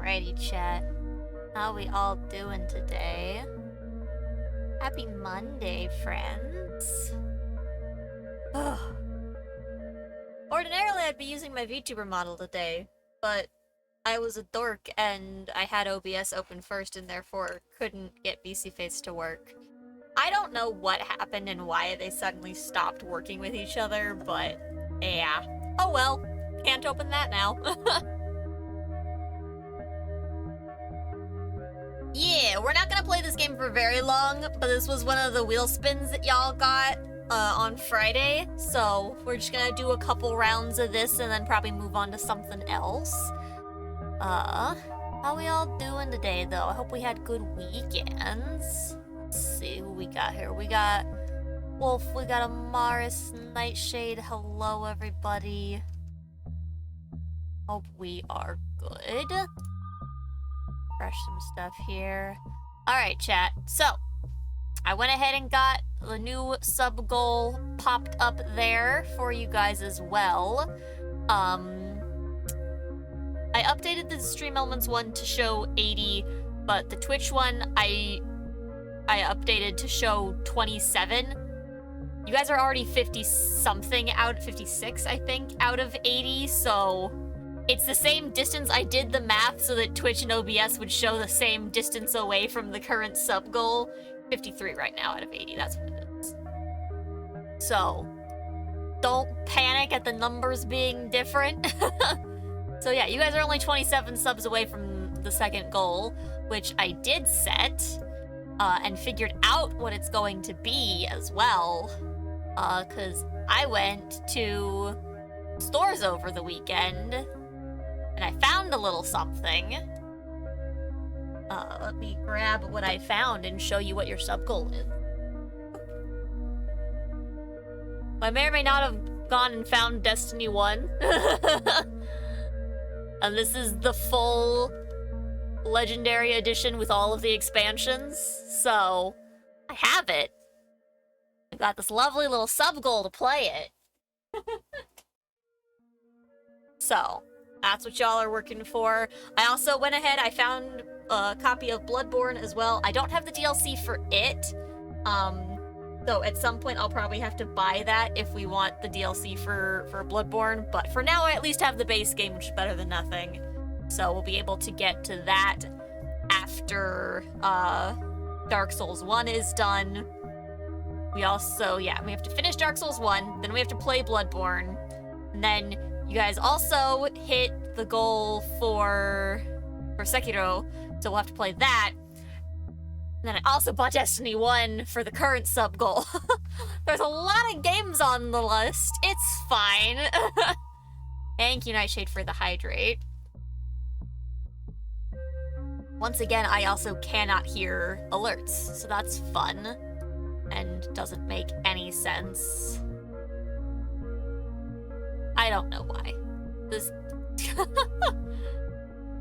Alrighty, chat. How we all doing today? Happy Monday, friends. Ugh. Ordinarily, I'd be using my VTuber model today, but I was a dork and I had OBS open first and therefore couldn't get BCFace to work. I don't know what happened and why they suddenly stopped working with each other, but yeah. Oh well, can't open that now. Yeah, we're not gonna play this game for very long, but this was one of the wheel spins that y'all got on Friday, so we're just gonna do a couple rounds of this and then probably move on to something else. How we all doing today, though? I hope we had good weekends. Let's see who we got here. We got Wolf, we got Amaris, Nightshade. Hello, everybody. Hope we are good. Fresh some stuff here. Alright, chat. So, I went ahead and got the new sub goal popped up there for you guys as well. I updated the Stream Elements one to show 80, but the Twitch one I updated to show 27. You guys are already 50-something out, 56, I think, out of 80, so it's the same distance. I did the math so that Twitch and OBS would show the same distance away from the current sub goal. 53 right now out of 80, that's what it is. So, don't panic at the numbers being different. So yeah, you guys are only 27 subs away from the second goal, which I did set, and figured out what it's going to be as well, because I went to stores over the weekend, and I found a little something. Let me grab what I found and show you what your sub goal is. I may or may not have gone and found Destiny 1. And this is the full Legendary Edition with all of the expansions, so I have it. I've got this lovely little sub goal to play it. So, that's what y'all are working for. I also went ahead, I found a copy of Bloodborne as well. I don't have the DLC for it, so at some point I'll probably have to buy that if we want the DLC for Bloodborne, but for now I at least have the base game, which is better than nothing. So we'll be able to get to that after Dark Souls 1 is done. We also, yeah, we have to finish Dark Souls 1, then we have to play Bloodborne, and then you guys also hit the goal for Sekiro, so we'll have to play that. And then I also bought Destiny 1 for the current sub goal. There's a lot of games on the list. It's fine. Thank you, Nightshade, for the hydrate. Once again, I also cannot hear alerts, so that's fun. And doesn't make any sense. I don't know why. This...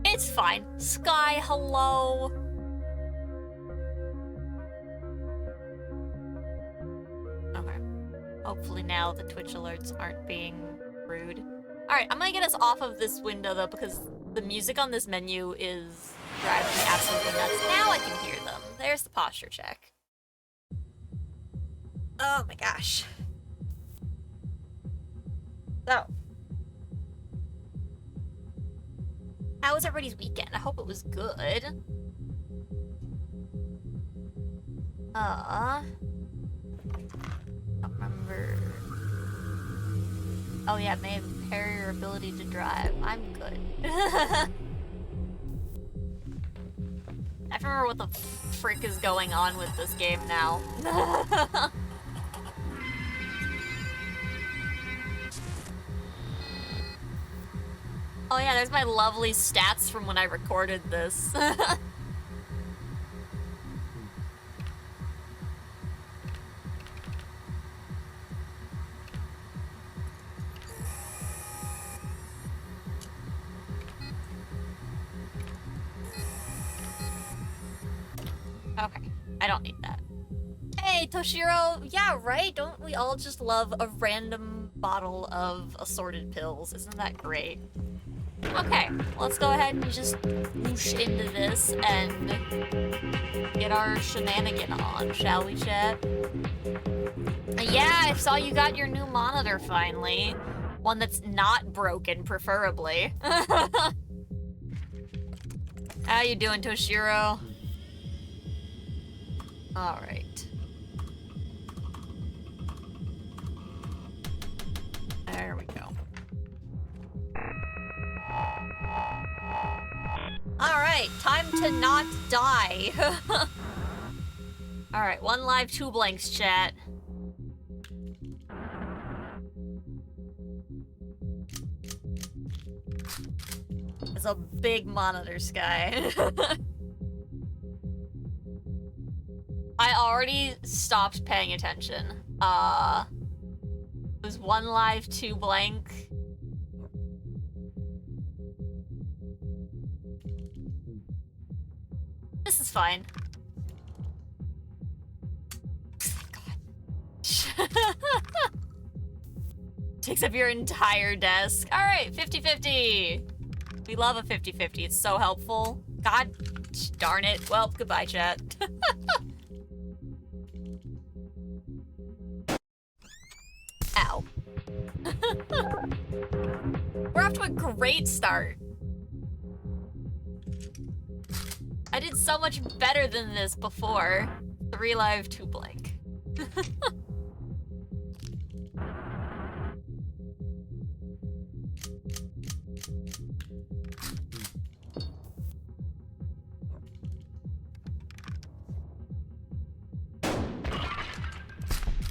It's fine. Sky, hello. Okay. Hopefully now the Twitch alerts aren't being rude. Alright, I'm gonna get us off of this window though, because the music on this menu is driving me absolutely nuts. Now I can hear them. There's the posture check. Oh my gosh. So, how was everybody's weekend? I hope it was good. Don't remember. Oh yeah, may impair your ability to drive. I'm good. I don't remember what the frick is going on with this game now. Oh yeah, there's my lovely stats from when I recorded this. Okay, I don't need that. Hey, Toshiro! Yeah, right? Don't we all just love a random bottle of assorted pills? Isn't that great? Okay, let's go ahead and just whoosh into this and get our shenanigan on, shall we, chat? Yeah, I saw you got your new monitor finally. One that's not broken, preferably. How you doing, Toshiro? Alright. There we go. Alright, time to not die. Alright, 1 live, 2 blanks, chat. It's a big monitor, Sky. I already stopped paying attention. It was 1 live, 2 blank. This is fine. God. Takes up your entire desk. Alright, 50-50. We love a 50-50. It's so helpful. God darn it. Well, goodbye, chat. Ow. We're off to a great start. I did so much better than this before. 3 live, 2 blank.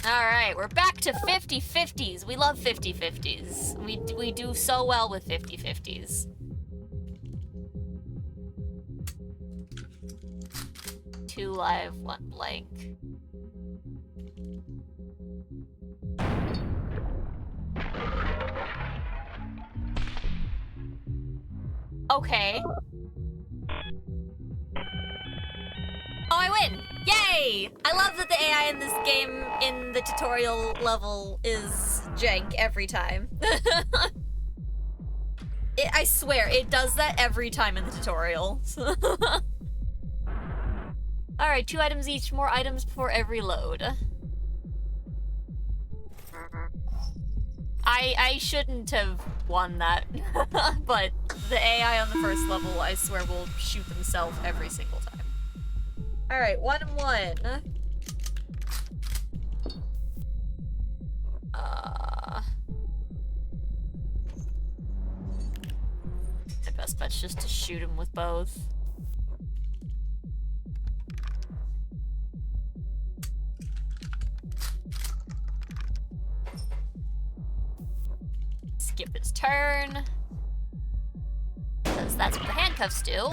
Alright, we're back to 50-50s. We love 50-50s. We do so well with 50-50s. 2 live, 1 blank. Okay. Oh, I win! Yay! I love that the AI in this game, in the tutorial level, is jank every time. I swear, it does that every time in the tutorial. Alright, 2 items each, more items before every load. I shouldn't have won that, but the AI on the first level, I swear, will shoot themselves every single time. Alright, 1 and 1. My best bet's just to shoot him with both. Skip his turn. Because that's what the handcuffs do.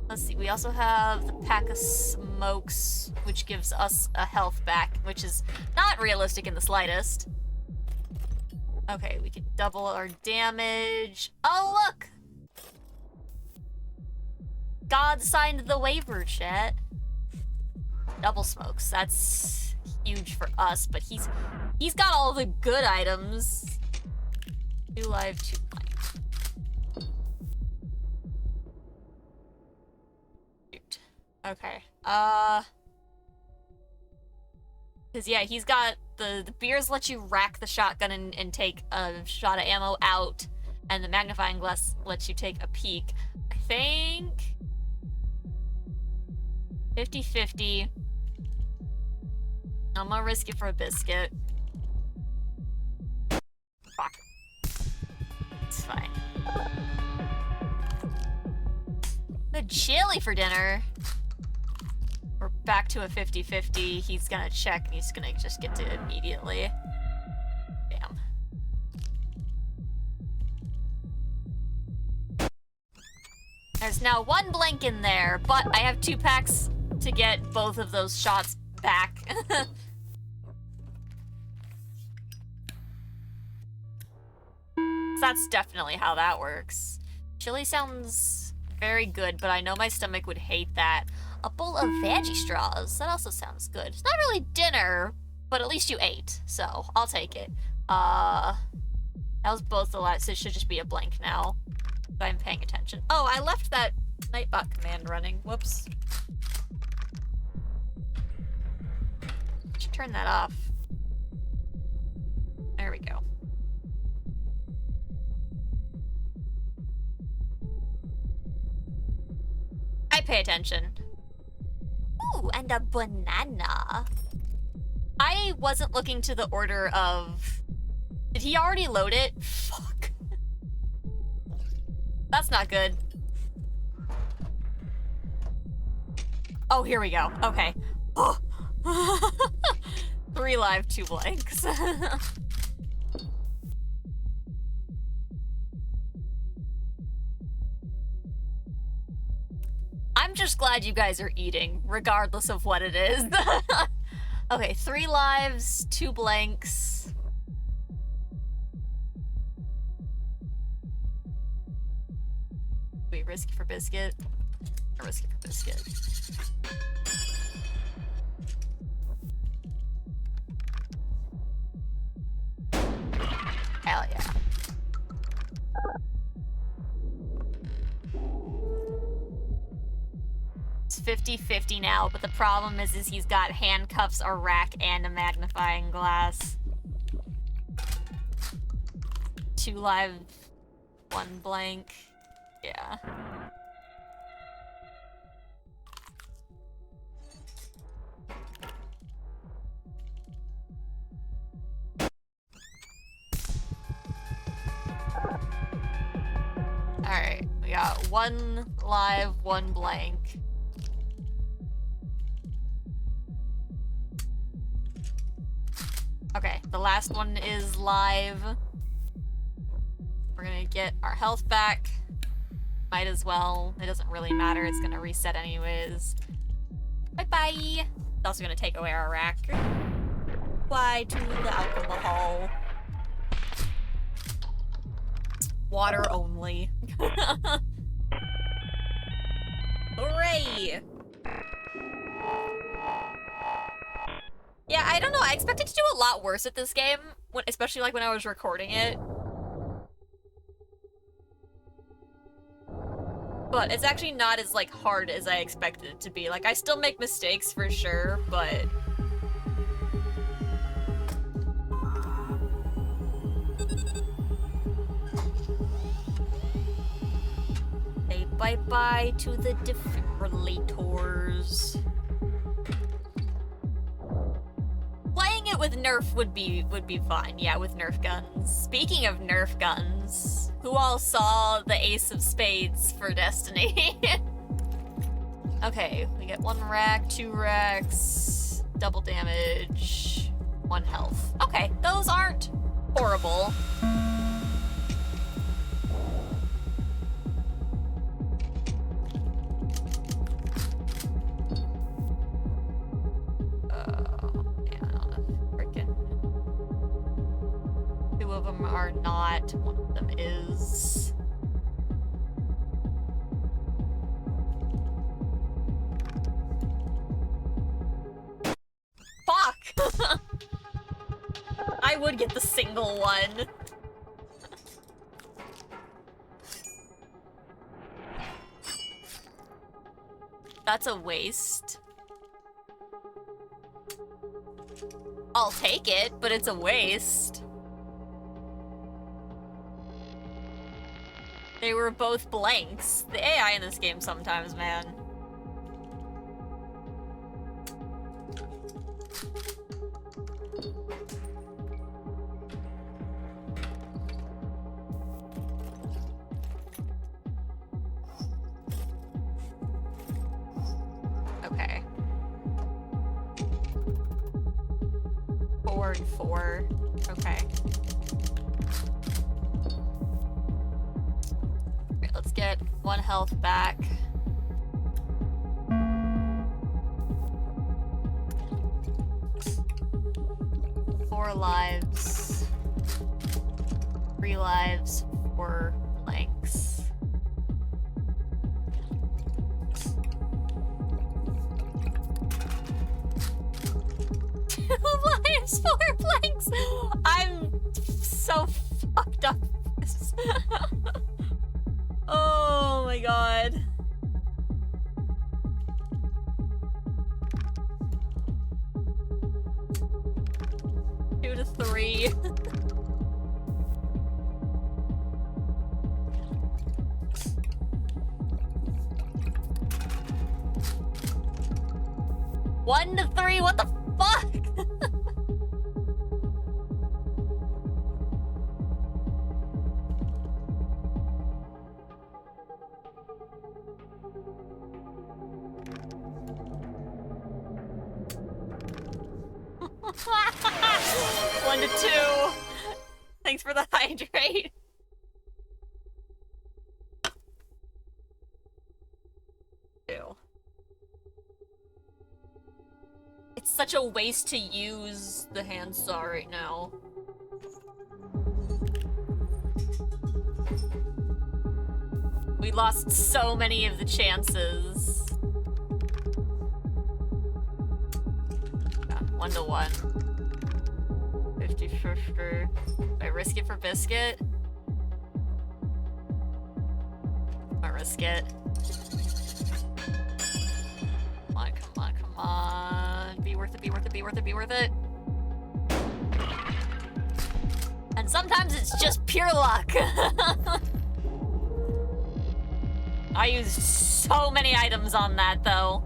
Let's see, we also have the pack of smokes, which gives us a health back, which is not realistic in the slightest. Okay, we can double our damage. Oh, look! God signed the waiver, chat. Double smokes, that's huge for us, but he's got all the good items. 2 live, 2 blank. Shoot. Okay. Cause yeah, he's got the beers let you rack the shotgun and take a shot of ammo out, and the magnifying glass lets you take a peek. I think 50-50. I'm gonna risk it for a biscuit. Fuck. It's fine. Good chili for dinner. We're back to a 50-50. He's gonna check and he's gonna just get to it immediately. Damn. There's now 1 blank in there, but I have 2 packs to get both of those shots back. That's definitely how that works. Chili sounds very good, but I know my stomach would hate that. A bowl of veggie straws. That also sounds good. It's not really dinner, but at least you ate, so I'll take it. That That was both the last, so it should just be a blank now. If I'm paying attention. Oh, I left that Nightbot command running. Whoops. Should turn that off. There we go. I pay attention. Ooh, and a banana. I wasn't looking to the order of... Did he already load it? Fuck. That's not good. Oh, here we go. Okay. Oh. 3 live, 2 blanks. I'm just glad you guys are eating, regardless of what it is. Okay, 3 lives, 2 blanks. Wait, risky for biscuit? Or risky for biscuit? Hell yeah. It's 50-50 now, but the problem is he's got handcuffs, a rack, and a magnifying glass. 2 live, 1 blank. Yeah. Alright, we got 1 live, 1 blank. Okay, the last one is live. We're gonna get our health back. Might as well. It doesn't really matter. It's gonna reset anyways. Bye-bye. It's also gonna take away our rack. Bye to the alcohol. Water only. Hooray! Yeah, I don't know. I expected to do a lot worse at this game, especially like when I was recording it. But it's actually not as like hard as I expected it to be. Like I still make mistakes for sure, but say bye-bye to the defibrillators. Playing it with Nerf would be fine, yeah, with Nerf guns. Speaking of Nerf guns, who all saw the Ace of Spades for Destiny? Okay, we get 1 rack, 2 racks, double damage, 1 health. Okay, those aren't horrible. Of them are not. One of them is. Fuck! I would get the single one. That's a waste. I'll take it, but it's a waste. They were both blanks. The AI in this game sometimes, man. Okay. 4 and 4. Okay. Let's get 1 health back. Four lives. 3 lives, 4 blanks. 2 lives, 4 blanks! I'm so fucked up 3. One to 3, what the fuck? One to 2. Thanks for the hydrate. It's such a waste to use the handsaw right now. We lost so many of the chances. Yeah, 1 to 1. 50-50. I risk it for biscuit. I risk it. Come on, come on, come on. Be worth it, be worth it, be worth it, be worth it. And sometimes it's just pure luck. I used so many items on that, though.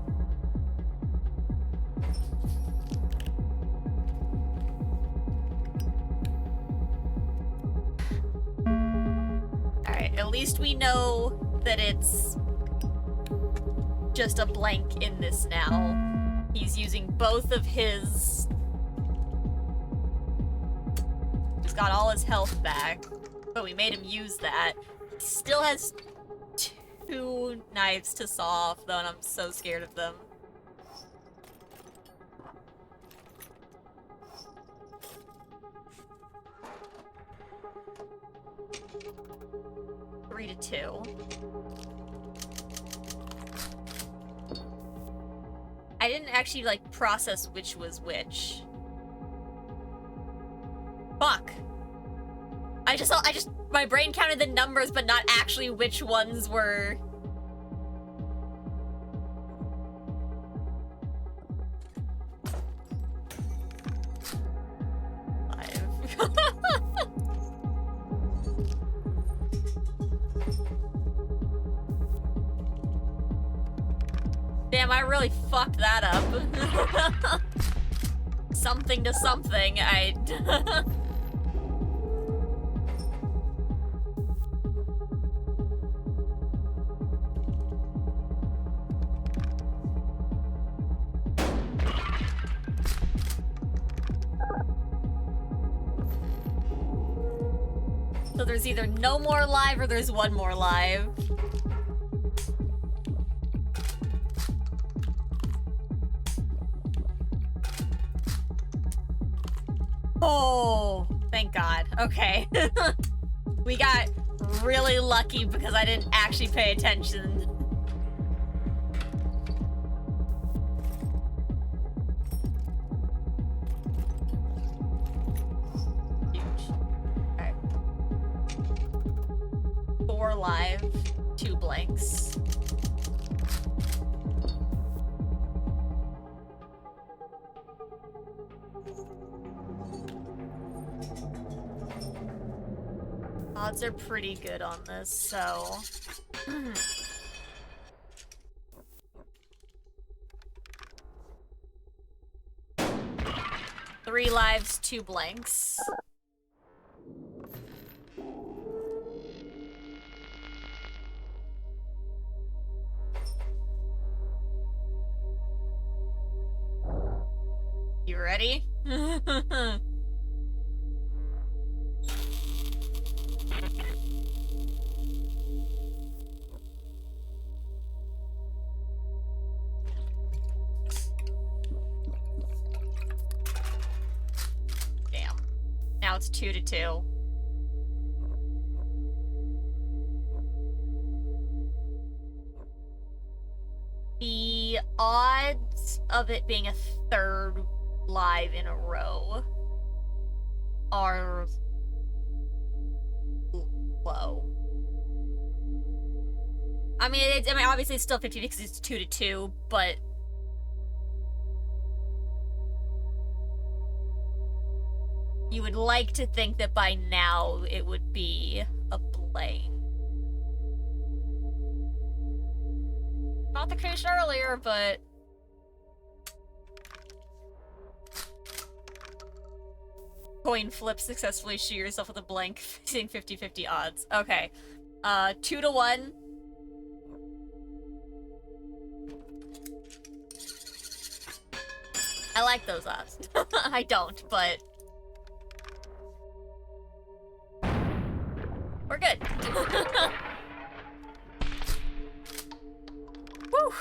Alright, at least we know that it's just a blank in this now. He's using both of his... He's got all his health back, but we made him use that. He still has 2 knives to saw off, though, and I'm so scared of them. Three to 2. I didn't actually, like, process which was which. Fuck. My brain counted the numbers, but not actually which ones were... Damn, I really fucked that up. Something to something, So there's either no more live or there's 1 more live. Oh, thank God. Okay. We got really lucky because I didn't actually pay attention. Huge. Okay. 4 live, 2 blanks. Odds are pretty good on this, so... 3 lives, 2 blanks. You ready? Now it's 2 to 2. The odds of it being a 3rd live in a row are low. I mean, obviously it's still 50 because it's 2 to 2, but You would like to think that by now it would be a blank. Not the case earlier, but... Coin flip successfully, shoot yourself with a blank, facing 50-50 odds. Okay. 2 to 1. I like those odds. I don't, but... We're good. Woo!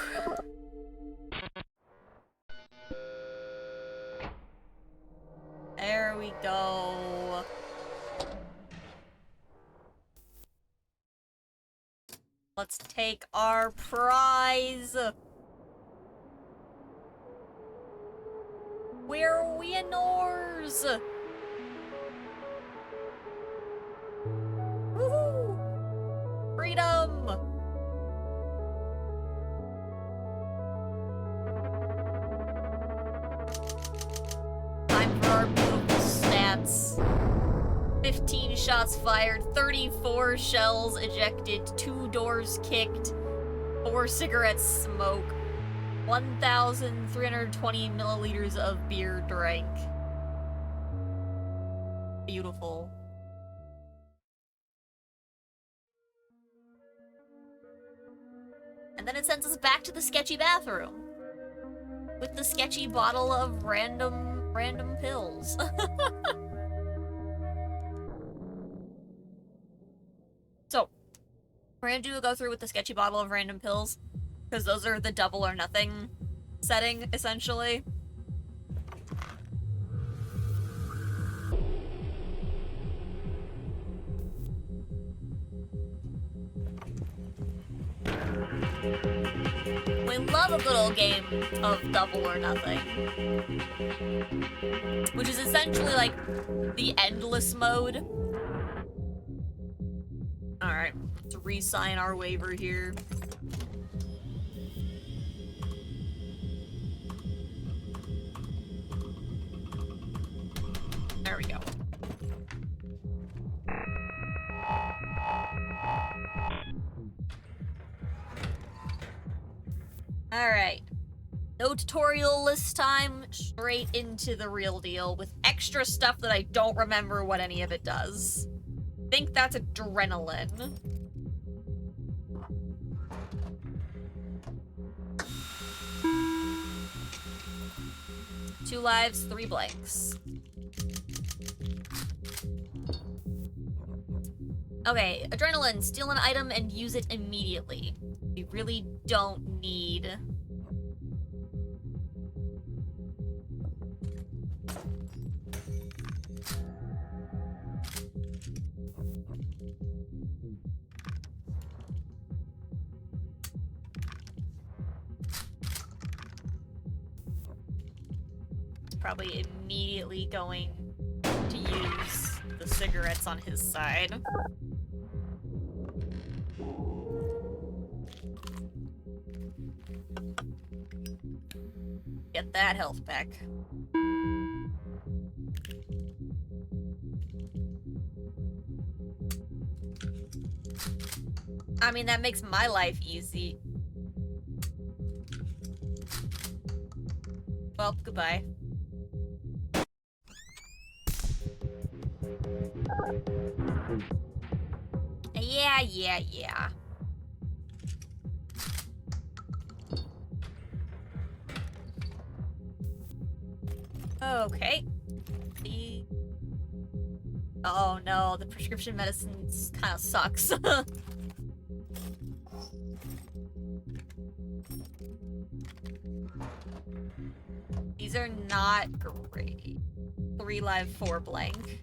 There we go. Let's take our prize. We're winners. Woohoo! Freedom! Time for our beautiful stats. 15 shots fired, 34 shells ejected, 2 doors kicked, 4 cigarettes smoked, 1,320 milliliters of beer drank. Beautiful. And then it sends us back to the sketchy bathroom with the sketchy bottle of random pills. So, we're gonna go through with the sketchy bottle of random pills, because those are the double or nothing setting, essentially. We love a good old game of double or nothing. Which is essentially like the endless mode. Alright, let's re-sign our waiver here. There we go. Alright. No tutorial this time, straight into the real deal with extra stuff that I don't remember what any of it does. I think that's adrenaline. Two lives, 3 blanks. Okay, adrenaline. Steal an item and use it immediately. We really don't need... Probably immediately going to use the cigarettes on his side. Get that health back. I mean, that makes my life easy. Well, goodbye. Yeah. Okay. Oh no, the prescription medicines kind of sucks. These are not great. 3 live, 4 blank.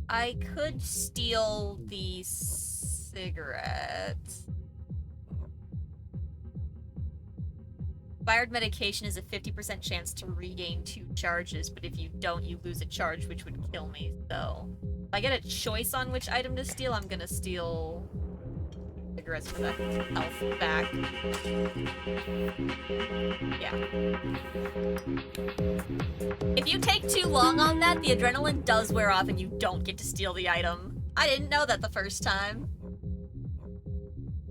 I could steal the cigarettes. Expired medication is a 50% chance to regain 2 charges, but if you don't, you lose a charge, which would kill me, so... I get a choice on which item to steal, I'm gonna steal vigorous for the health back. Yeah. If you take too long on that, the adrenaline does wear off and you don't get to steal the item. I didn't know that the first time.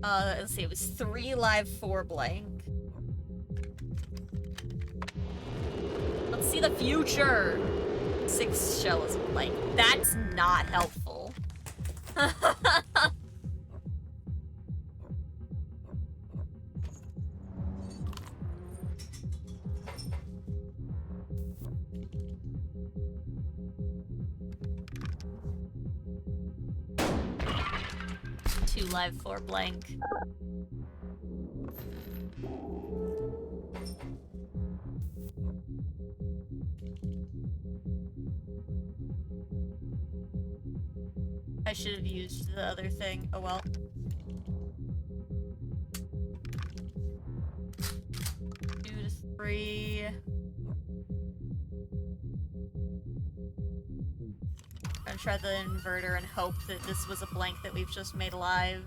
Let's see, it was 3 live, 4 blank. Let's see the future. 6 shell is blank. That's not helpful. 2 live, 4 blank. I should have used the other thing. Oh well. 2 to 3. I'm gonna try the inverter and hope that this was a blank that we've just made alive.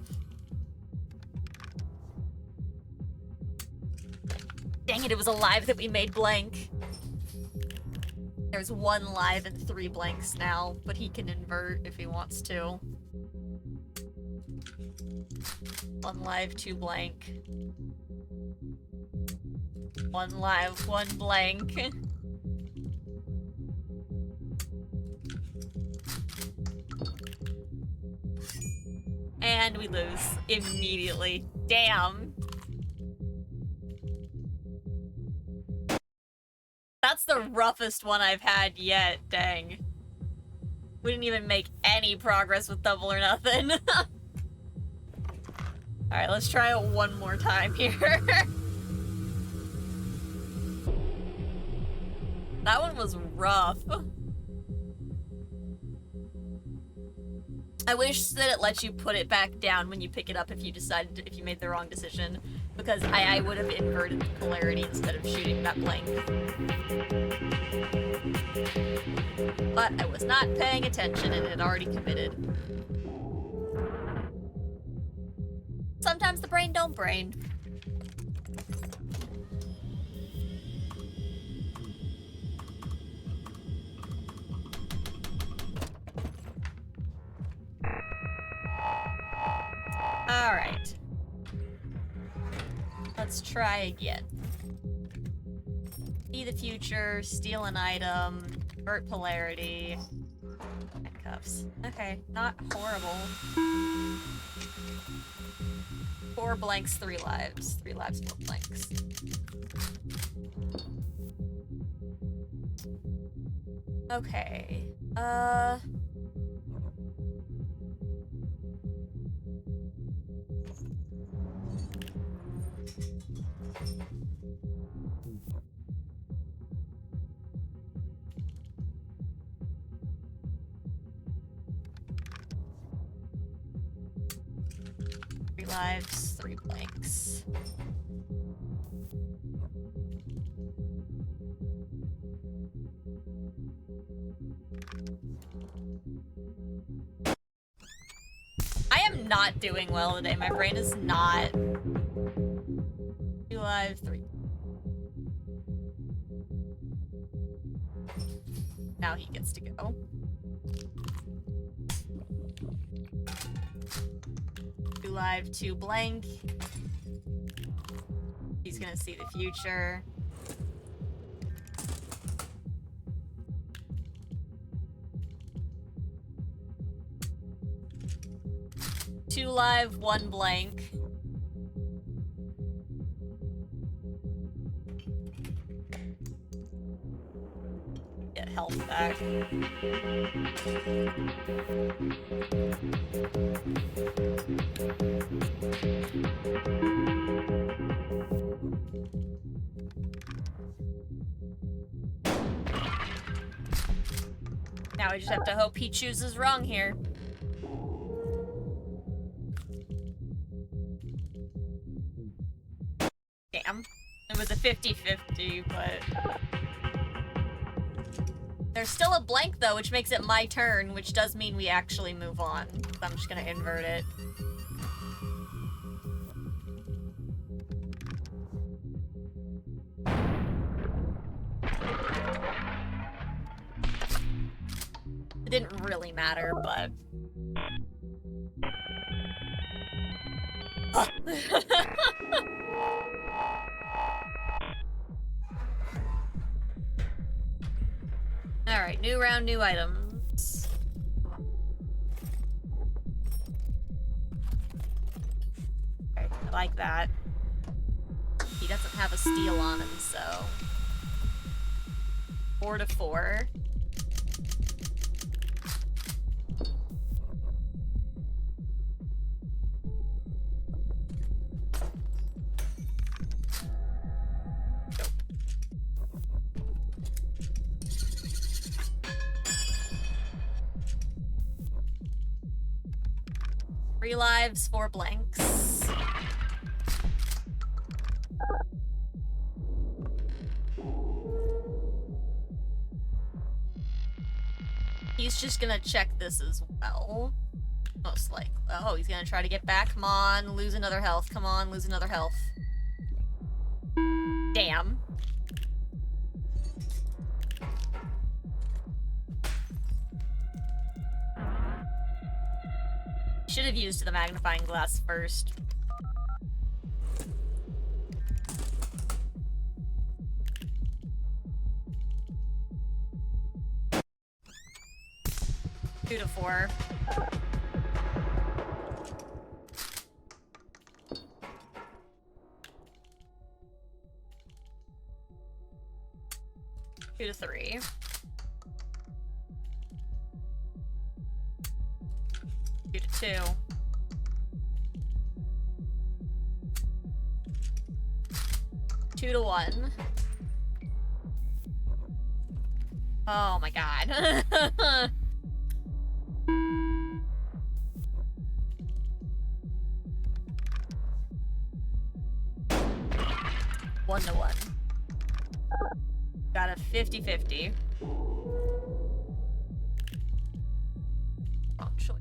Dang it, it was alive that we made blank. There's 1 live and 3 blanks now, but he can invert if he wants to. 1 live, 2 blank. 1 live, 1 blank. And we lose immediately. Damn. That's the roughest one I've had yet, dang. We didn't even make any progress with double or nothing. Alright, let's try it one more time here. That one was rough. I wish that it lets you put it back down when you pick it up if you made the wrong decision, because I would have inverted the polarity instead of shooting that blank. But I was not paying attention and had already committed. Sometimes the brain don't brain. Alright. Let's try again. See the future, steal an item, invert polarity, handcuffs. Okay, not horrible. 4 blanks, 3 lives. 3 lives, 4 blanks. Okay. 3 lives, 3 blanks. I am not doing well today. My brain is not. 2 lives, 3. Now he gets to go. 2 live, 2 blank. He's gonna see the future. Two live, 1 blank. Get health back. Now we just have to hope he chooses wrong here. Damn. It was a 50-50, but... There's still a blank, though, which makes it my turn, which does mean we actually move on. I'm just gonna invert it. It didn't really matter, but... Alright, new round, new items. Okay, I like that. He doesn't have a steal on him, so... 4 to 4. Three lives, 4 blanks. He's just gonna check this as well. Most likely. Oh, he's gonna try to get back. Come on, lose another health. Come on, lose another health. Damn. Should have used the magnifying glass first. Two to 4. Two to 3. 2 to 2. 2 to 1. Oh my god. 1 to 1. Got a 50-50. Wrong choice.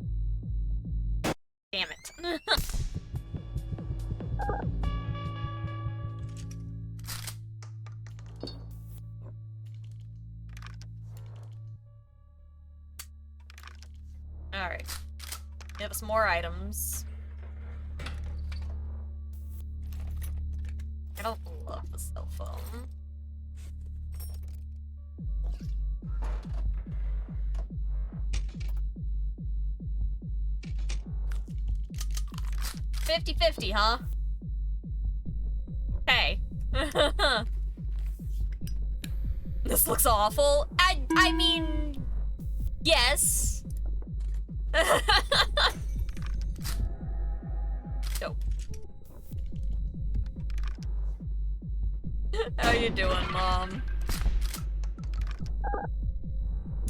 Damn it. Alright. Give us more items. I don't love the cell phone. $50-50, huh? Hey. This looks awful. I mean, yes. Dope. How you doing, Mom?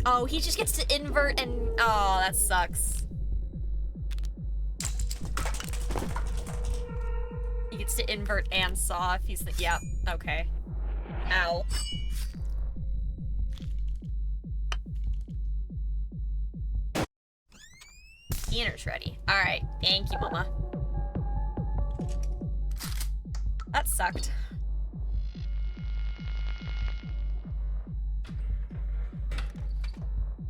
Oh, he just gets to invert and... Oh, that sucks. He gets to invert and saw if he's the... Yeah, okay. Ow. Scanner's ready. Alright, thank you, Mama. That sucked.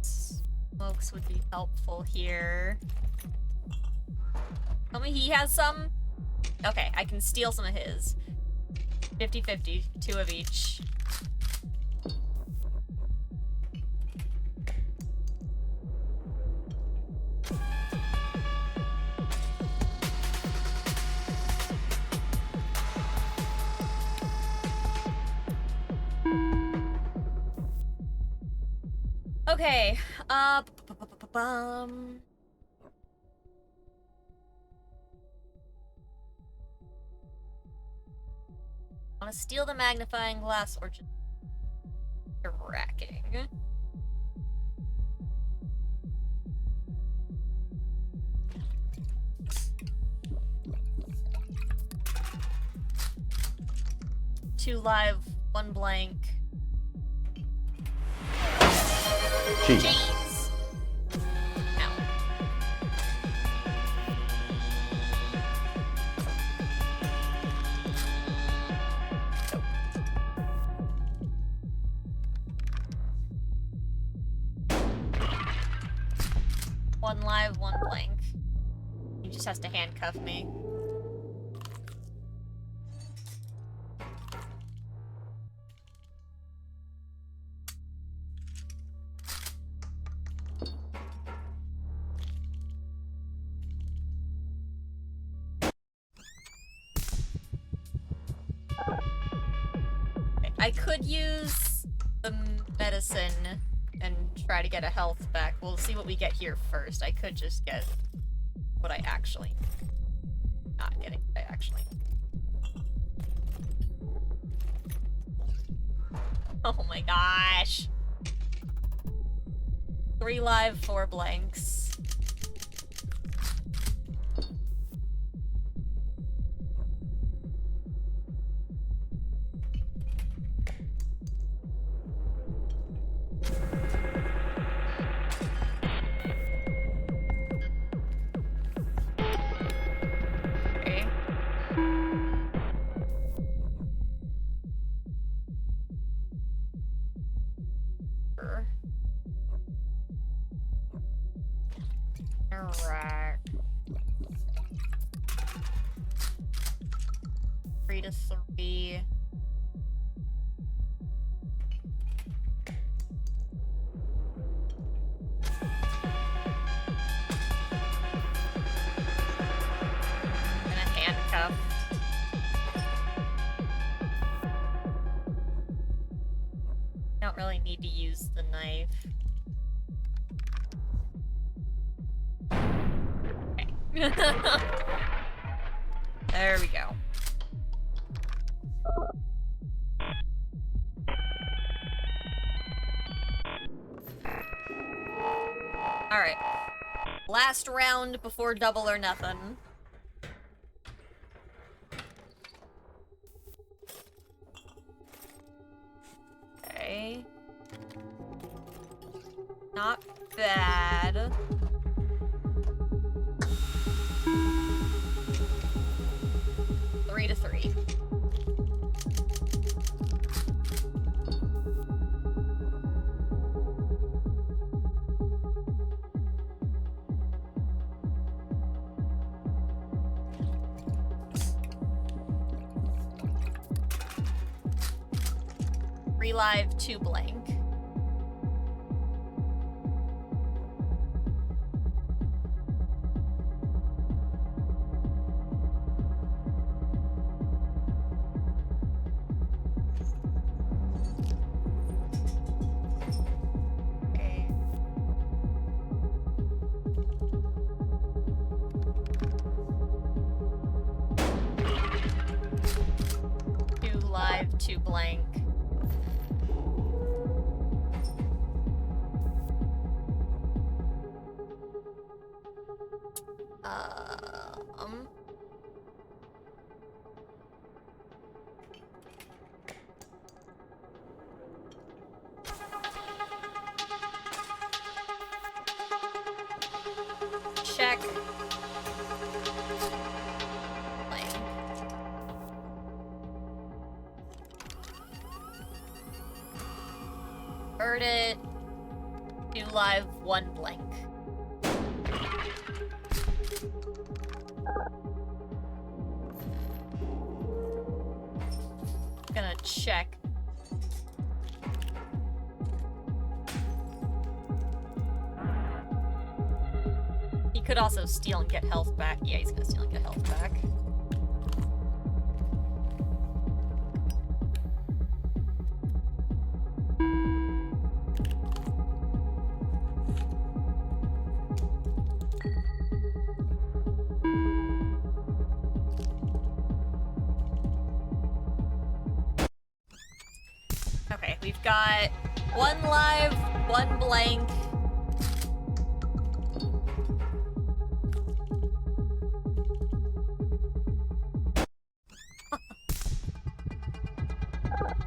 Smokes would be helpful here. Tell me he has some? Okay, I can steal some of his. 50-50, 2 of each. Okay, want to steal the magnifying glass or just racking? Two live, 1 blank. Cheese. Cheese. Ow. One live, one blank. He just has to handcuff me. I could use the medicine and try to get a health back. We'll see what we get here first. I could just get what I actually... Not getting what I actually... Oh my gosh! 3 live, 4 blanks. Alright. 3 to 3. And a handcuff. Don't really need to use the knife. There we go. Alright. Last round before double or nothing. Okay. Not bad. Three to 3. Three live, 2 blank. Two blank. Check. It. 2 live, 1 blank. Gonna check. He could also steal and get health back. Yeah, he's gonna steal and get health back. Okay, we've got 1 live, 1 blank.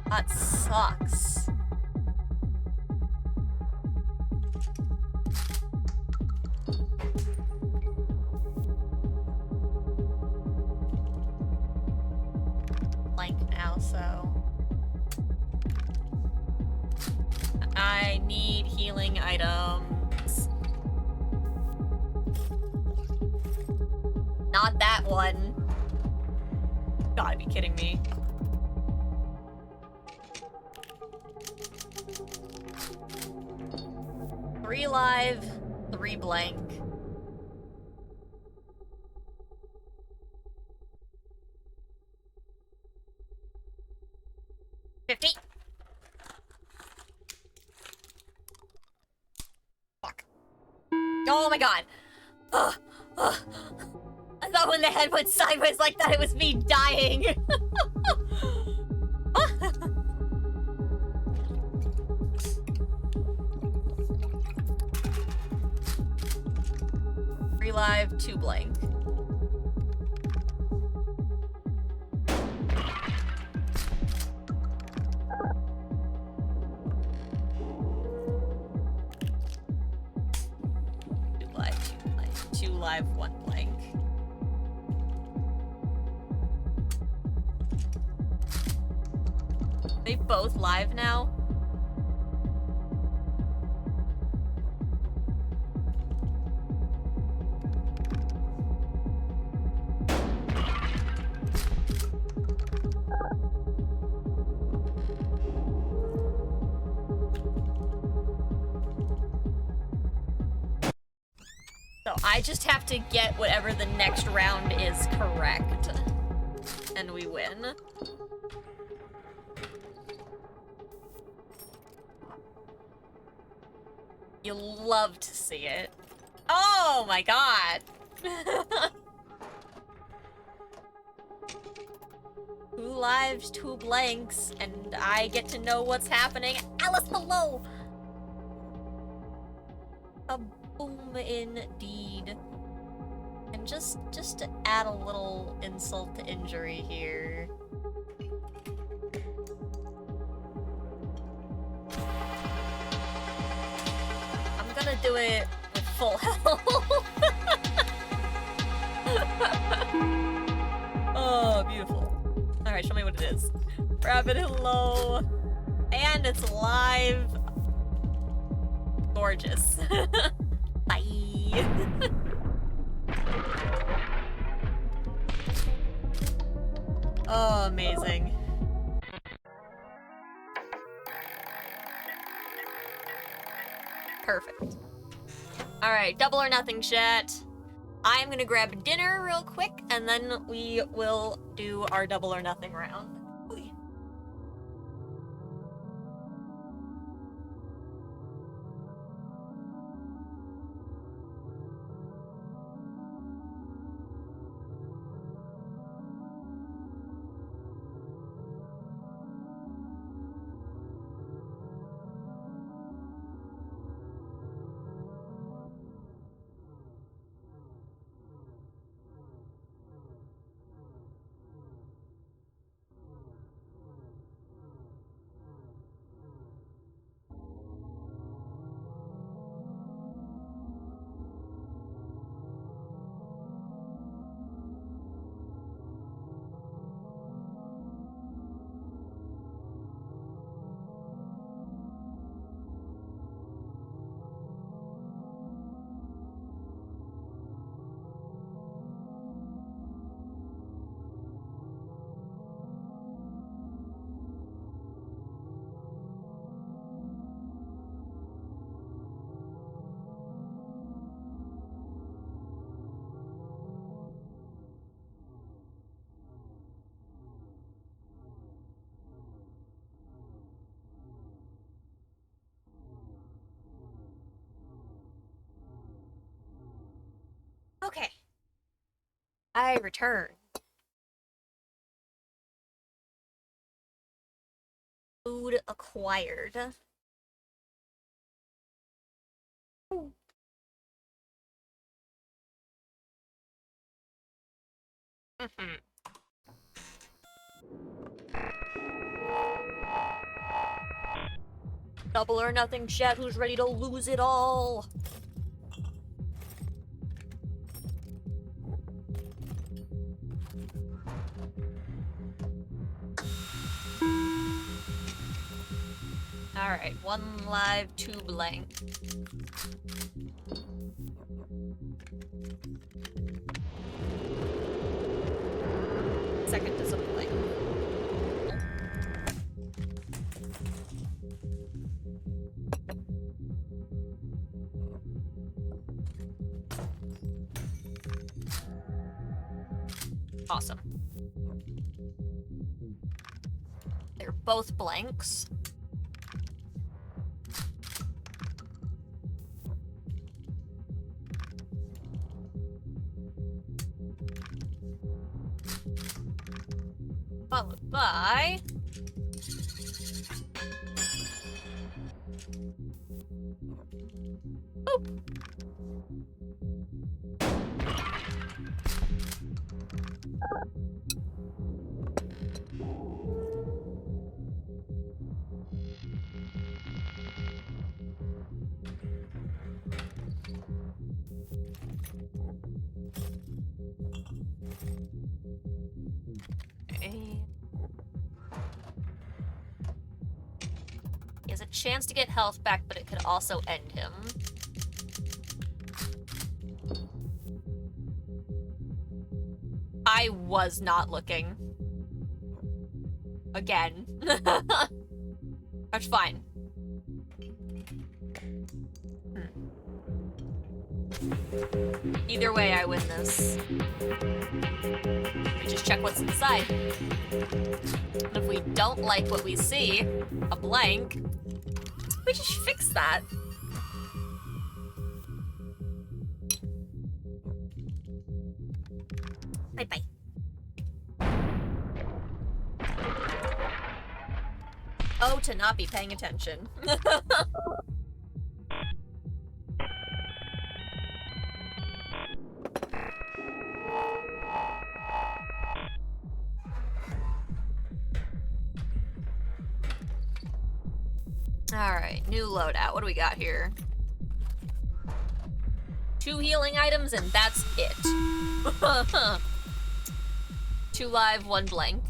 That sucks. items. Not that one. Gotta be kidding me. Three live, 3 blank. $50. Fuck. Oh my god. Ugh. Ugh. I thought when the head went sideways like that, it was me dying. Three live, 2 blank. Two live, 1 blank. They both live now? So I just have to get whatever the next round is correct. And we win. You love to see it. Oh my god! 2 lives, 2 blanks, and I get to know what's happening. Alice, hello! A boom indeed. And just to add a little insult to injury here. I'm gonna do it with full health. Oh, beautiful. Alright, show me what it is. Rabbit, hello. And it's live. Gorgeous. Bye. Oh, amazing. Perfect. Alright, double or nothing, chat. I'm gonna grab dinner real quick, and then we will do our double or nothing round. Oy. Okay. I return. Food acquired. Ooh. Double or nothing, chat. Who's ready to lose it all? Alright, 1 live, 2 blank. Second is a blank. Awesome. They're both blanks. Followed by... Boop. Okay. He has a chance to get health back, but it could also end him. I was not looking. Again. That's fine. Either way, I win this. We just check what's inside. And if we don't like what we see, a blank, we just fix that. Bye-bye. Oh, to not be paying attention. Alright, new loadout. What do we got here? 2 healing items, and that's it. 2 live, 1 blank.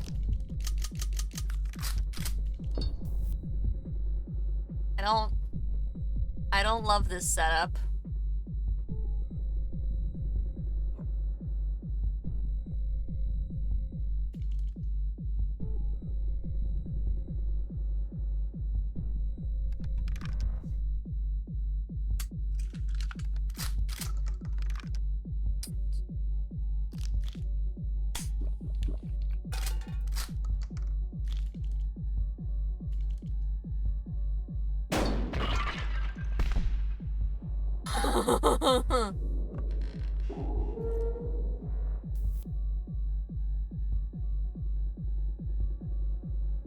I don't love this setup.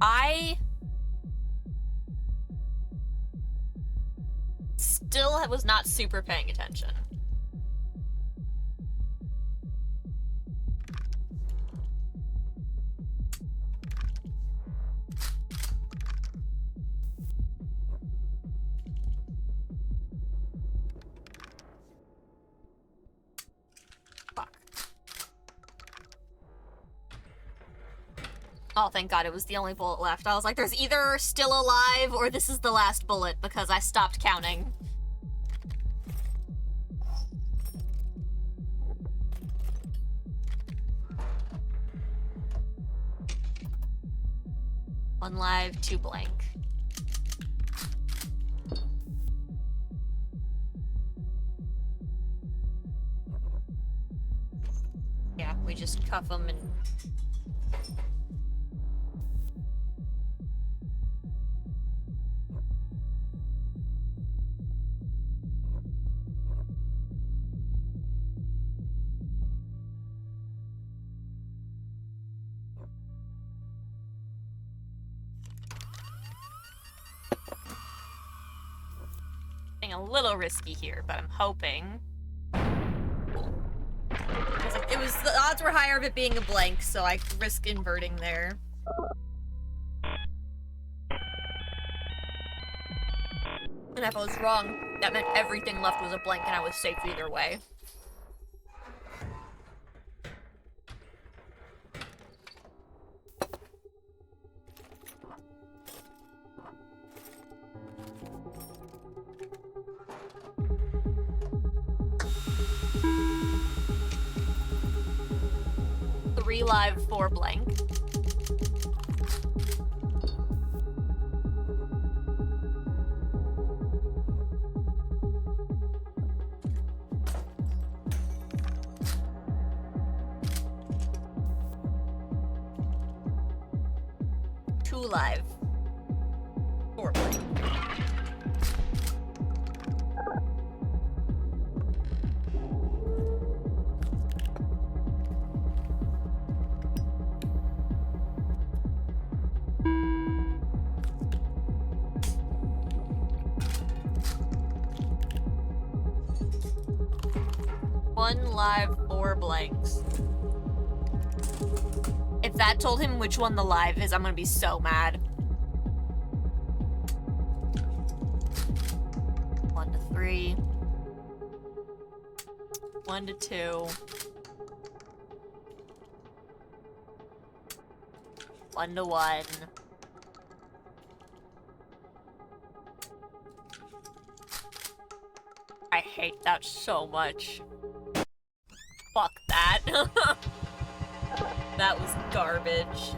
I still was not super paying attention. Oh, thank God, it was the only bullet left. I was like, there's either still alive or this is the last bullet because I stopped counting. One live, 2 blank. Yeah, we just cuff them and... a little risky here, but I'm hoping. It was the odds were higher of it being a blank, so I risk inverting there. And if I was wrong, that meant everything left was a blank and I was safe either way. 3 live, 4 blank. Live. 4 blank. One live, 4 blanks. If that told him which one the live is, I'm gonna be so mad. 1 to 3. 1 to 2. 1 to 1. I hate that so much. Fuck that. That was garbage.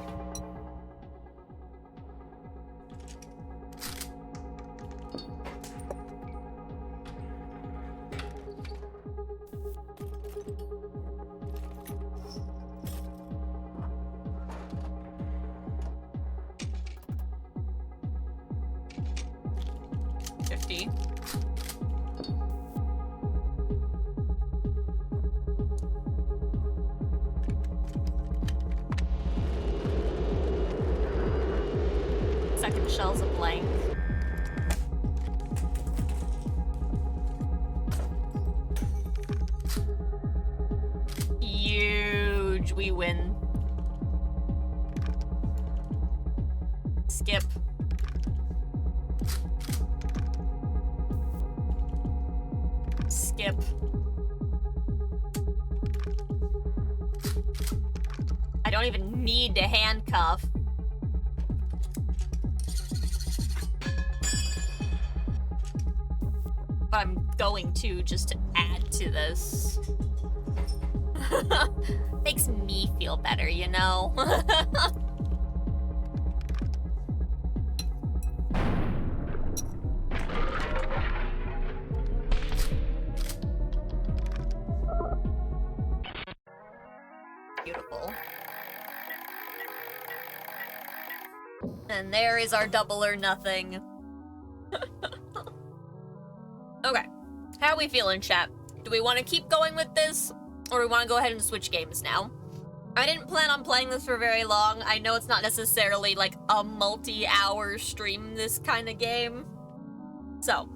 Second shell's a blank. Huge. We win. Skip. Skip. I don't even need to handcuff. But I'm going to, just to add to this. Makes me feel better, you know? Beautiful. And there is our double or nothing. Okay, how are we feeling, chat? Do we want to keep going with this, or do we want to go ahead and switch games now? I didn't plan on playing this for very long. I know it's not necessarily like a multi-hour stream, this kind of game. So,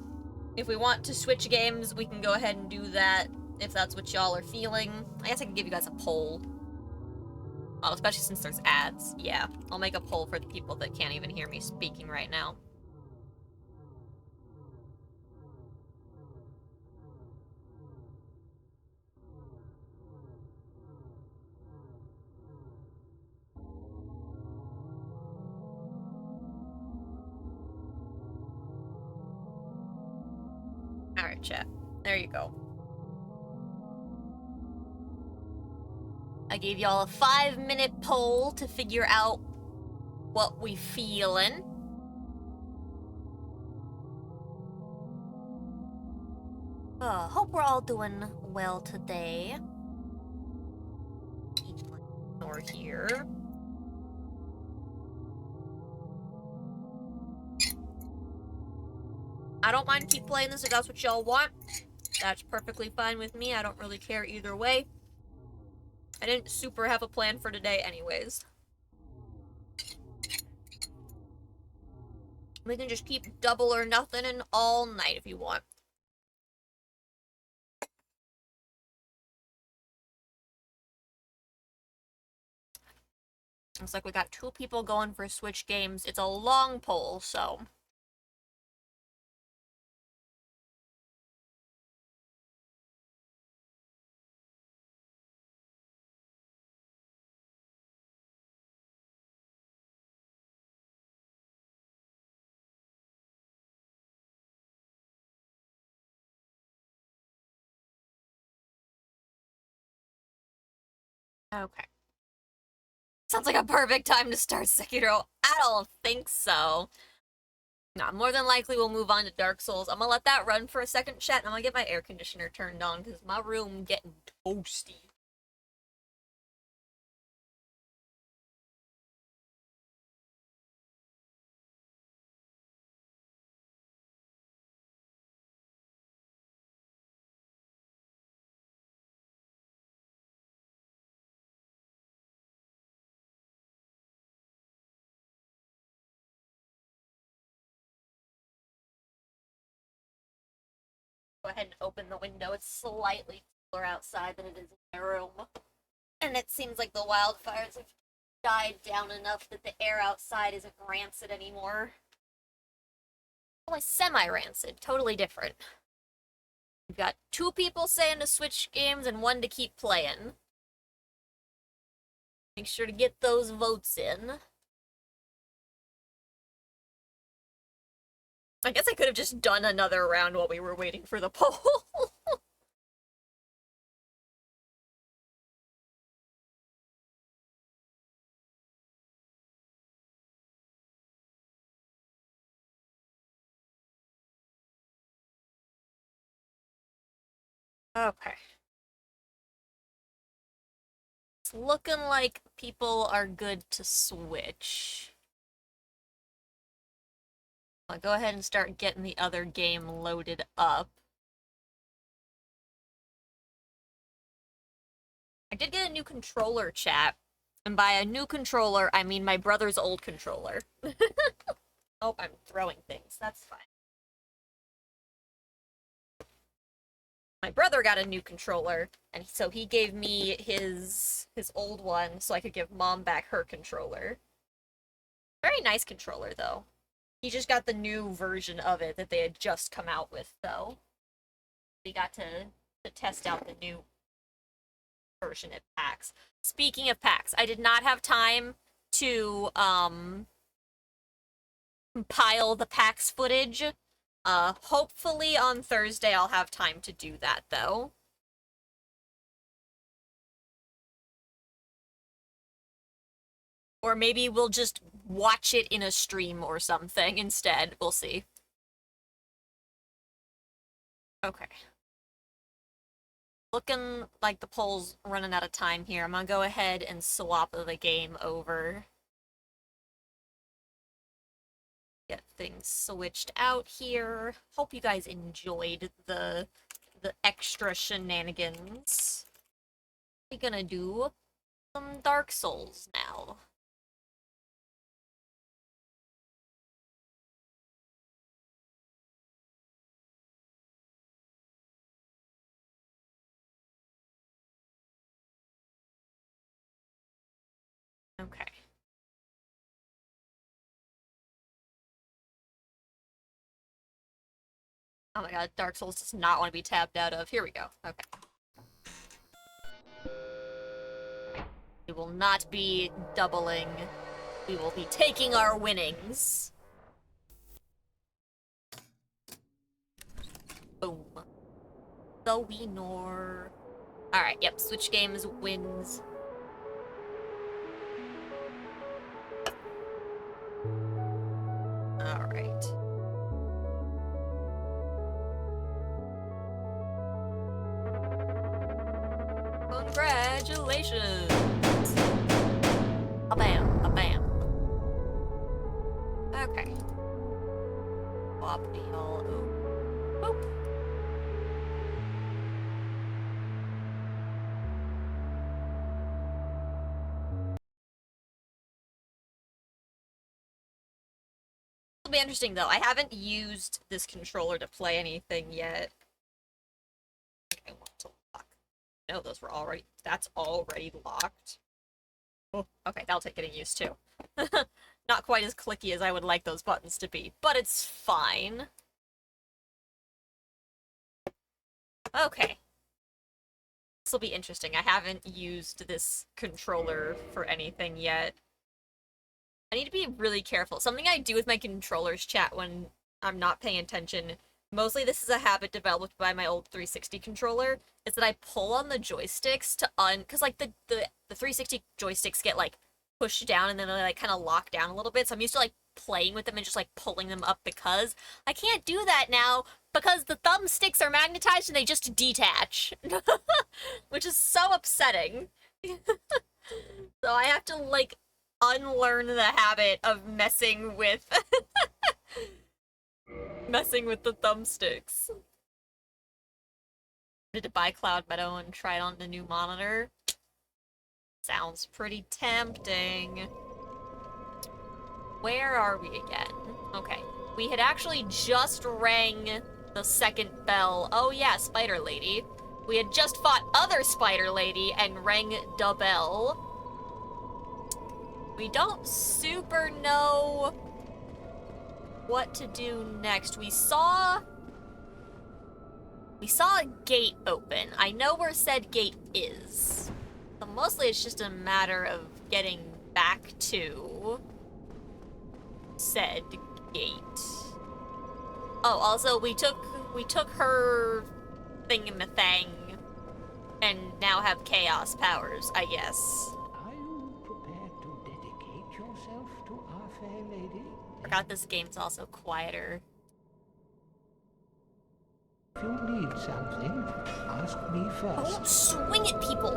if we want to switch games, we can go ahead and do that, if that's what y'all are feeling. I guess I can give you guys a poll. Oh, especially since there's ads. Yeah, I'll make a poll for the people that can't even hear me speaking right now. Alright, chat. There you go. I gave y'all a 5-minute poll to figure out what we feelin'. Hope we're all doing well today. Or here. I don't mind keep playing this if that's what y'all want. That's perfectly fine with me. I don't really care either way. I didn't super have a plan for today anyways. We can just keep double or nothing in all night if you want. Looks like we got 2 people going for Switch games. It's a long poll, so... Okay. Sounds like a perfect time to start Sekiro. I don't think so. Nah, more than likely we'll move on to Dark Souls. I'm gonna let that run for a second, chat, and I'm gonna get my air conditioner turned on because my room getting toasty. Go ahead and open the window. It's slightly cooler outside than it is in my room. And it seems like the wildfires have died down enough that the air outside isn't rancid anymore. Only semi-rancid, totally different. We've got 2 people saying to switch games and 1 to keep playing. Make sure to get those votes in. I guess I could have just done another round while we were waiting for the poll. Okay. It's looking like people are good to switch. I'll go ahead and start getting the other game loaded up. I did get a new controller, chat. And by a new controller, I mean my brother's old controller. Oh, I'm throwing things. That's fine. My brother got a new controller, and so he gave me his old one so I could give mom back her controller. Very nice controller, though. He just got the new version of it that they had just come out with, though. We got to test out the new version at PAX. Speaking of PAX, I did not have time to compile the PAX footage. Hopefully on Thursday I'll have time to do that, though. Or maybe we'll just watch it in a stream or something instead. We'll see. Okay. Looking like the poll's running out of time here. I'm gonna go ahead and swap the game over. Get things switched out here. Hope you guys enjoyed the extra shenanigans. We're gonna do some Dark Souls now. Okay. Oh my god, Dark Souls does not want to be tabbed out of. Here we go. Okay. We will not be doubling. We will be taking our winnings. Boom. The winner. Alright, yep, switch games wins. Alright. Congratulations! A-bam, a-bam. Okay. Swap the all over. Boop. It'll be interesting, though. I haven't used this controller to play anything yet. I want to lock. No, those were already... That's already locked. Oh, okay, that'll take getting used to. Not quite as clicky as I would like those buttons to be, but it's fine. Okay. This will be interesting. I haven't used this controller for anything yet. I need to be really careful. Something I do with my controllers, chat, when I'm not paying attention, mostly this is a habit developed by my old 360 controller, is that I pull on the joysticks to because like the 360 joysticks get like push down and then they like kind of lock down a little bit. So I'm used to like playing with them and just like pulling them up because I can't do that now because the thumbsticks are magnetized and they just detach, which is so upsetting. So I have to like unlearn the habit of messing with the thumbsticks. Did to buy Cloud Meadow and try it on the new monitor. Sounds pretty tempting. Where are we again? Okay. We had actually just rang the second bell. Oh yeah, Spider Lady. We had just fought other Spider Lady and rang the bell. We don't super know what to do next. We saw a gate open. I know where said gate is. So mostly it's just a matter of getting back to said gate. Oh, also we took her thingamathang and now have chaos powers, I guess. Are you prepared to dedicate yourself to our fair lady? Forgot this game's also quieter. If you need something, ask me first. Don't swing at people!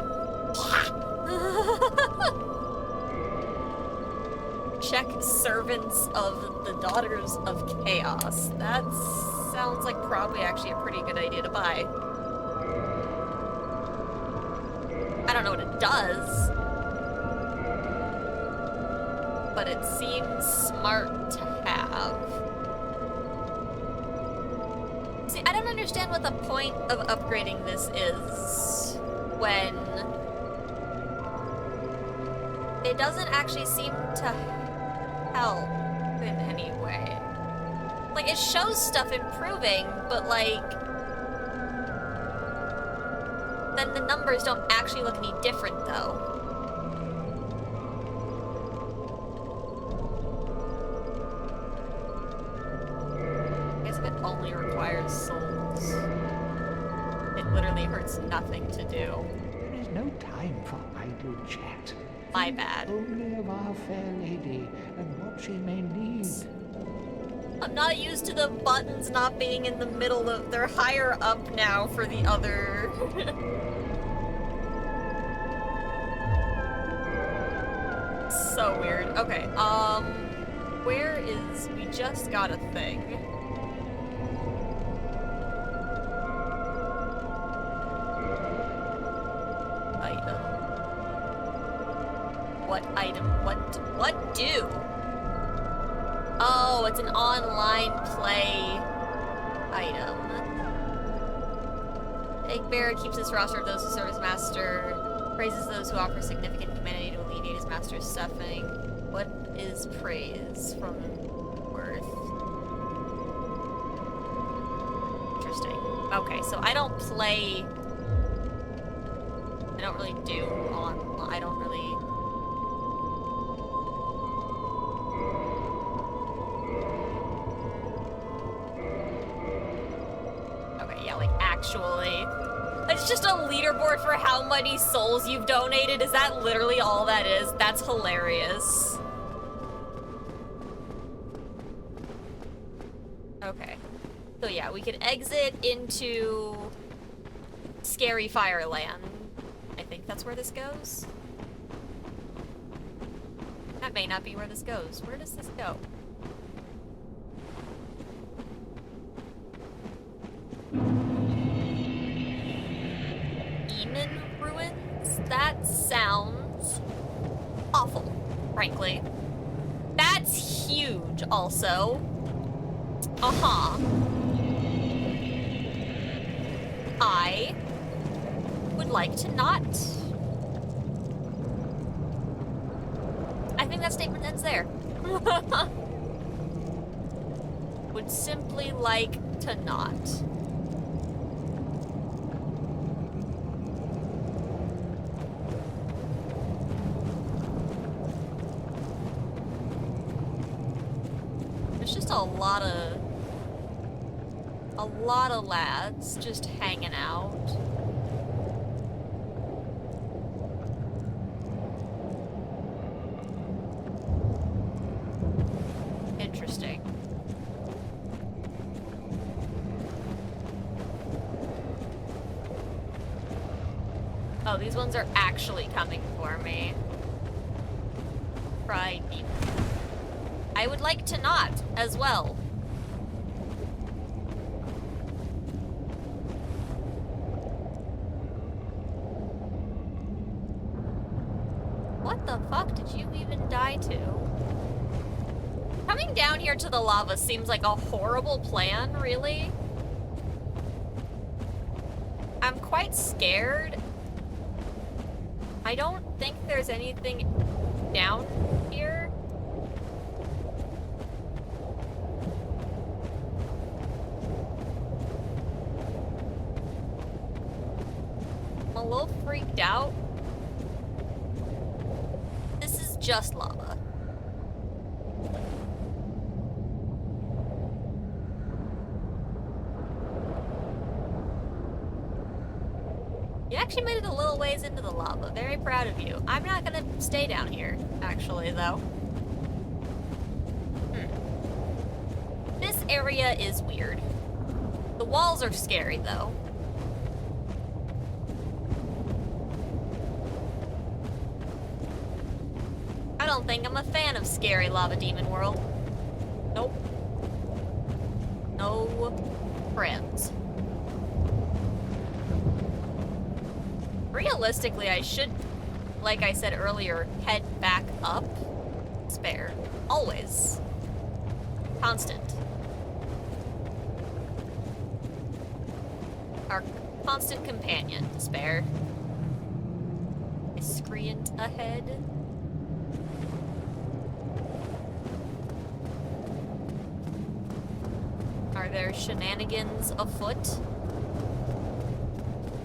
Check servants of the Daughters of Chaos. That sounds like probably actually a pretty good idea to buy. I don't know what it does, but it seems smart to have. See, I don't understand what the point of upgrading this is when it doesn't actually seem to help in any way. Like, it shows stuff improving, but like, then the numbers don't actually look any different though. I guess if it only requires souls, it literally hurts nothing to do. There is no time for idle chat. My Think bad. only of our fair lady and what she may need. I'm not used to the buttons not being in the middle of... They're higher up now for the other... So weird. Okay, where is... We just got a thing. Item. What item? What do? Oh, it's an online play item. Egg Bear keeps his roster of those who serve as master, praises those who offer significant humanity to alleviate his master's suffering. What is praise from worth? Interesting. Okay, so I don't play... I don't really do online... I don't really... Actually. It's just a leaderboard for how many souls you've donated. Is that literally all that is? That's hilarious. Okay. So yeah, we could exit into Scary Fireland. I think that's where this goes. That may not be where this goes. Where does this go? Ruins? That sounds awful, frankly. That's huge, also. Uh-huh. I would like to not. I think that statement ends there. Would simply like to not. a lot of lads just hanging out. Oh, these ones are actually coming for me. Pride demon. I would like to not, as well. What the fuck did you even die to? Coming down here to the lava seems like a horrible plan, really. I'm quite scared. I don't think there's anything down here. I'm a little freaked out. This is just lava. You actually made it a little ways into the lava. Very proud of you. I'm not gonna stay down here, actually, though. This area is weird. The walls are scary, though. I don't think I'm a fan of scary lava demon world. Nope. No friends. Realistically, I should, like I said earlier, head back up. Spare. Always. Constant. Our constant companion, Despair. Miscreant ahead. Are there shenanigans afoot?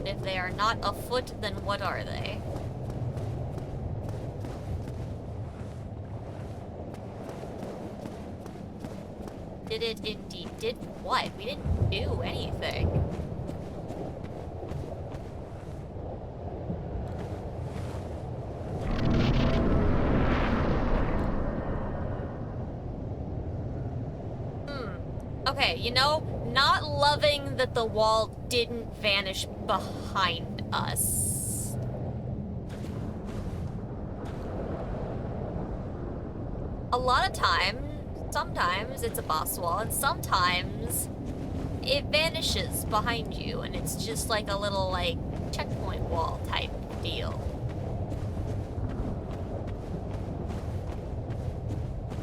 If they are not afoot, then what are they? Did it indeed? Did what? We didn't do anything. Okay, you know, not loving that the wall didn't vanish behind us. A lot of time, sometimes it's a boss wall, and sometimes it vanishes behind you, and it's just like a little, like, checkpoint wall type deal.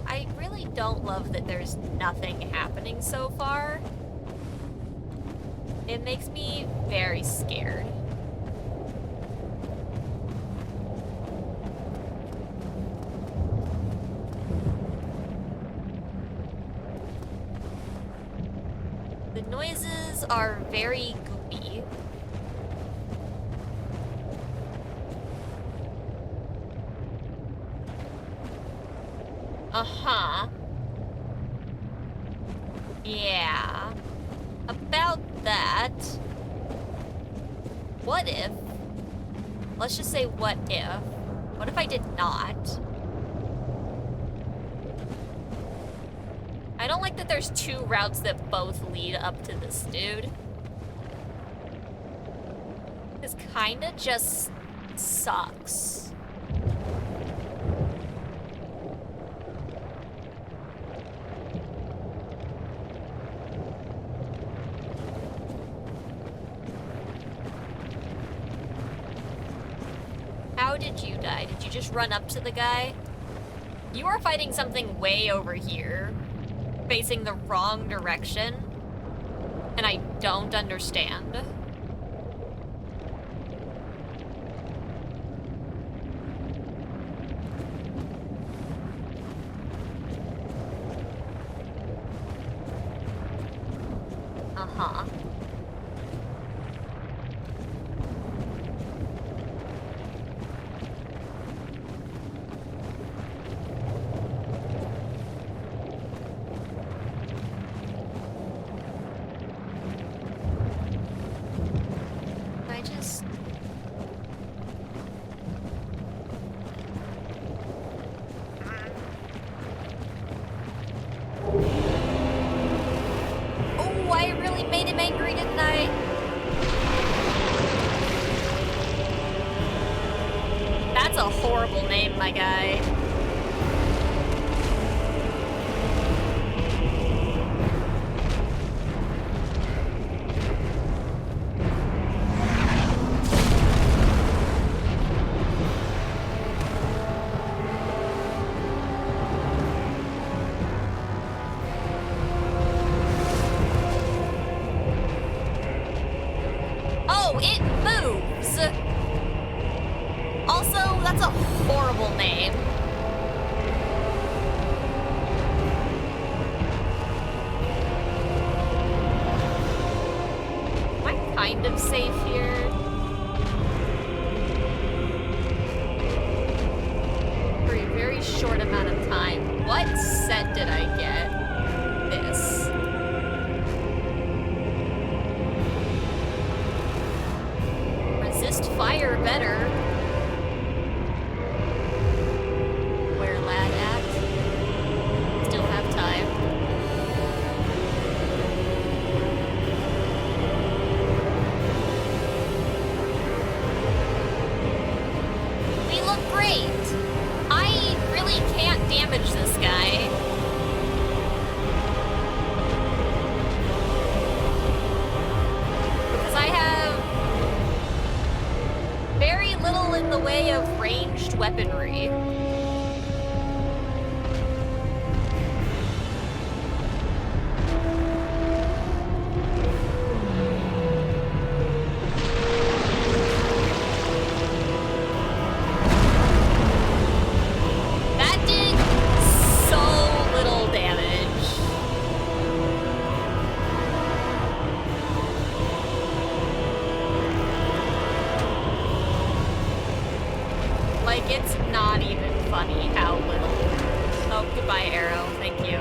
I really don't love that there's nothing happening so far. It makes me very scared. The noises are very goopy. Uh-huh. Yeah. About that. What if... Let's just say what if. What if I did not? I don't like that there's two routes that both lead up to this dude. This kinda just sucks. How did you die? Did you just run up to the guy? You are fighting something way over here, facing the wrong direction, and I don't understand. Uh-huh. That's a horrible name, my guy. Oh, it moves! Also, that's a horrible name. Am I kind of safe here? For a very short amount of time. What set did I get? This. Resist fire better. Where lad at? Still have time. We look great. I really can't damage this guy. Because I have very little in the way of ranged weaponry. That did so little damage. Like, it's not even funny how little. Oh, goodbye, arrow. Thank you.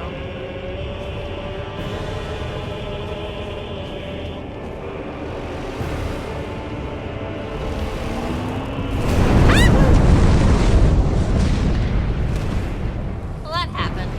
Well, that happened.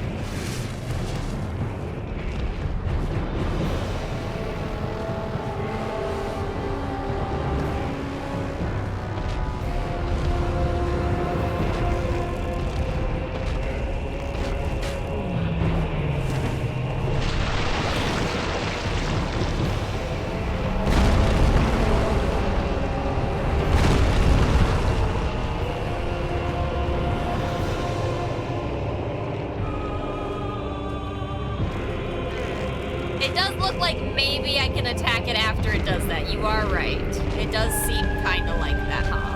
It does look like maybe I can attack it after it does that. You are right. It does seem kind of like that, huh?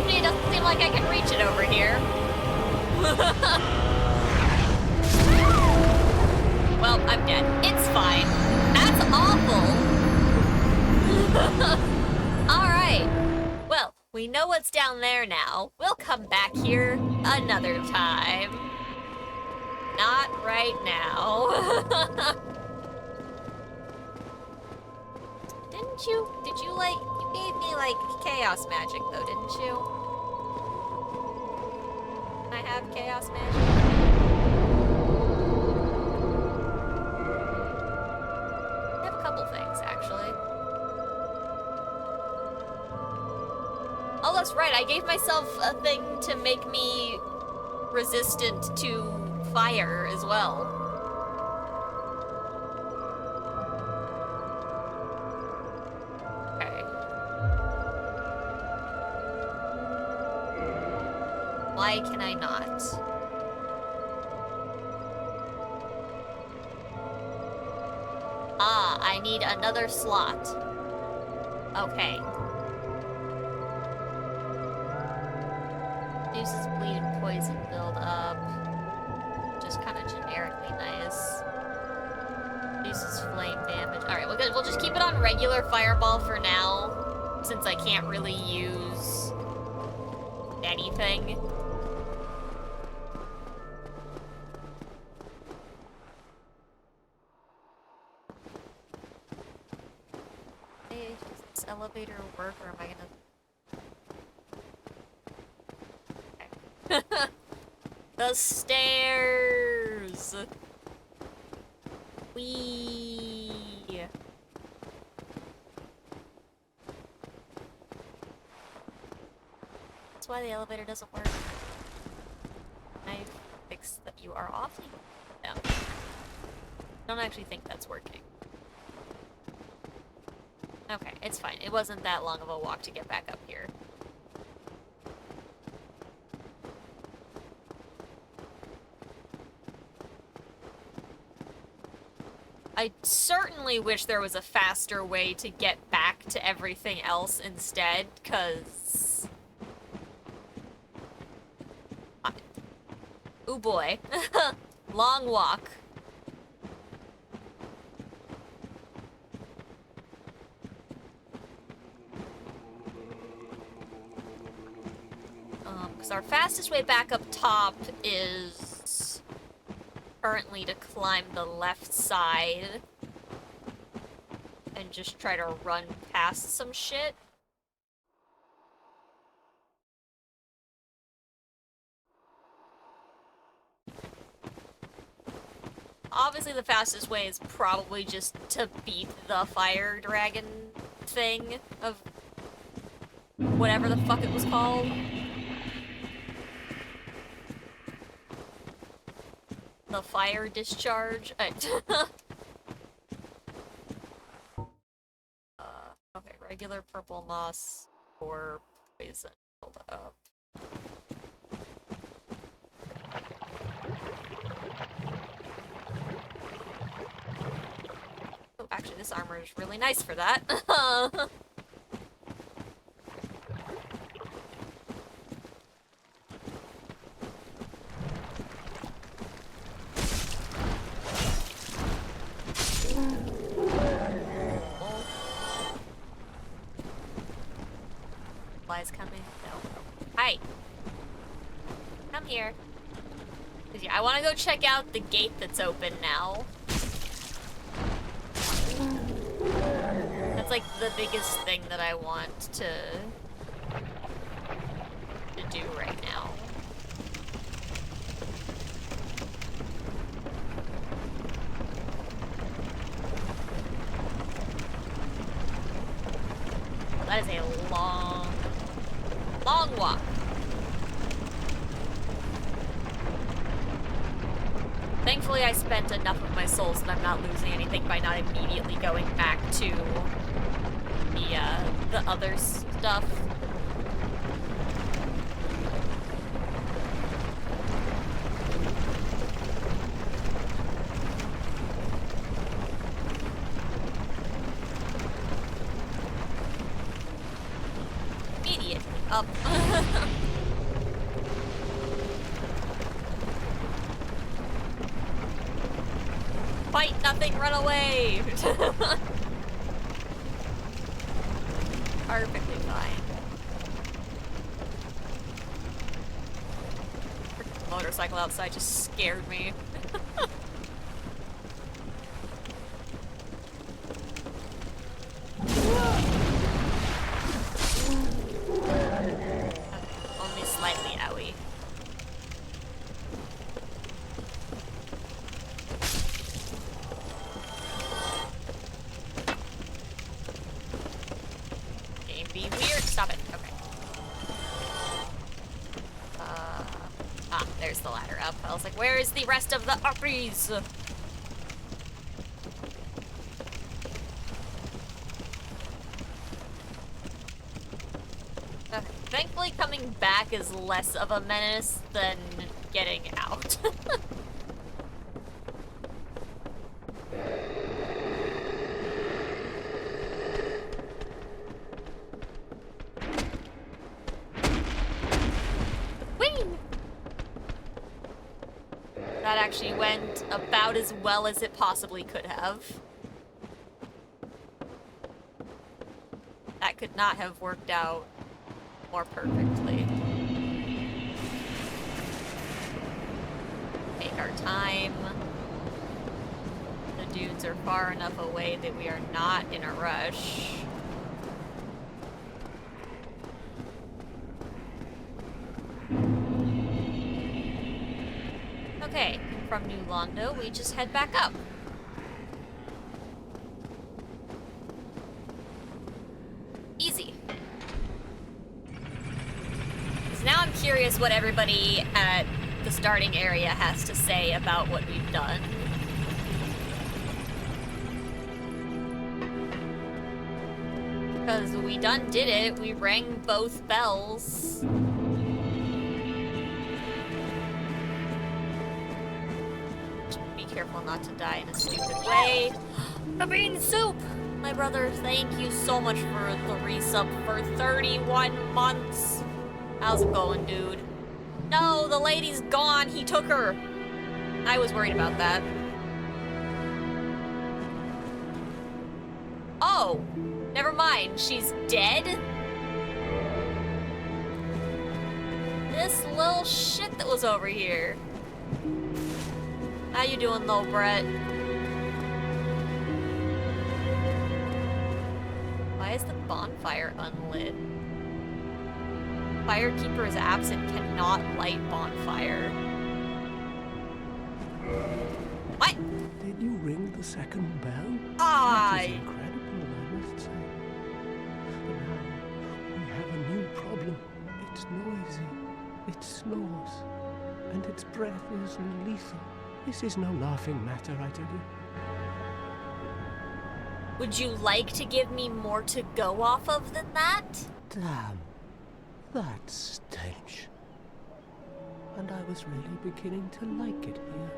It doesn't seem like I can reach it over here. Well, I'm dead. It's fine. That's awful. Alright. Well, we know what's down there now. We'll come back here another time. Not right now. Did you like, you gave me like chaos magic though, didn't you? Can I have chaos magic? I have a couple things actually. Oh, that's right, I gave myself a thing to make me resistant to fire as well. Why can I not? Ah, I need another slot. Okay. Reduces bleed and poison build up. Just kind of generically nice. Reduces flame damage. Alright, we'll just keep it on regular fireball for now. since I can't really use anything. Hey, does this elevator work, or am I gonna... Okay. The stairs! Whee! That's why the elevator doesn't work. I fixed that you are awfully down. I don't actually think that's working. Okay, it's fine. It wasn't that long of a walk to get back up here. I certainly wish there was a faster way to get back to everything else instead, because... Ooh boy. Long walk. Because our fastest way back up top is currently to climb the left side and just try to run past some shit. Obviously, the fastest way is probably just to beat the fire dragon thing of whatever the fuck it was called. The fire discharge. Okay, regular purple moss or poison. Hold up. Oh, actually, this armor is really nice for that. Flies coming? No. Hi. Come here. Yeah, I want to go check out the gate that's open now. That's like the biggest thing that I want to do right now. That is a long walk. Thankfully, I spent enough of my souls that I'm not losing anything by not immediately going back to the other stuff. Immediately up. Fight nothing, run away! Perfectly fine. Freaking motorcycle outside just scared me. Only slightly owie. Be weird. Stop it. Okay. There's the ladder up. I was like, where is the rest of the uppies? Okay. Thankfully, coming back is less of a menace than getting out. That actually went about as well as it possibly could have. That could not have worked out more perfectly. Take our time. The dudes are far enough away that we are not in a rush. Okay, from New Londo, we just head back up. Easy. So now I'm curious what everybody at the starting area has to say about what we've done. Because we done did it. We rang both bells. Just be careful not to die in a stupid way. The bean soup! My brother, thank you so much for the resub for 31 months. How's it going, dude? No, the lady's gone. He took her. I was worried about that. Oh, never mind. She's dead? This little shit that was over here. How you doing, though, Brett? Why is the bonfire unlit? Firekeeper is absent, cannot light bonfire. What? Did you ring the second bell? Aye. That is incredible, I must say. But now we have a new problem. It's noisy, it snores, and its breath is lethal. This is no laughing matter, I tell you. Would you like to give me more to go off of than that? Damn, that stench. And I was really beginning to like it here.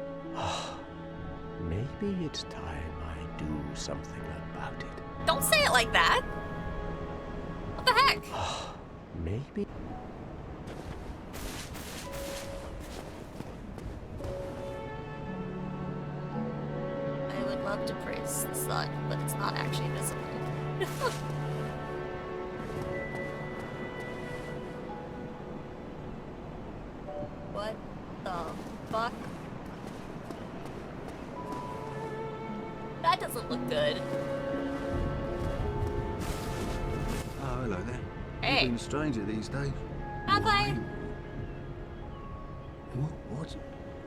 Maybe it's time I do something about it. Don't say it like that. What the heck? Maybe. I would love to praise the sun, but it's not actually visible. What the fuck? That doesn't look good. Oh, hello there. Hey. You've been a stranger these days. Have I?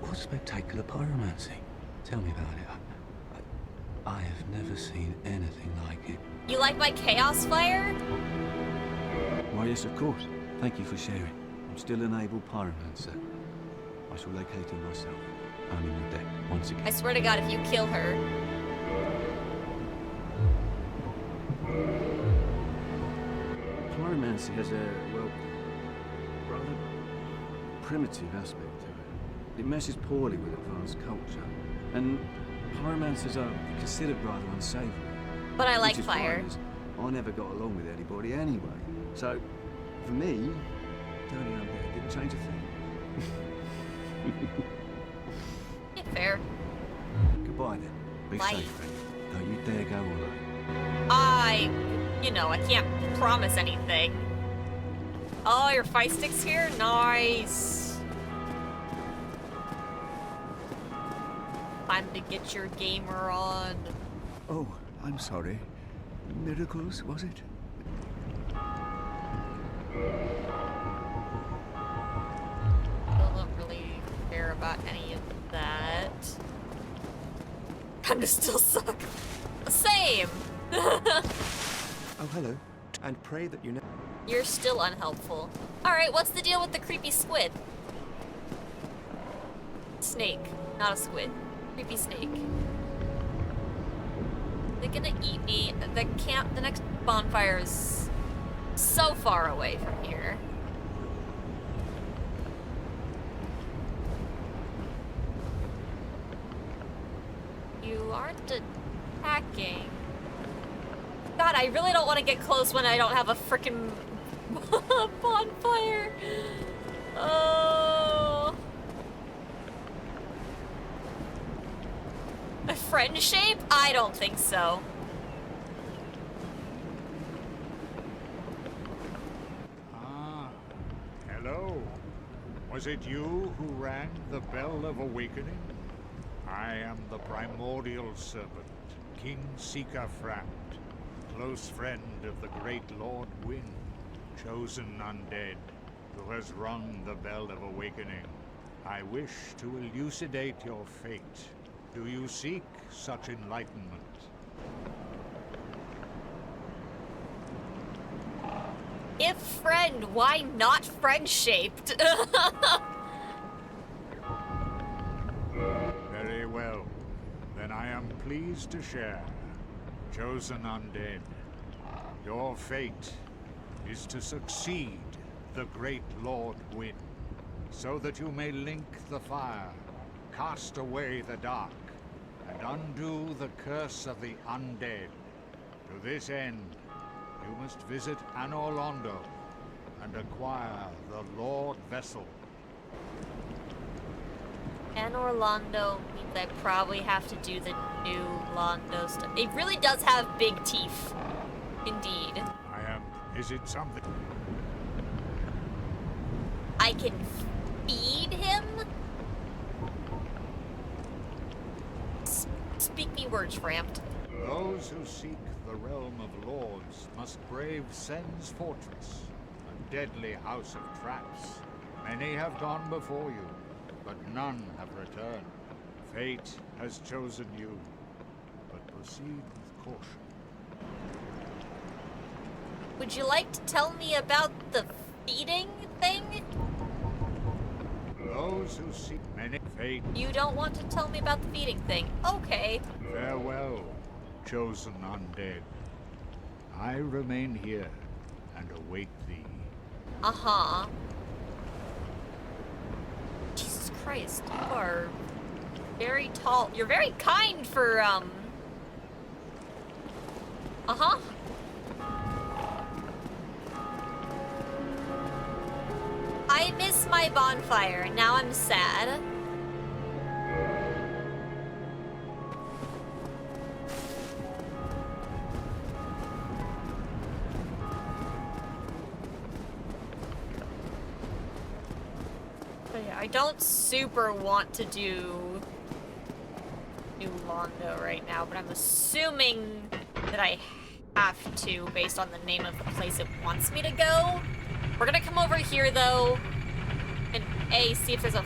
What spectacular pyromancy? Tell me about it. I have never seen anything like it. You like my chaos fire? Why, yes, of course. Thank you for sharing. I'm still an able pyromancer. I shall locate her myself. I'm in your debt once again. I swear to God, if you kill her. Pyromancy has a, well, rather primitive aspect to it. It meshes poorly with advanced culture. And pyromancers are considered rather unsavory. But I like Which is fire. fine, as I never got along with anybody anyway. So, for me, turning on there didn't change a thing. Yeah, fair. Goodbye then. Be Bye. safe, friend. Don't you dare go alone. I can't promise anything. Oh, your fight stick's here? Nice. Time to get your gamer on. Oh, I'm sorry. Miracles, was it? Still don't really care about any of that. Time to still suck. Same. Oh, hello. And pray that you never... You're still unhelpful. Alright, what's the deal with the creepy squid? Snake, not a squid. Creepy snake. They're gonna eat me. The next bonfire is so far away from here. You aren't attacking. God, I really don't want to get close when I don't have a frickin' bonfire. Oh. A friend shape? I don't think so. Was it you who rang the bell of awakening? I am the primordial serpent, King Seeker Framt, close friend of the great Lord Wind, chosen undead, who has rung the bell of awakening. I wish to elucidate your fate. Do you seek such enlightenment? If friend, why not friend-shaped? Very well. Then I am pleased to share. Chosen undead, your fate is to succeed the great Lord Wind, so that you may link the fire, cast away the dark, and undo the curse of the undead. To this end, you must visit Anor Londo and acquire the Lord Vessel. Anor Londo means I probably have to do the new Londo stuff. It really does have big teeth. Indeed. Is it something? I can feed him? Speak me words, Framt. Those who seek the realm of lords must brave Sen's fortress, a deadly house of traps. Many have gone before you, but none have returned. Fate has chosen you, but proceed with caution. Would you like to tell me about the feeding thing? Those who seek many fate. You don't want to tell me about the feeding thing. Okay. Farewell, chosen undead. I remain here and await thee. Uh-huh. Jesus Christ, you are very tall. You're very kind for, Uh-huh. I miss my bonfire, and now I'm sad. But yeah, I don't super want to do New Londo right now, but I'm assuming that I have to based on the name of the place it wants me to go. We're gonna come over here though, and A, see if there's a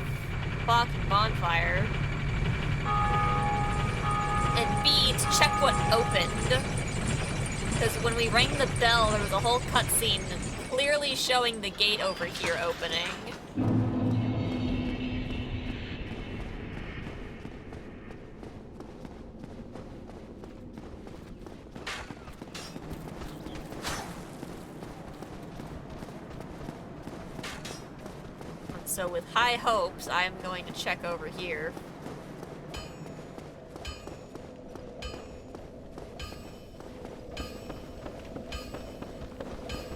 fucking bonfire, and B, to check what opened. Because when we rang the bell, there was a whole cutscene clearly showing the gate over here opening. So with high hopes, I am going to check over here.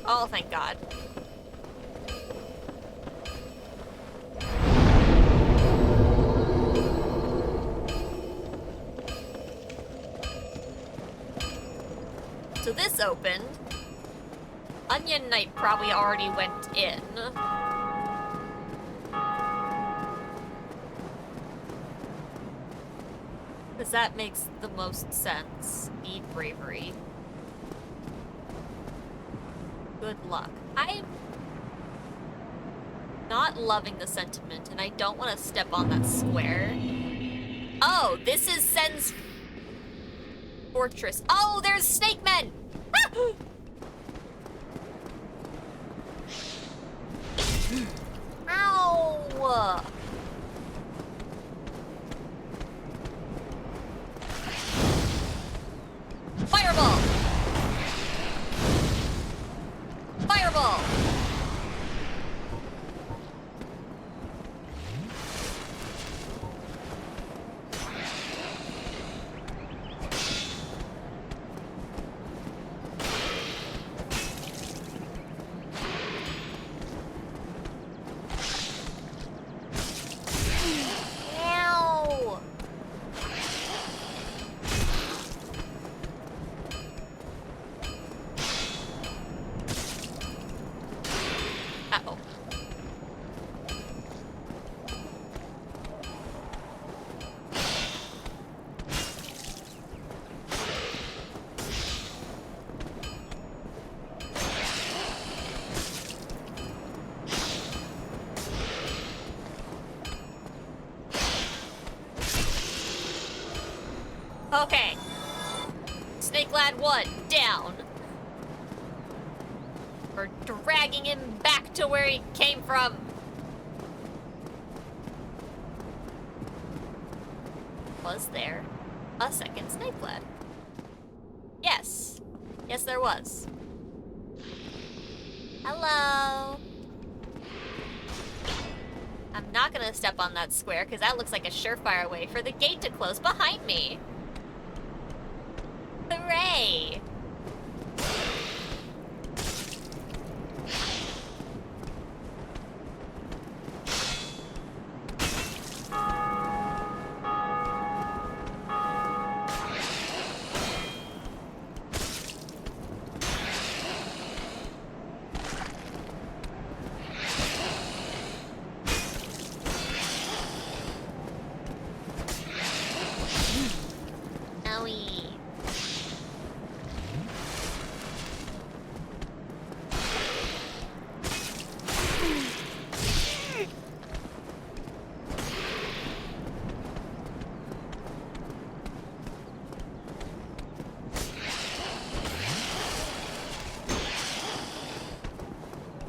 Oh, thank God. So this opened. Onion Knight probably already went in. Because that makes the most sense. Need bravery. Good luck. I'm not loving the sentiment, and I don't want to step on that square. Oh, this is Sen's fortress. Oh, there's snake men! Ah! Ow! Fireball! Fireball! Okay. Snake Lad 1 down. We're dragging him back to where he came from. Was there a second Snake Lad? Yes. Yes, there was. Hello. I'm not gonna step on that square because that looks like a surefire way for the gate to close behind me. Hooray! Owie.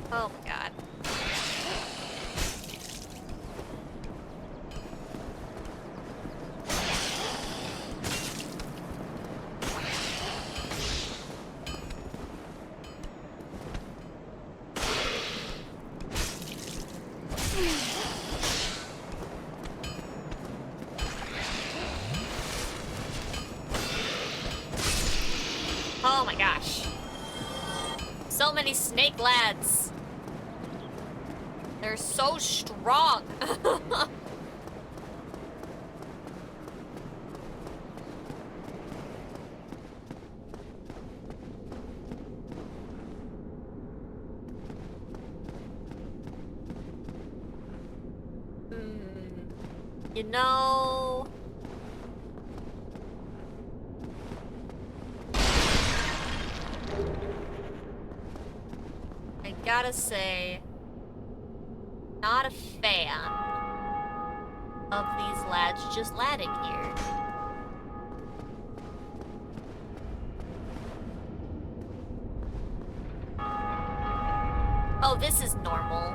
Oh my god. Oh my gosh. So many snake lads. They're so strong. You know... I gotta say, not a fan of these lads just ladding here. Oh, this is normal.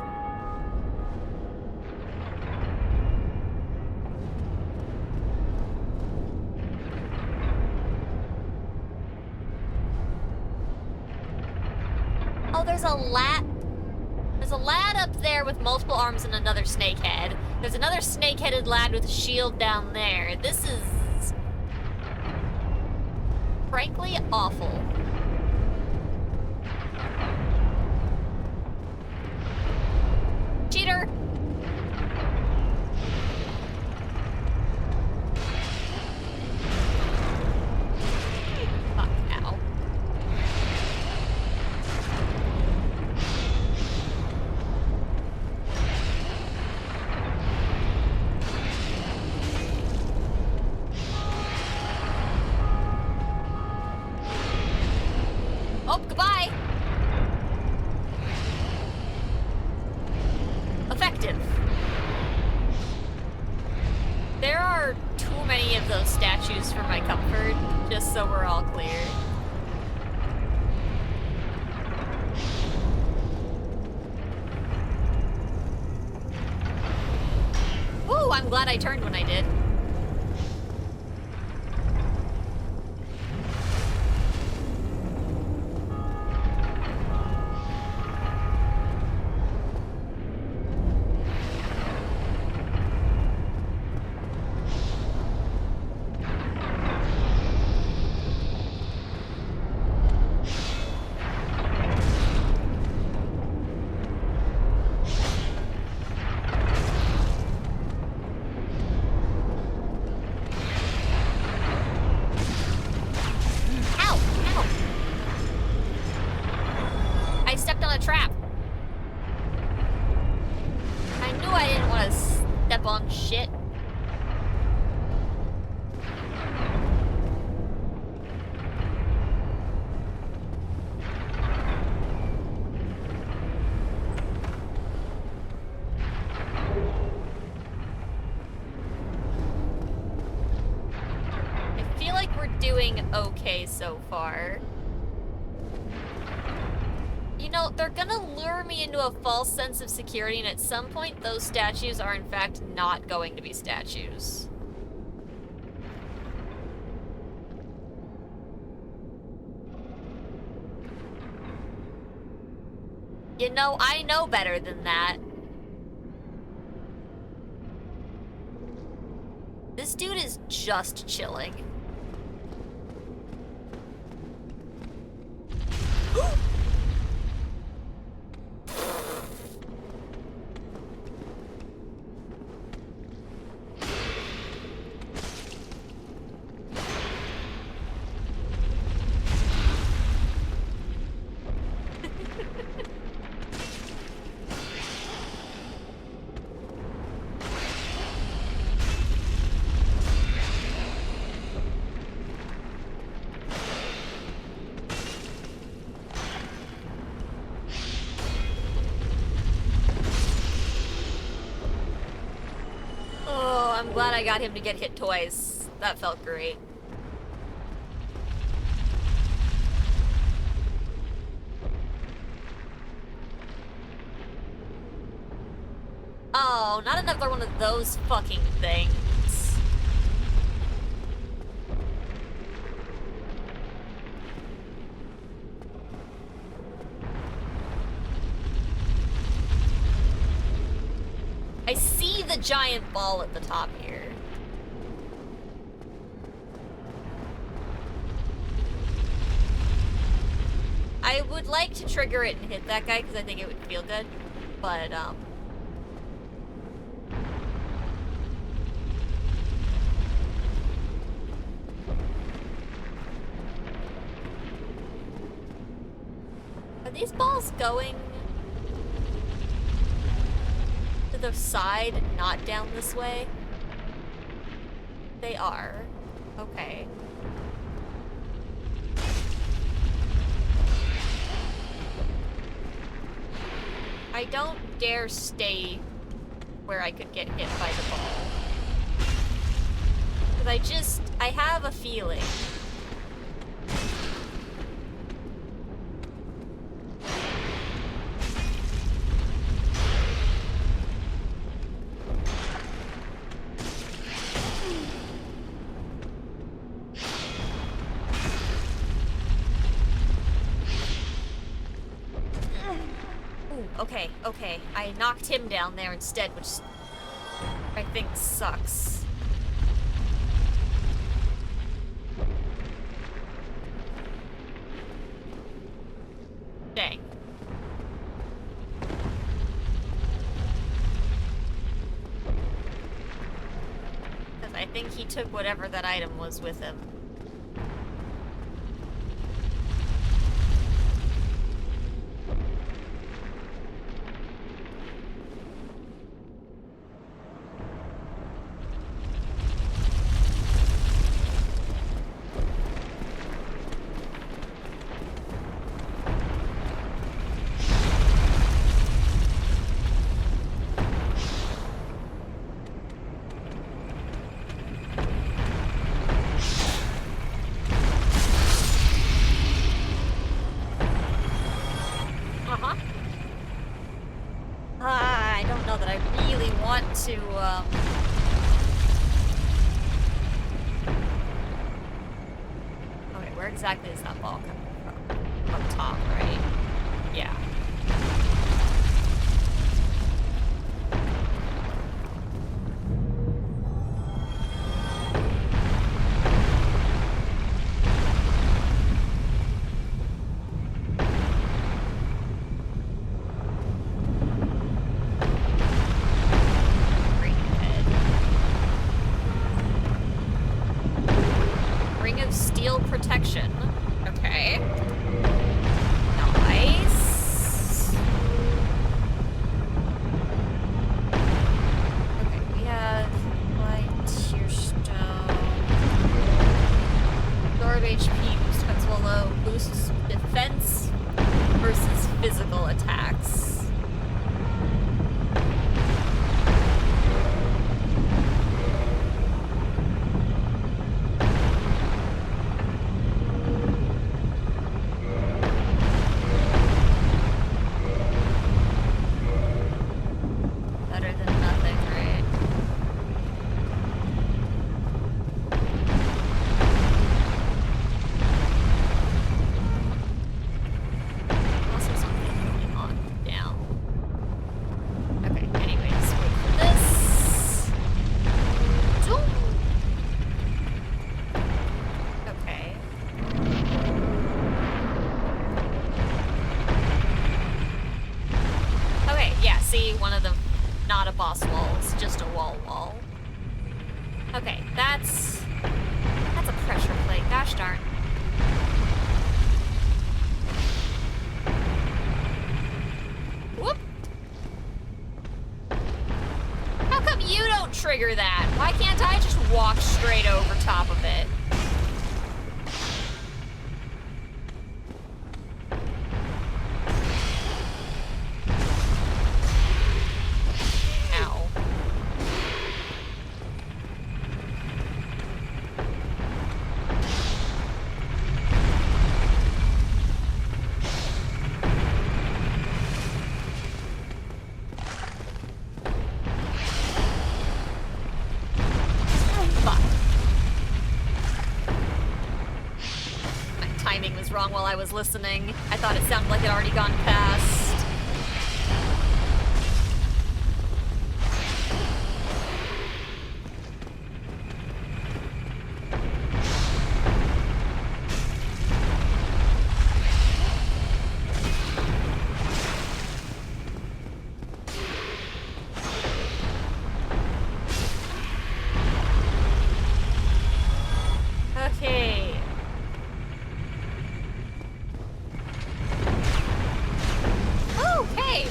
Oh, there's a lad. There's a lad up there with multiple arms and another snakehead. There's another snake-headed lad with a shield down there. This is... frankly awful. Cheater! Fuck, ow. Oh, goodbye! Effective. There are too many of those statues for my comfort, just so we're all clear. Woo, I'm glad I turned when I did. we're doing okay so far. You know, they're gonna lure me into a false sense of security, and at some point, those statues are in fact not going to be statues. You know, I know better than that. This dude is just chilling. I'm glad I got him to get hit twice. That felt great. Oh, not another one of those fucking things. I see the giant ball at the top here. I would like to trigger it and hit that guy because I think it would feel good, but are these balls going to the side, not down this way? They are. Okay. I don't dare stay where I could get hit by the ball. Because I have a feeling. Okay, I knocked him down there instead, which I think sucks. Dang. Because I think he took whatever that item was with him. I don't know that I really want to, Okay, where exactly is that ball coming from? Up top, right? Yeah. Protection. Okay. Nice. Okay, we have light, tearstone. Guard HP, boost defense while low, boosts defense versus physical attacks. darn. Whoop! How come you don't trigger that? Why can't I just walk straight over top of it? Ow. Timing was wrong while I was listening. I thought it sounded like it had already gone past. Okay. Okay.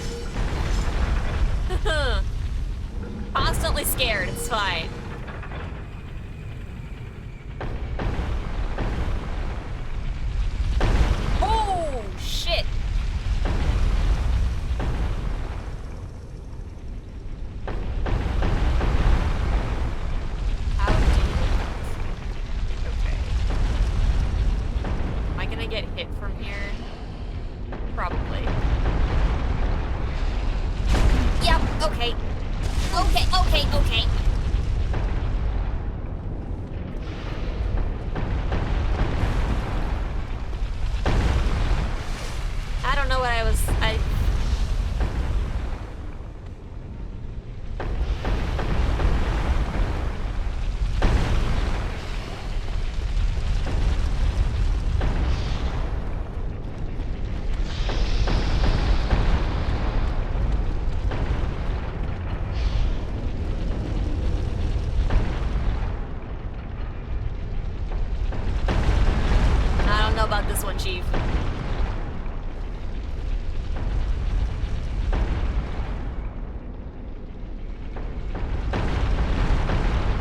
Constantly scared, it's fine. Oh, shit. How do you... Okay. Am I gonna get hit from here? Probably. Yep, okay. Okay. I don't know what I don't know about this one, Chief.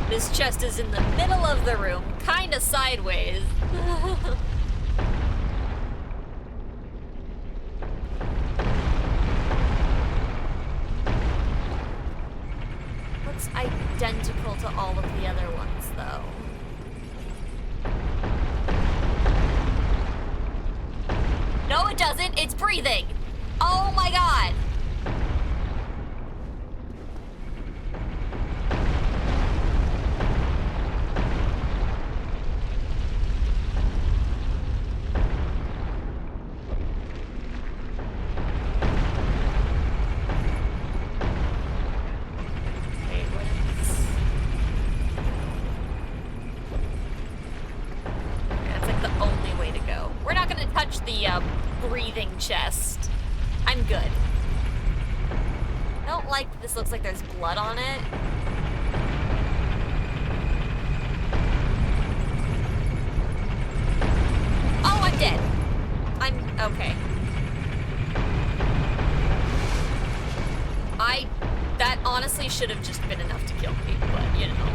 This chest is in the middle of the room, kinda sideways. Looks identical to all of the other ones, though. No, it doesn't. It's breathing. Oh my god. Wait, what is this? That's like the only way to go. We're not gonna touch the breathing chest. I'm good. I don't like that this looks like there's blood on it. Oh, I'm dead. I'm okay. That honestly should have just been enough to kill me, but you know.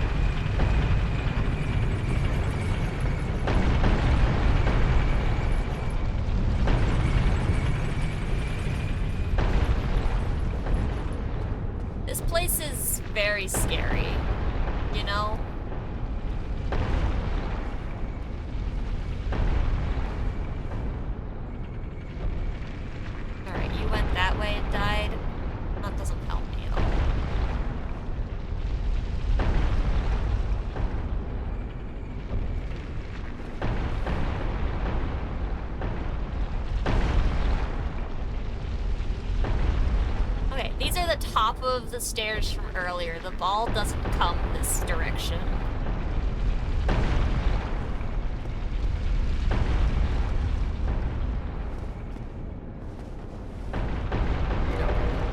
This place is very scary, you know? Alright, you went that way and died. That doesn't help me at all. Okay, these are the top of the stairs from earlier. The ball doesn't come this direction.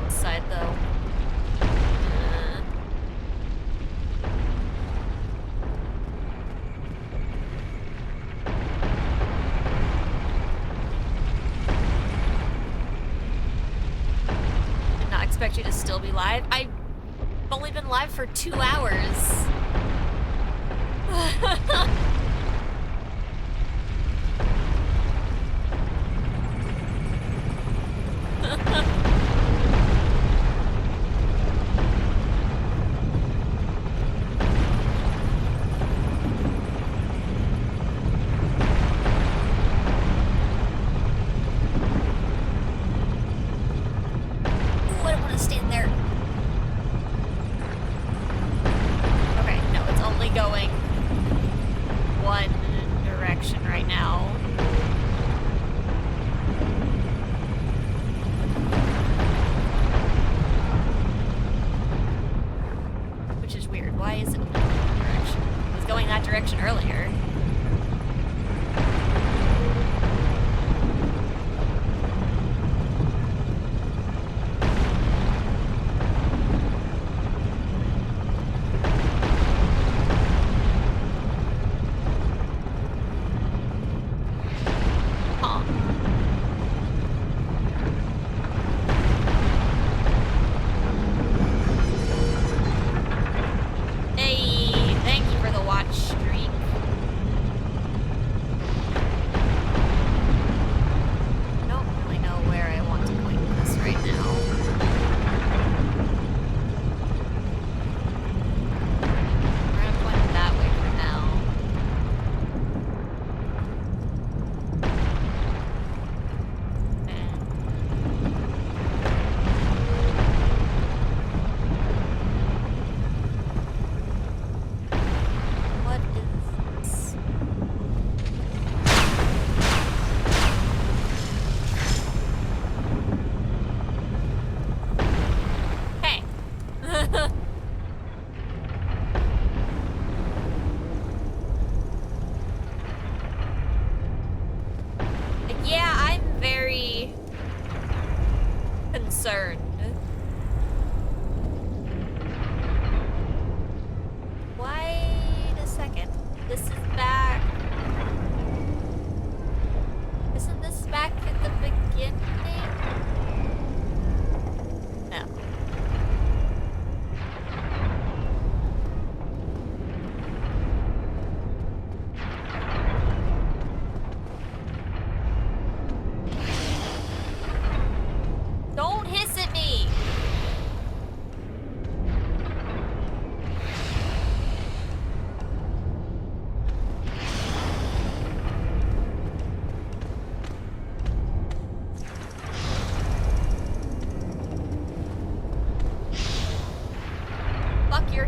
Side though. expect you to still be live. I've only been live for 2 hours.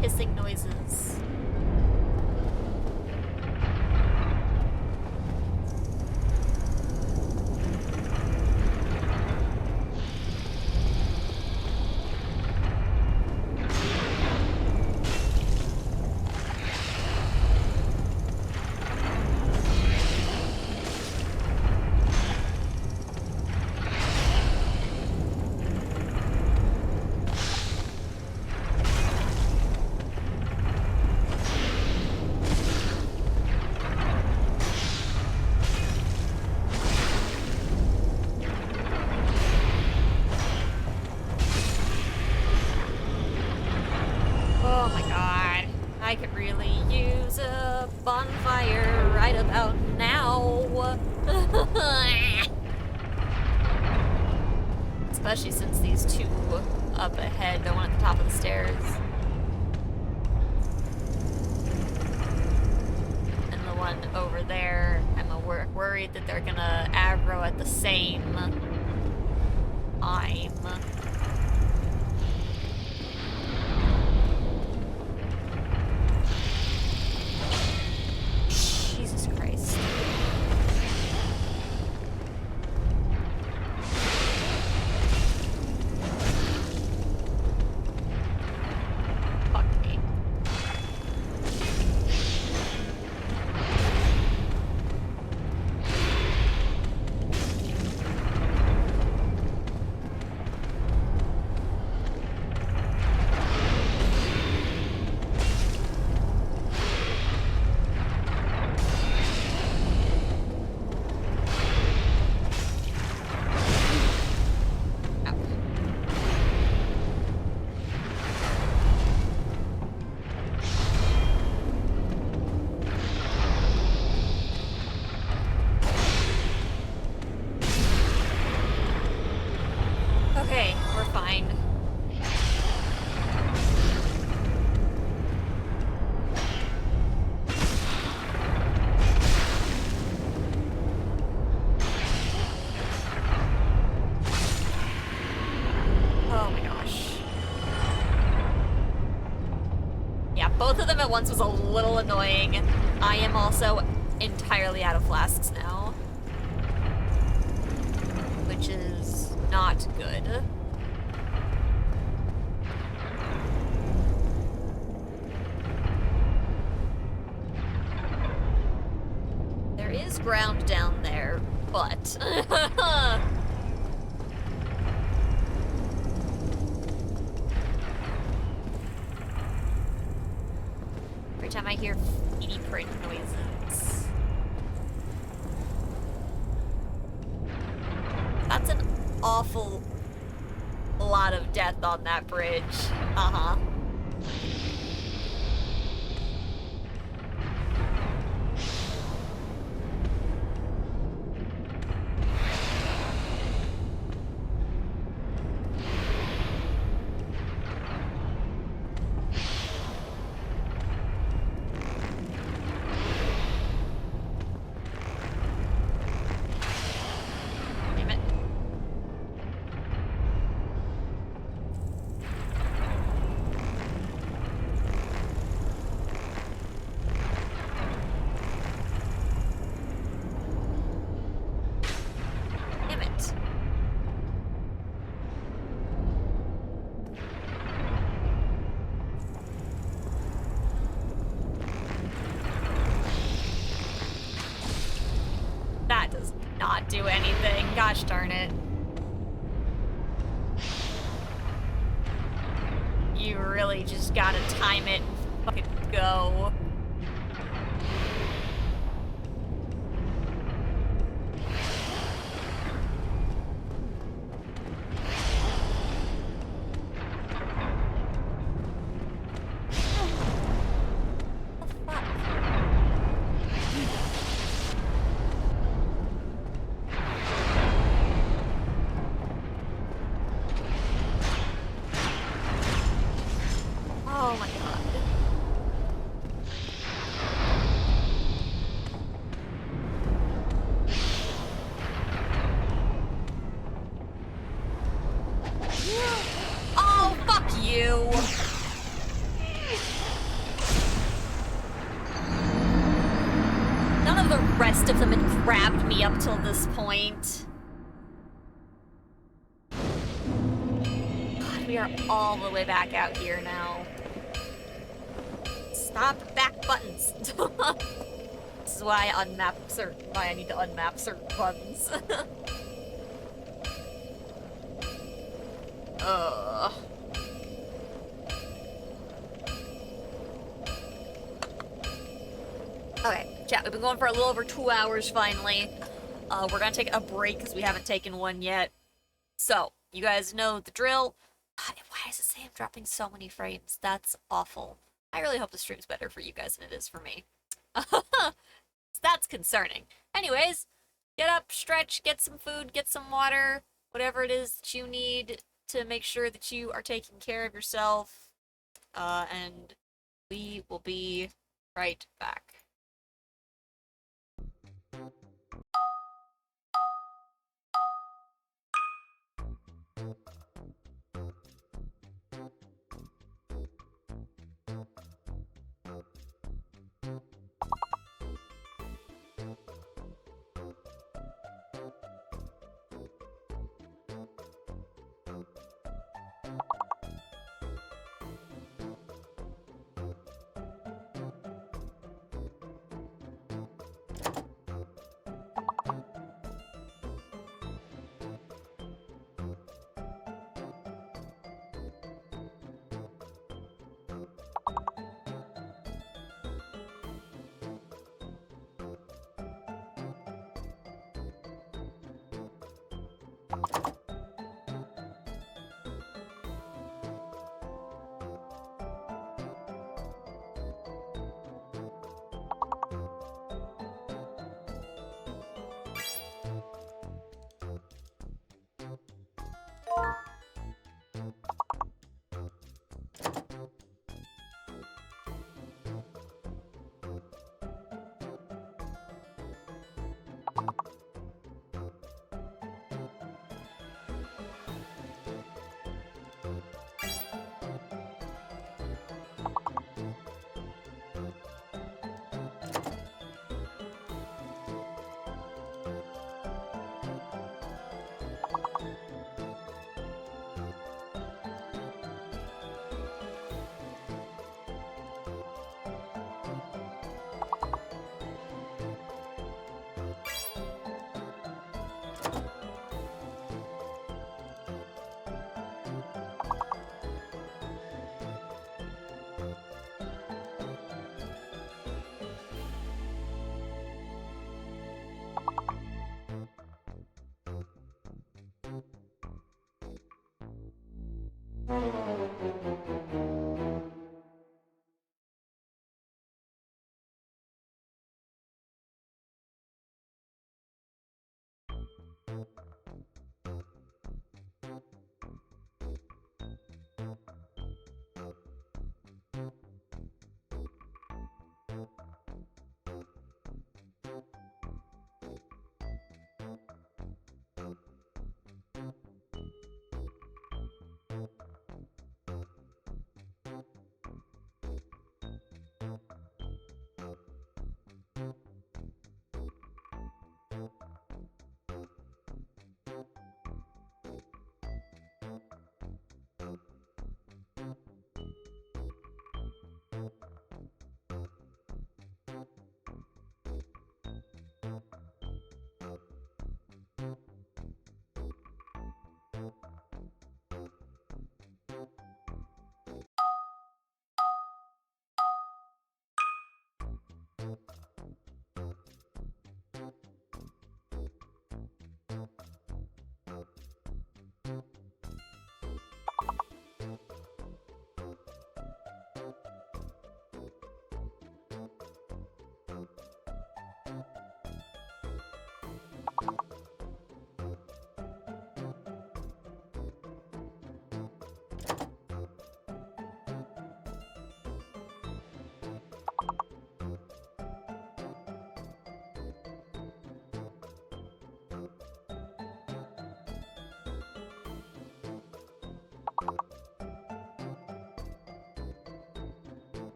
Hissing noises. I could really use a bonfire right about now. Especially since these two up ahead, the one at the top of the stairs. And the one over there, I'm worried that they're gonna aggro at the same time. fine. Oh my gosh. Yeah, both of them at once was a little annoying. I am also entirely out of flasks now, which is not good. There is ground down there, but... Every time I hear feety print noises. That's an awful lot of death on that bridge. Uh-huh. Damn it. Damn it. That does not do anything. Gosh darn it. You really just gotta time it and fucking go. What the fuck? Oh my god. Oh, fuck you! None of the rest of them had grabbed me up till this point. God, we are all the way back out here now. Stop back buttons. This is why I why I need to unmap certain buttons. Ugh. Okay, chat, we've been going for a little over 2 hours finally. We're gonna take a break because we haven't taken one yet. So, you guys know the drill. God, why does it say I'm dropping so many frames? That's awful. I really hope the stream's better for you guys than it is for me. That's concerning. Anyways, get up, stretch, get some food, get some water, whatever it is that you need to make sure that you are taking care of yourself. And we will be right back.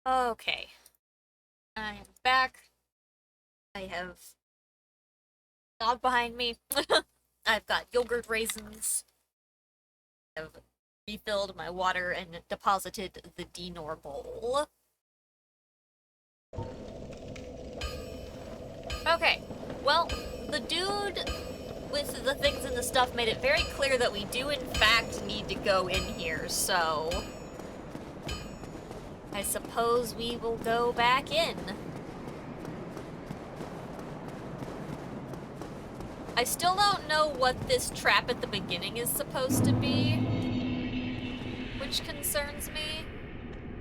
Okay. I am back. I have dog behind me. I've got yogurt raisins. I've refilled my water and deposited the Dinor bowl. Okay, well, the dude with the things and the stuff made it very clear that we do in fact need to go in here, so I suppose we will go back in. I still don't know what this trap at the beginning is supposed to be, which concerns me.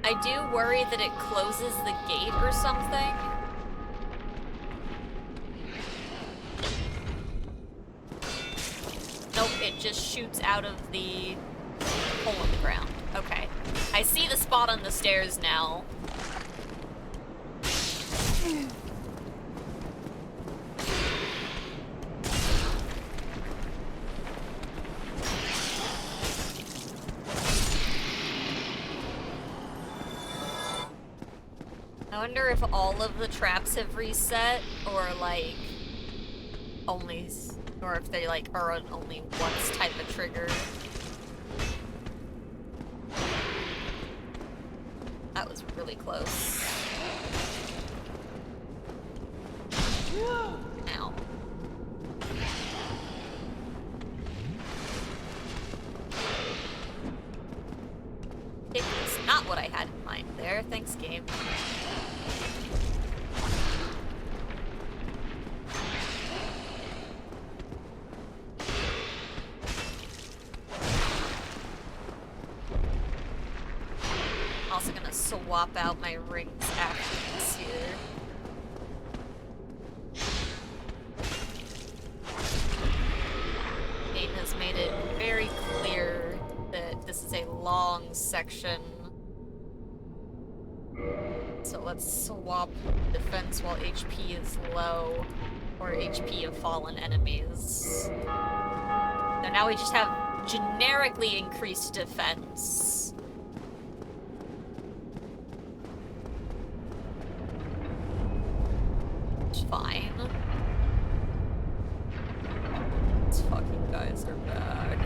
I do worry that it closes the gate or something. Nope, it just shoots out of the hole in the ground. Okay. I see the spot on the stairs now. I wonder if all of the traps have reset, or like only, or if they like are on only once type of trigger. That was really close. Ow. It's not what I had in mind there. Thanks, game. Also gonna swap out my rings after this here. Aiden has made it very clear that this is a long section. So let's swap defense while HP is low, or HP of fallen enemies. So now we just have generically increased defense. It's fine. These fucking guys are back.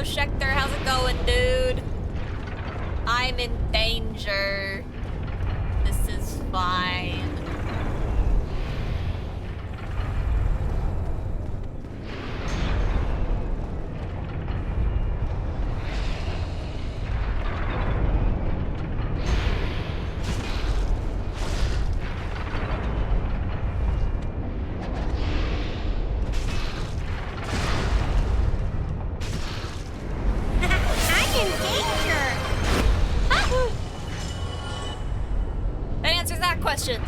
Schecter, how's it going, dude? I'm in danger. This is fine.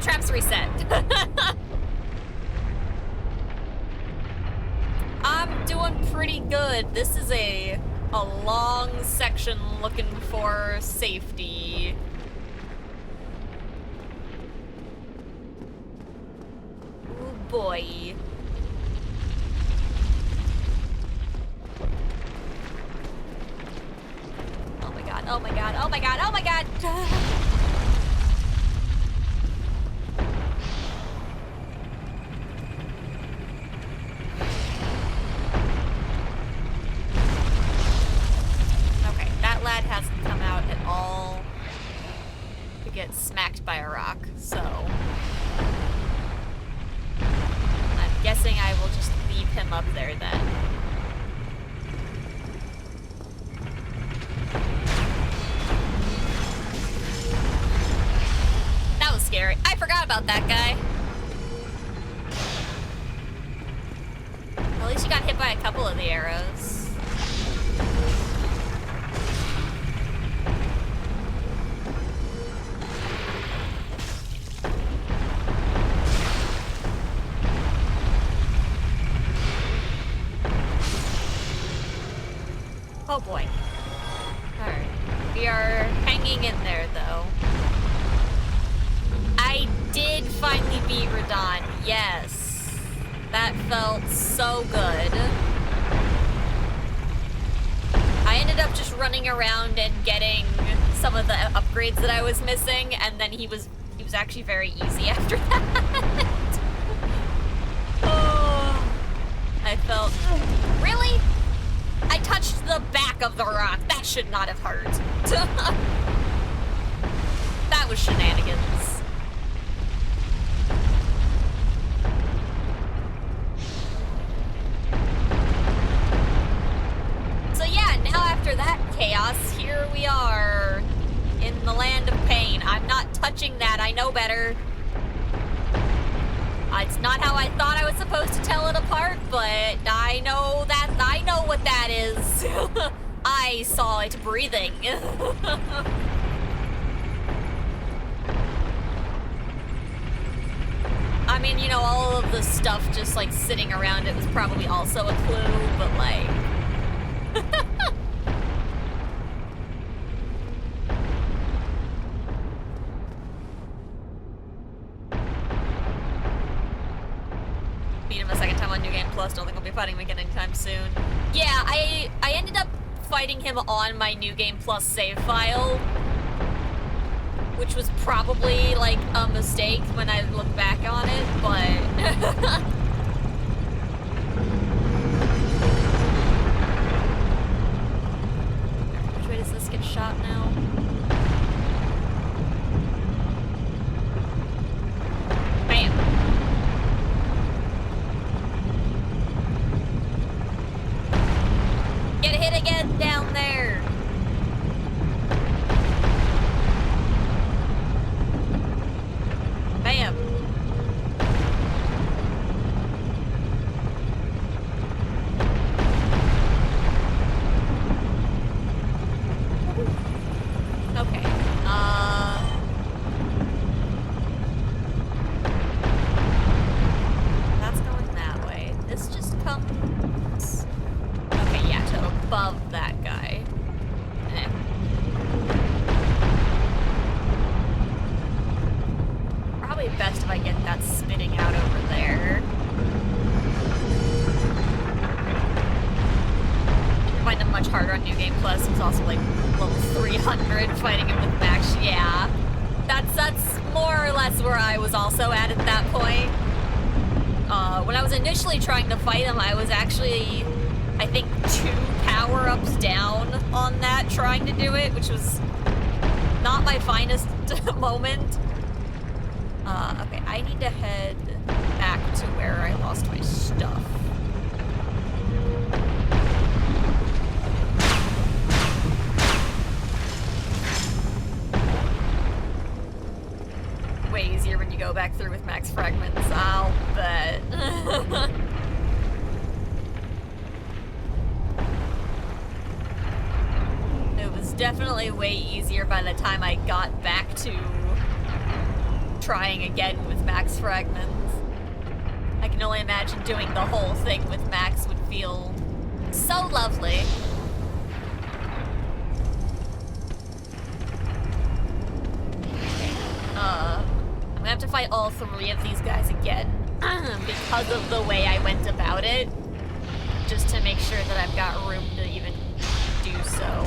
Traps reset. I'm doing pretty good. This is a long section looking for safety. Oh boy. Oh my god, oh my god, oh my god, oh my god! Smacked by a rock, so I'm guessing I will just leave him up there then. legendary. I forgot about that guy. At least you got hit by a couple of the arrows. Oh boy. Alright. We are hanging in there, though. I did finally beat Radon, yes. That felt so good. I ended up just running around and getting some of the upgrades that I was missing, and then he was actually very easy after that. Oh, I felt... Really? I touched the back of the rock. That should not have hurt. That was shenanigans. So yeah, now after that chaos, here we are in the land of pain. I'm not touching that. I know better. It's not how I thought I was supposed to tell it apart, but I know what that is. I saw it breathing. I mean, you know, all of the stuff just like sitting around it was probably also a clue, but like... Beat him a second time on New Game Plus. Don't think I'll be fighting him again anytime soon. Yeah, I ended up fighting him on my New Game Plus save file, which was probably like a mistake when I look back on it, but which way does this get shot now? Bam. Get hit again down there. Bam. Okay. That's going that way. This just comes... Okay, yeah, to above that guy. Probably best if I get that spitting out over there. I find him much harder on New Game Plus. It's also like level 300 fighting him with Max. Yeah, that's more or less where I was also at that point. When I was initially trying to fight him, I was actually, I think, 2 power-ups down on that trying to do it, which was not my finest moment. Okay, I need to head back to where I lost my stuff. Way easier when you go back through with max fragments, I'll bet. It was definitely way easier by the time I got back to trying again with max fragments. I can only imagine doing the whole thing with max would feel so lovely. I'm gonna have to fight all 3 of these guys again because of the way I went about it, just to make sure that I've got room to even do so.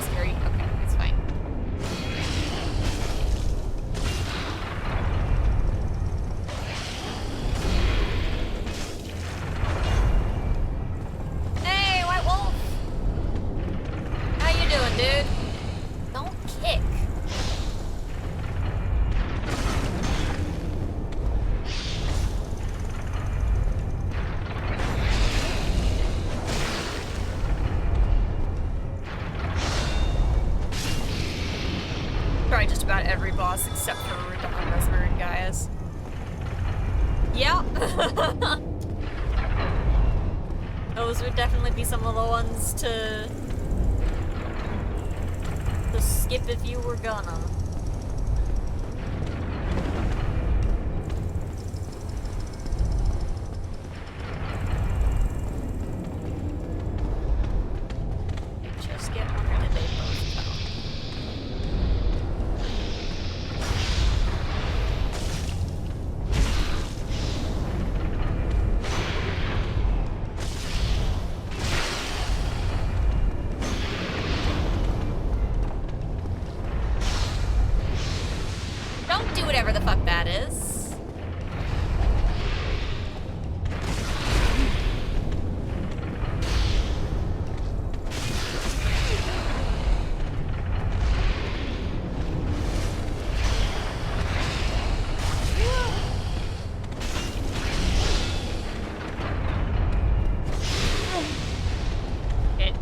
Scary. Okay, it's fine. Hey, White Wolf! How you doing, dude? Don't kick. every boss except for Remastered, guys. Yeah. Those would definitely be some of the ones to skip if you were gonna. Just get one, or did they both count? Don't do whatever the fuck that is. It.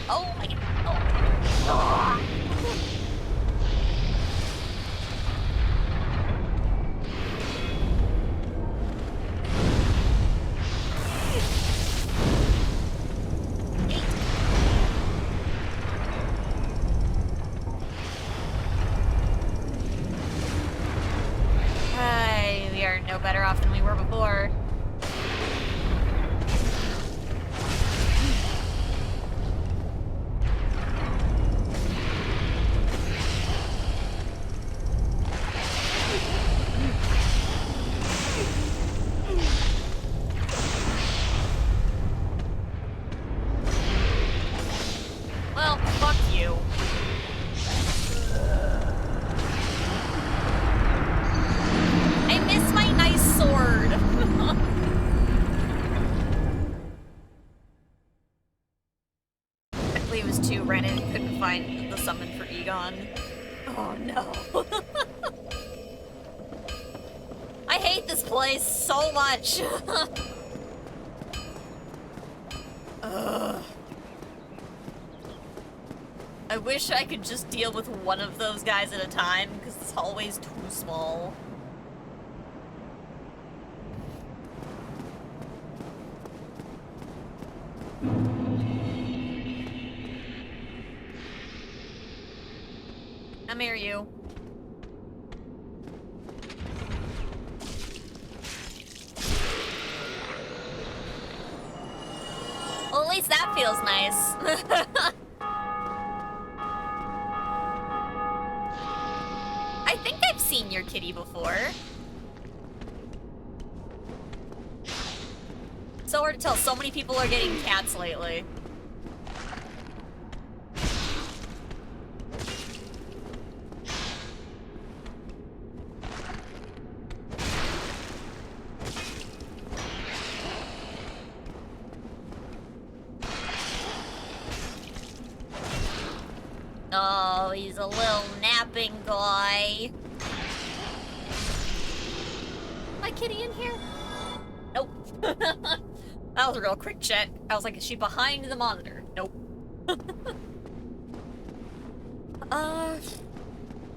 Oh my god. Oh. Hey, we are no better off than we were before. Well, fuck you. I miss my nice sword. Luckily it was too Renan couldn't find the summon for Egon. Oh no. I hate this place so much. Ugh. I wish I could just deal with one of those guys at a time, because this hallway's too small. Come here, you. Well, at least that feels nice. I think I've seen your kitty before. So hard to tell. So many people are getting cats lately. Oh, he's a little napping guy. My kitty in here? Nope. That was a real quick check. I was like, is she behind the monitor? Nope. I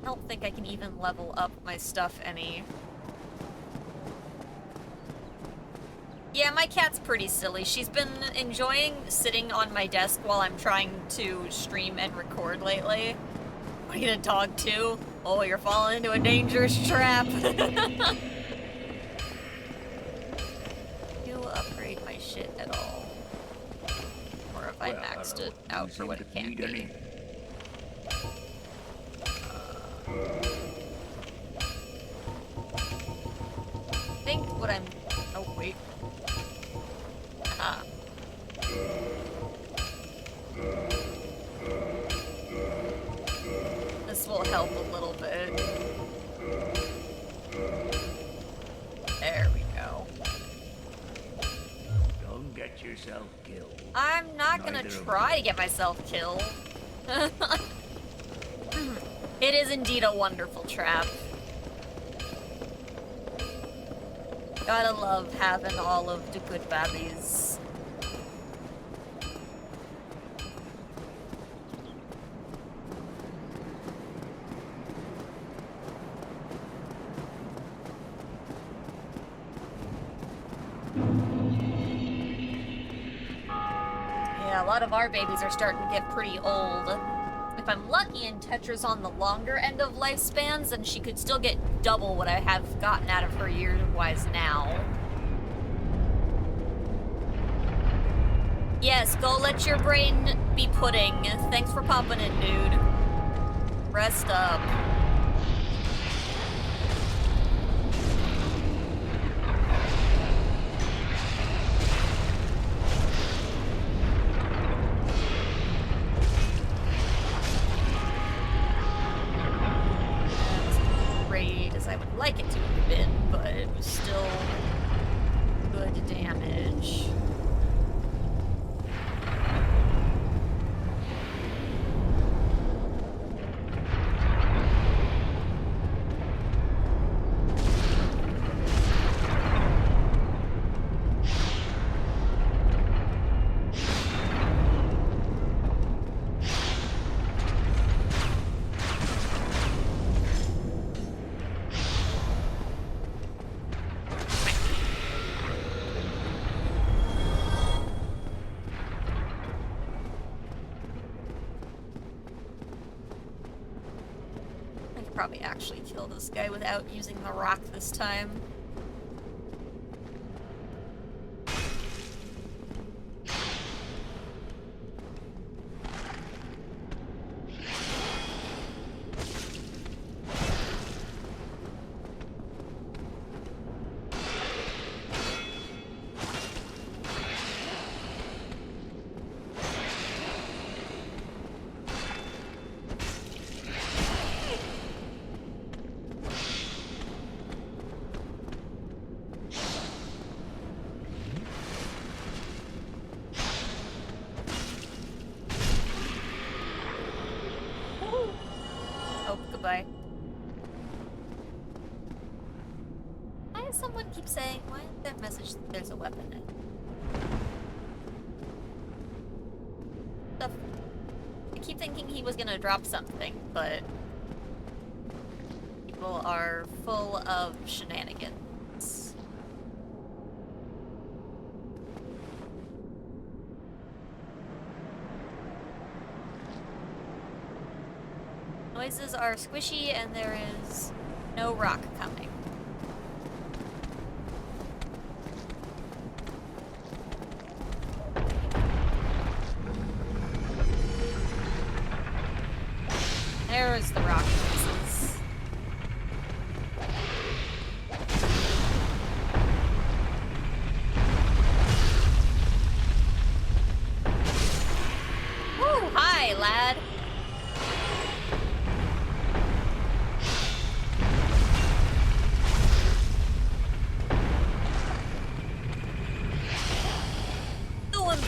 don't think I can even level up my stuff any. Yeah, my cat's pretty silly. She's been enjoying sitting on my desk while I'm trying to stream and record lately. What are you gonna dog too? Oh, you're falling into a dangerous trap. You upgrade my shit at all? Or if I maxed it out for what it can be? I think what I'm... Oh, wait. Ah. This will help a little bit. There we go. Don't get yourself killed. I'm not gonna try to get myself killed. It is indeed a wonderful trap. Gotta love having all of the good babbies. Yeah, a lot of our babies are starting to get pretty old. If I'm lucky and Tetra's on the longer end of lifespans, then she could still get double what I have gotten out of her years-wise now. Yes, go let your brain be pudding. Thanks for popping in, dude. Rest up. As I would like it to have been, but it was still good damage. Probably actually kill this guy without using the rock this time. Goodbye. Why does someone keep saying, why is that message that there's a weapon in it? I keep thinking he was gonna drop something, but people are full of shenanigans. Noises are squishy and there is no rock coming. There is the rock noises. Woo! Hi, lad!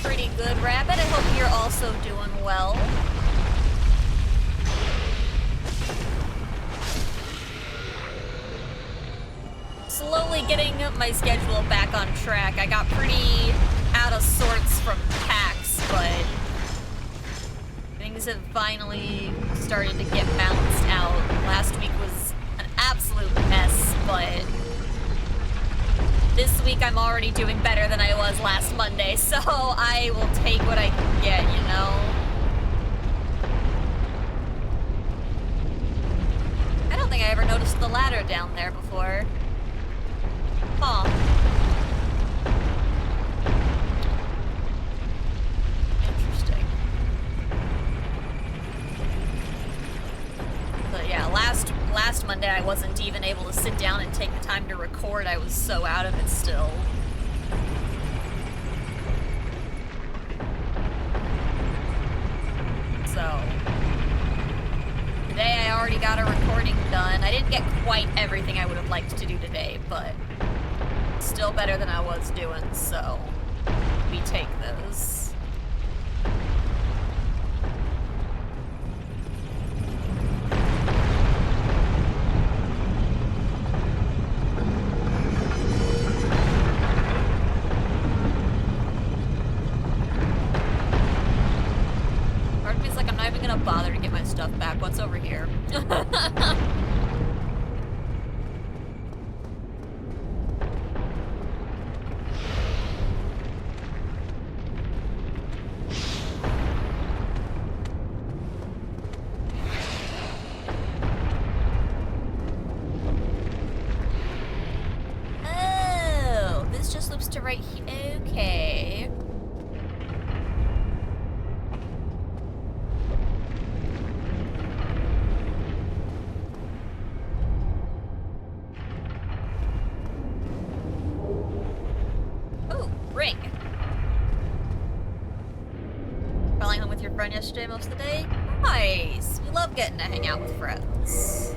Pretty good, Rabbit. I hope you're also doing well. Slowly getting my schedule back on track. I got pretty out of sorts from PAX, but things have finally started to get balanced out. Last week was an absolute mess, but this week I'm already doing better than I was last Monday, so I will take what I can get, you know? I don't think I ever noticed the ladder down there before. Huh. Interesting. But yeah, last Monday I wasn't even able to sit down and take the time to record. I was so out of it still. So today I already got a recording done. I didn't get quite everything I would have liked to do today, but still better than I was doing, so we take those. Bother to get my stuff back. What's over here? Okay. Ooh, ring. Falling home with your friend yesterday most of the day? Nice. We love getting to hang out with friends.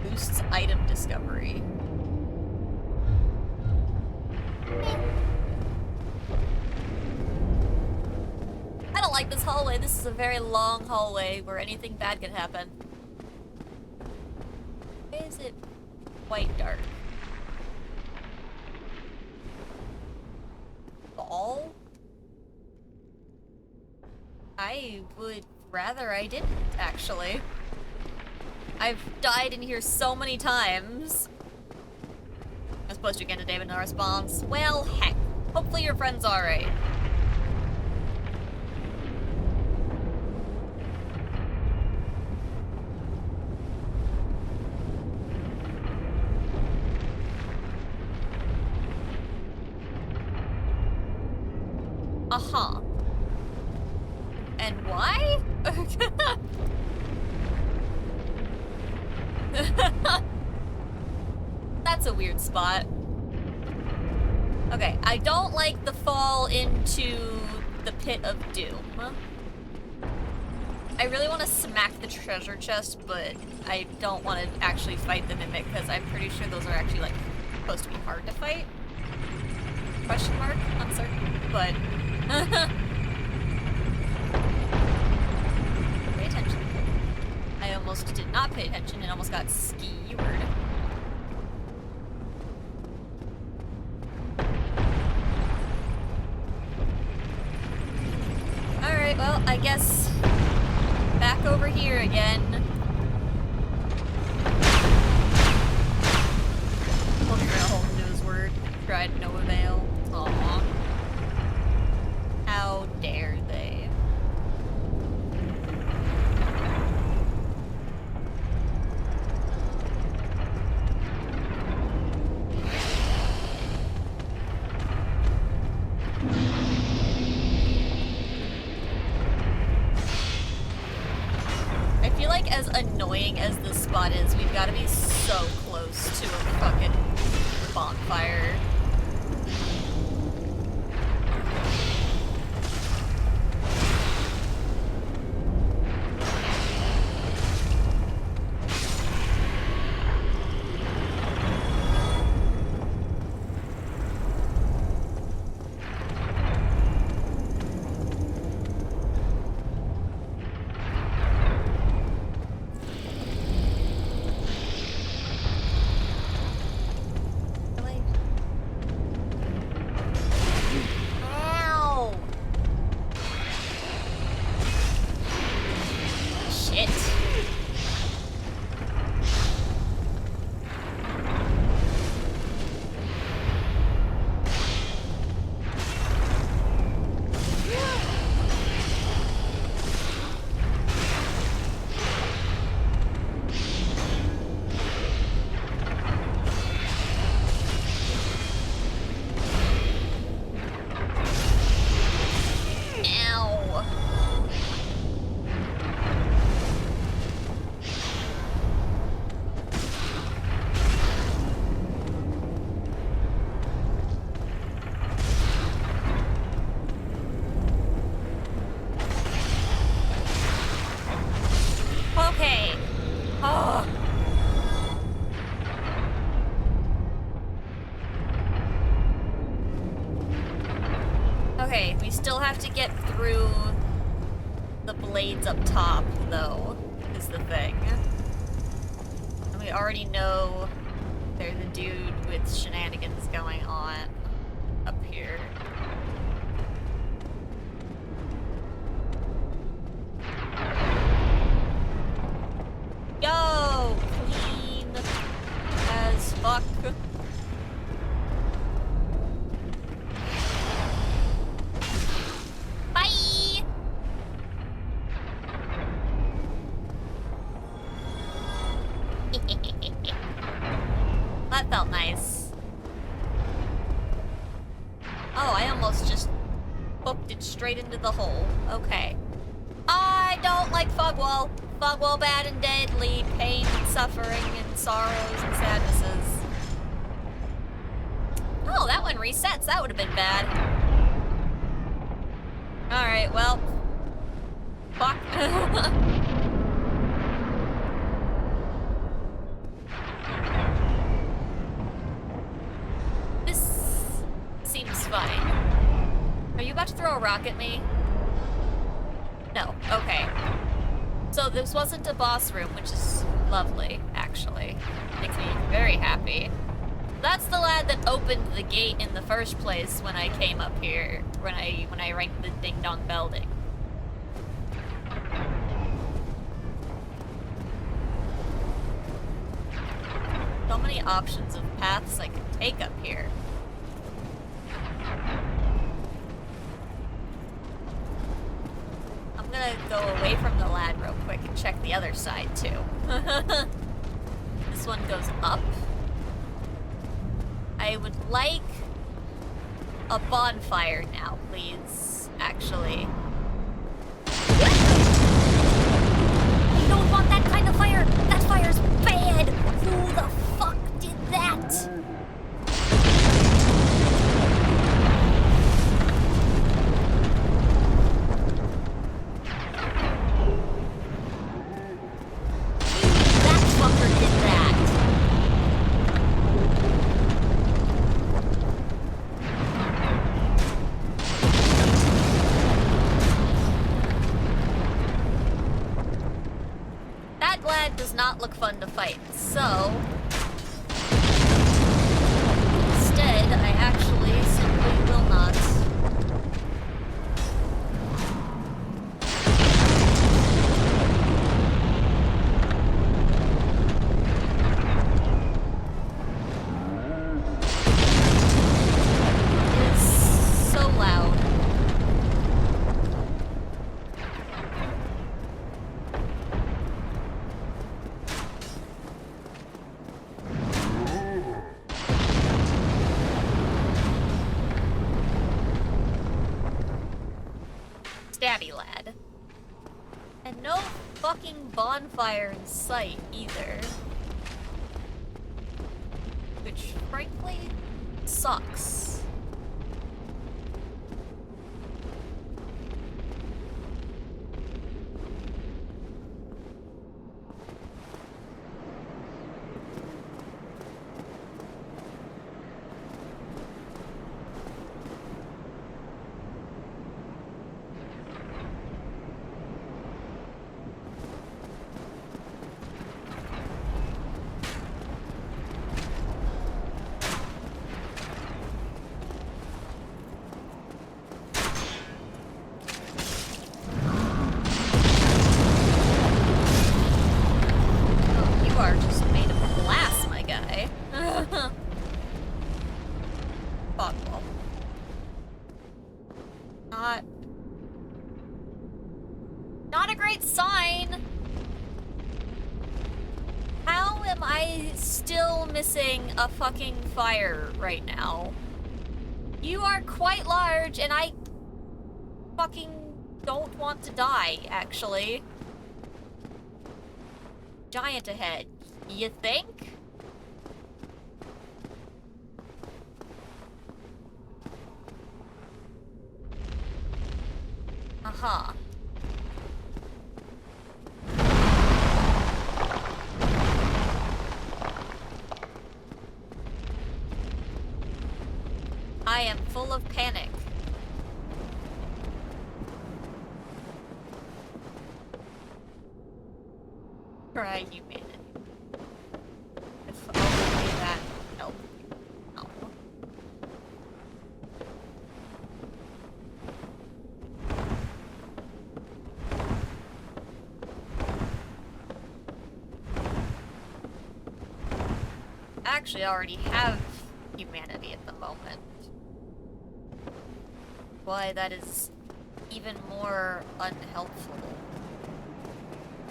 Boosts item discovery. I don't like this hallway. This is a very long hallway where anything bad could happen. Why is it quite dark? Ball? I would rather I didn't, actually. I've died in here so many times. I'm supposed to get a David no response. Well, heck. Hopefully your friend's alright. Uh-huh. And why? That's a weird spot. Okay, I don't like the fall into the pit of doom. I really want to smack the treasure chest, but I don't want to actually fight the mimic because I'm pretty sure those are actually like supposed to be hard to fight. Question mark? Uncertain, but pay attention. I almost did not pay attention and almost got skewered. Alright, well, I guess back over here again. Looking for a whole news word. Tried no avail. Aw. How dare they? I feel like as annoying as this spot is, we've got to be so close to a fucking bonfire. Okay, we still have to get through the blades up top, though, is the thing. And we already know there's a dude with shenanigans going on up here. Yo! Clean as fuck. that felt nice. Oh, I almost just booked it straight into the hole. Okay. I don't like fog wall. Fog wall bad and deadly. Pain and suffering and sorrows and sadnesses. Oh, that one resets. That would have been bad. Alright, well. Fuck. This seems fine. Are you about to throw a rock at me? No. Okay. So this wasn't a boss room, which is lovely, actually. Makes me very happy. That's the lad that opened the gate in the first place when I came up here, when I rang the ding dong building. So many options of paths I could take up here. I'm gonna go away from the lad real quick and check the other side too. This one goes up. I would like a bonfire now, please, actually. I don't want that kind of fire! That fire's bad! Who the fuck did that? That fucker did that. That lad does not look fun to fight, so instead I actually simply will not. It's so loud. Stabby lad. And no fucking bonfire in sight either. Which frankly sucks. Oh, you are just made of glass, my guy. Foghball. Not a great sign. How am I still missing a fucking fire right now? You are quite large, and I fucking don't want to die, actually. Giant ahead. You think? Uh-huh. I am full of panic. Try humanity. If only that helped. No. I actually already have humanity at the moment. Why that is even more unhelpful.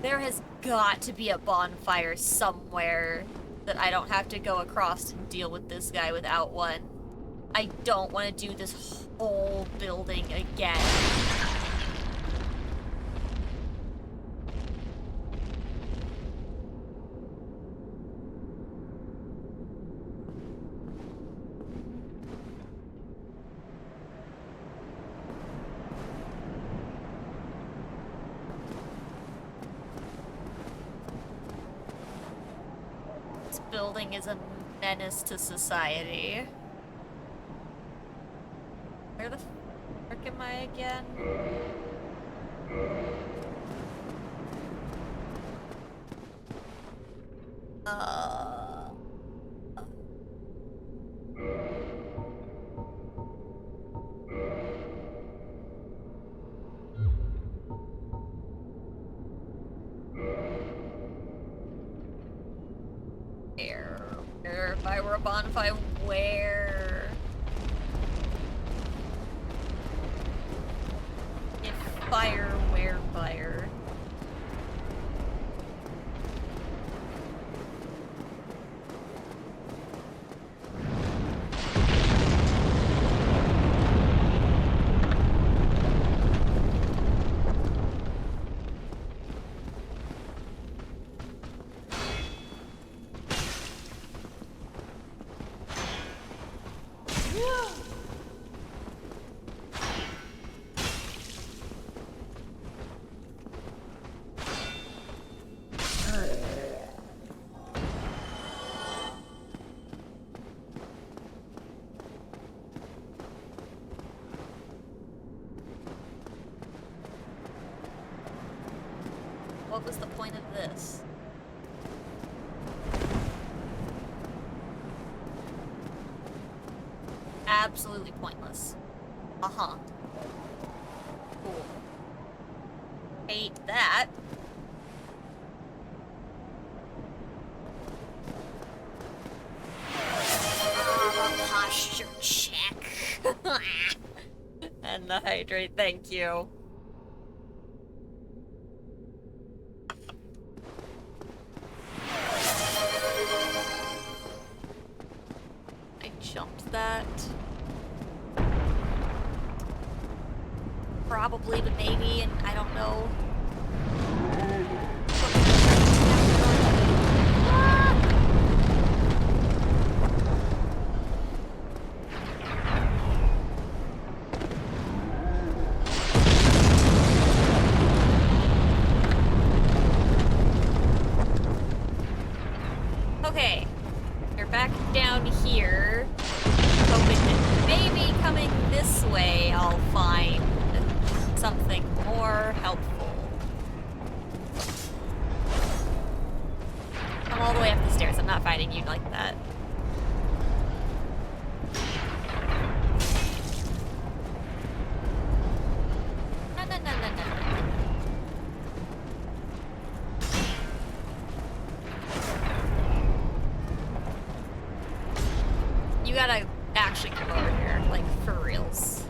There has got to be a bonfire somewhere that I don't have to go across and deal with this guy without one. I don't want to do this whole building again. This building is a menace to society. Where the frick am I again? Where? If I were a bonfire, where? If fire, where fire? What was the point of this? Absolutely pointless. Uh-huh. Cool. Hate that. Posture check. And the hydrate, thank you. I jumped that. Probably, but maybe, and I don't know. Okay, you're back down here. Hoping that maybe coming this way I'll find something more helpful. Come all the way up the stairs. I'm not fighting you like that. No, no, no, no, no, no. You gotta actually come over here, like, for reals.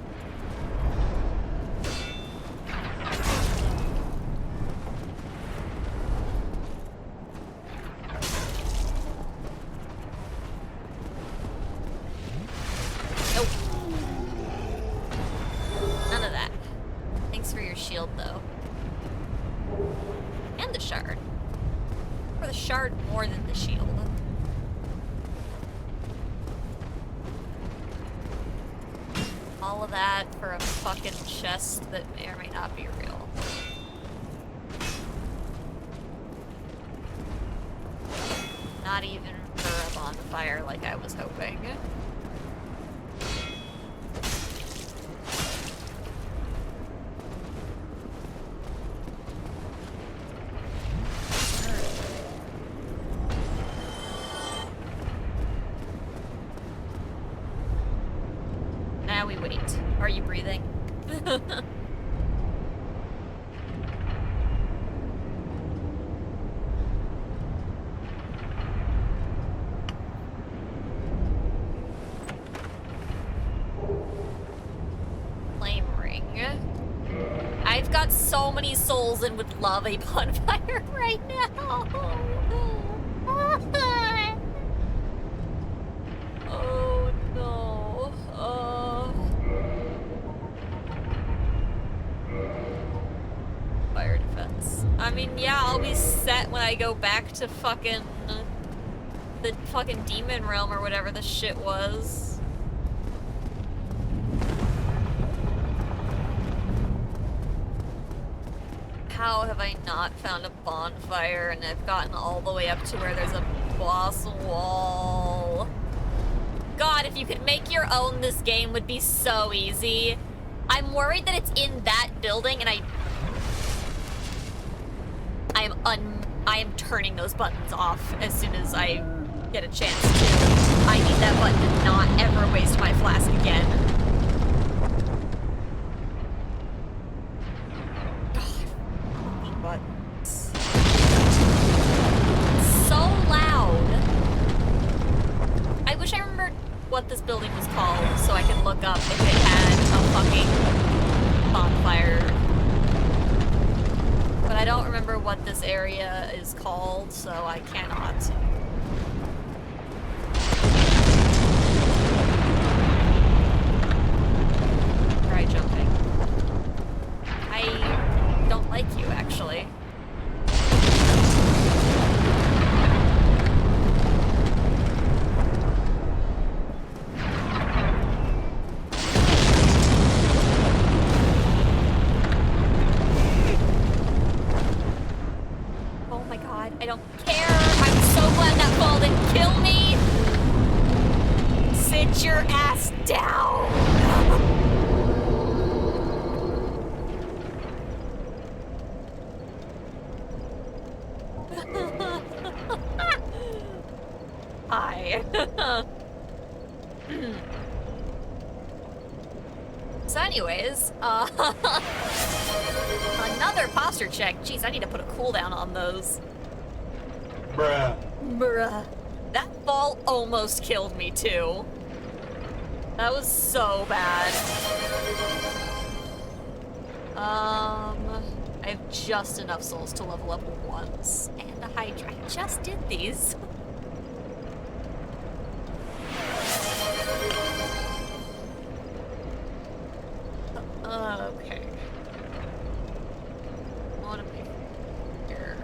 Nope. None of that. Thanks for your shield, though. And the shard. Or the shard more than the shield. All of that for a fucking chest that may or may not be real. Not even for a bonfire like I was hoping. Now we wait. Are you breathing? Flame ring. I've got so many souls and would love a bonfire right now. mean, yeah, I'll be set when I go back to fucking... the fucking demon realm or whatever the shit was. How have I not found a bonfire and I've gotten all the way up to where there's a boss wall? God, if you could make your own, this game would be so easy. I'm worried that it's in that building and I am turning those buttons off as soon as I get a chance to. I need that button to not ever waste my flask again. God. Buttons. So loud. I wish I remembered what this building was called so I could look up if it had a fucking bonfire. But I don't remember what this area is called, so I cannot. Try jumping. I don't like you, actually. I don't care. I'm so glad that ball didn't kill me. Sit your ass down. Hi. So anyways, another posture check. Jeez, I need to put a cooldown on those. Bruh. Bruh. That fall almost killed me, too. That was so bad. I have just enough souls to level up once. And a Hydra. I just did these. Okay. What am I here?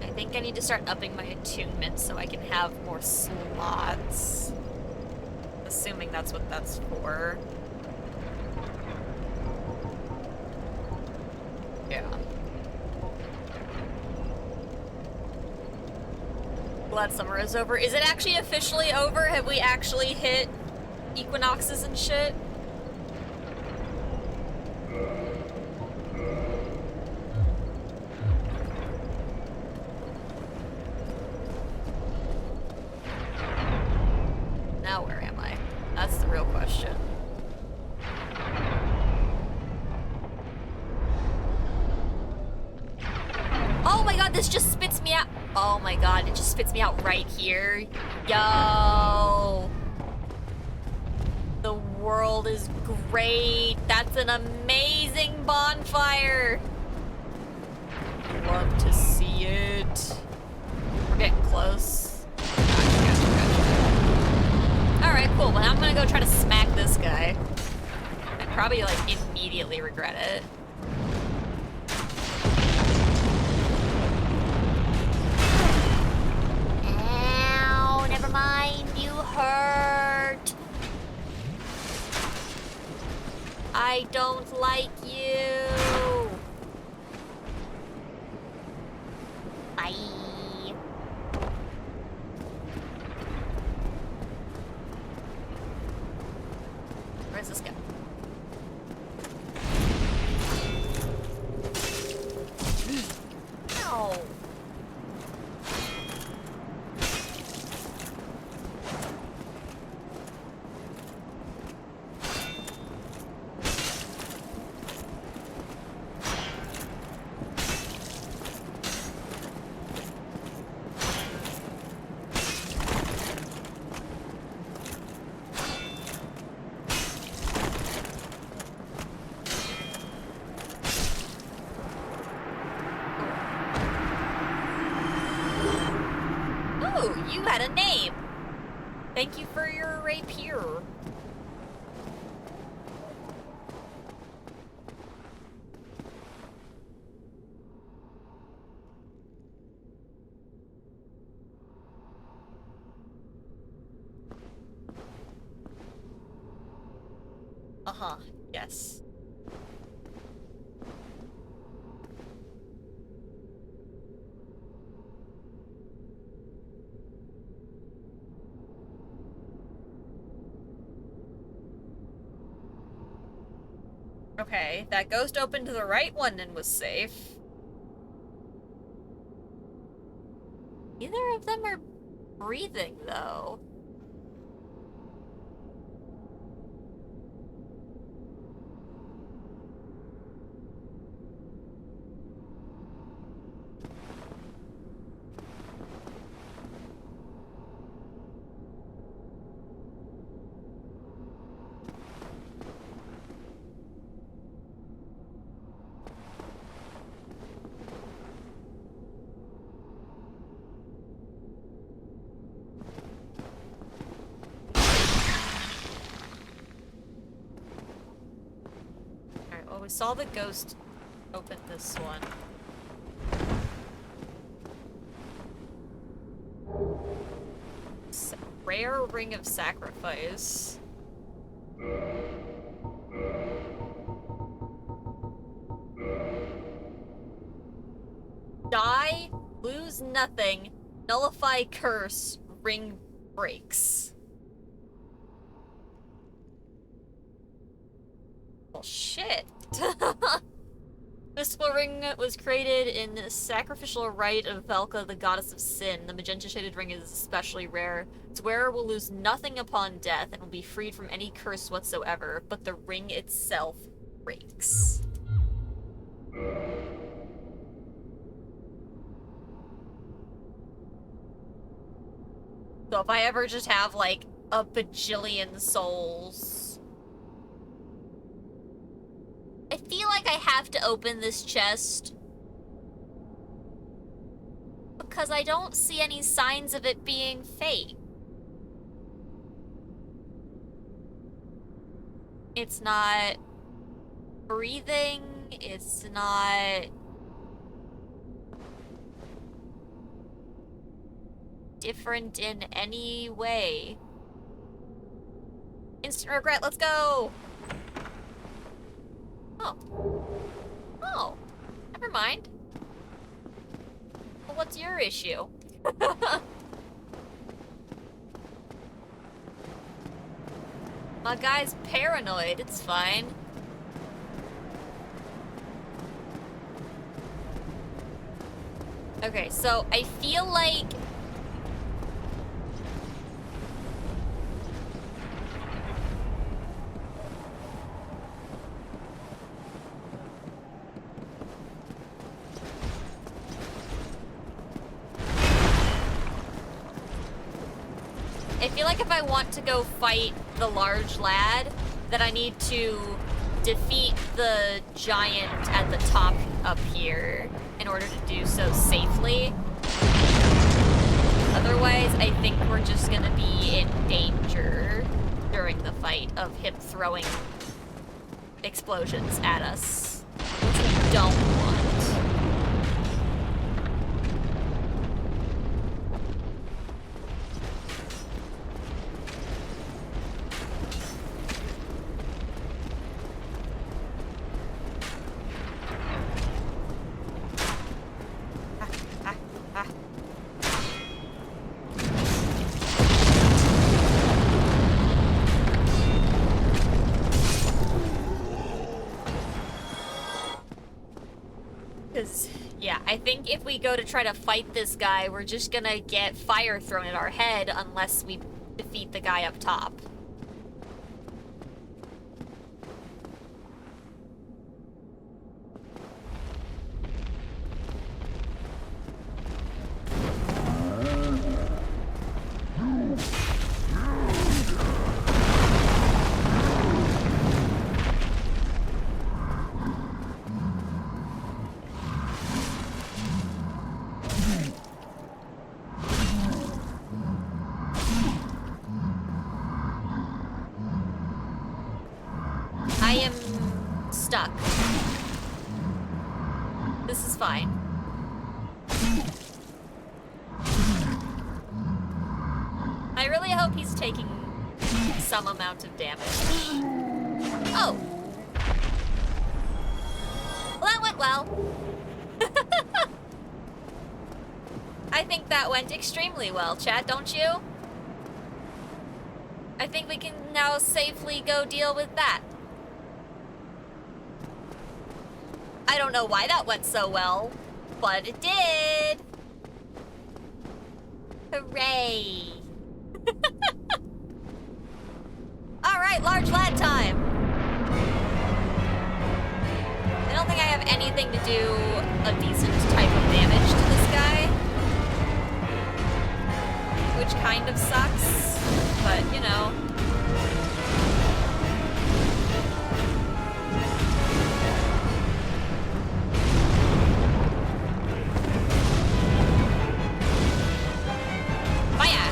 I think I need to start upping my attunement so I can have more slots. Assuming that's what that's for. Yeah. Glad summer is over. Is it actually officially over? Have we actually hit equinoxes and shit? Now where am I? That's the real question. Oh my god, this just spits me out. Oh my god, it just spits me out right here. Yo. The world is great. That's an amazing bonfire. Love to see it. We're getting close. Alright, cool. Well, I'm gonna go try to smack this guy. I'd probably, like, immediately regret it. Ow, never mind. You hurt. I don't like you. Bye. Where's this guy? Ow. You had a name. Thank you for your rapier. Uh-huh, yes. Okay, that ghost opened to the right one and was safe. Neither of them are breathing, though. Alright, well, we saw the ghost open this one. Rare ring of sacrifice. Die, lose nothing, nullify curse, ring breaks. Well, shit. Mystical ring was created in the sacrificial rite of Velka, the goddess of sin. The magenta-shaded ring is especially rare. Its wearer will lose nothing upon death and will be freed from any curse whatsoever, but the ring itself breaks. So if I ever just have, like, a bajillion souls... I feel like I have to open this chest because I don't see any signs of it being fake. It's not breathing, it's not different in any way. Instant regret, let's go! Oh. Oh. Never mind. Well, what's your issue? My guy's paranoid. It's fine. Okay, so I feel like... I feel like if I want to go fight the large lad, that I need to defeat the giant at the top up here in order to do so safely. Otherwise, I think we're just gonna be in danger during the fight of him throwing explosions at us, which we don't want. Yeah, I think if we go to try to fight this guy, we're just gonna get fire thrown at our head unless we defeat the guy up top. I am stuck. This is fine. I really hope he's taking some amount of damage. Oh. Well, that went well. I think that went extremely well, chat, don't you? I think we can now safely go deal with that. I don't know why that went so well, but it did. Hooray. Alright, large lad time. I don't think I have anything to do a decent type of damage to this guy. Which kind of sucks, but you know. Fire!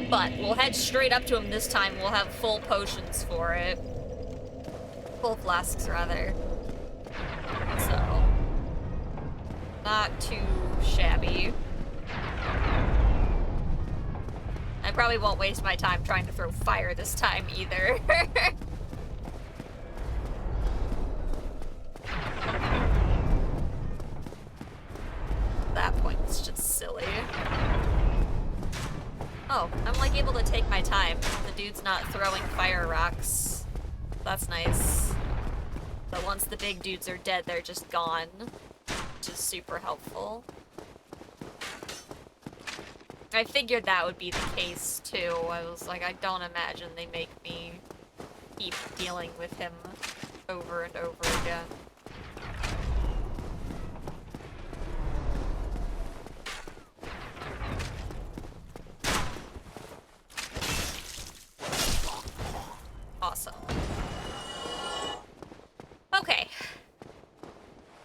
But we'll head straight up to him this time. We'll have full potions for it. Full flasks, rather. So, not too shabby. I probably won't waste my time trying to throw fire this time either. That point was just silly. time. The dude's not throwing fire rocks. That's nice. But once the big dudes are dead, they're just gone. Which is super helpful. I figured that would be the case, too. I was like, I don't imagine they make me keep dealing with him over and over again. Awesome. Okay.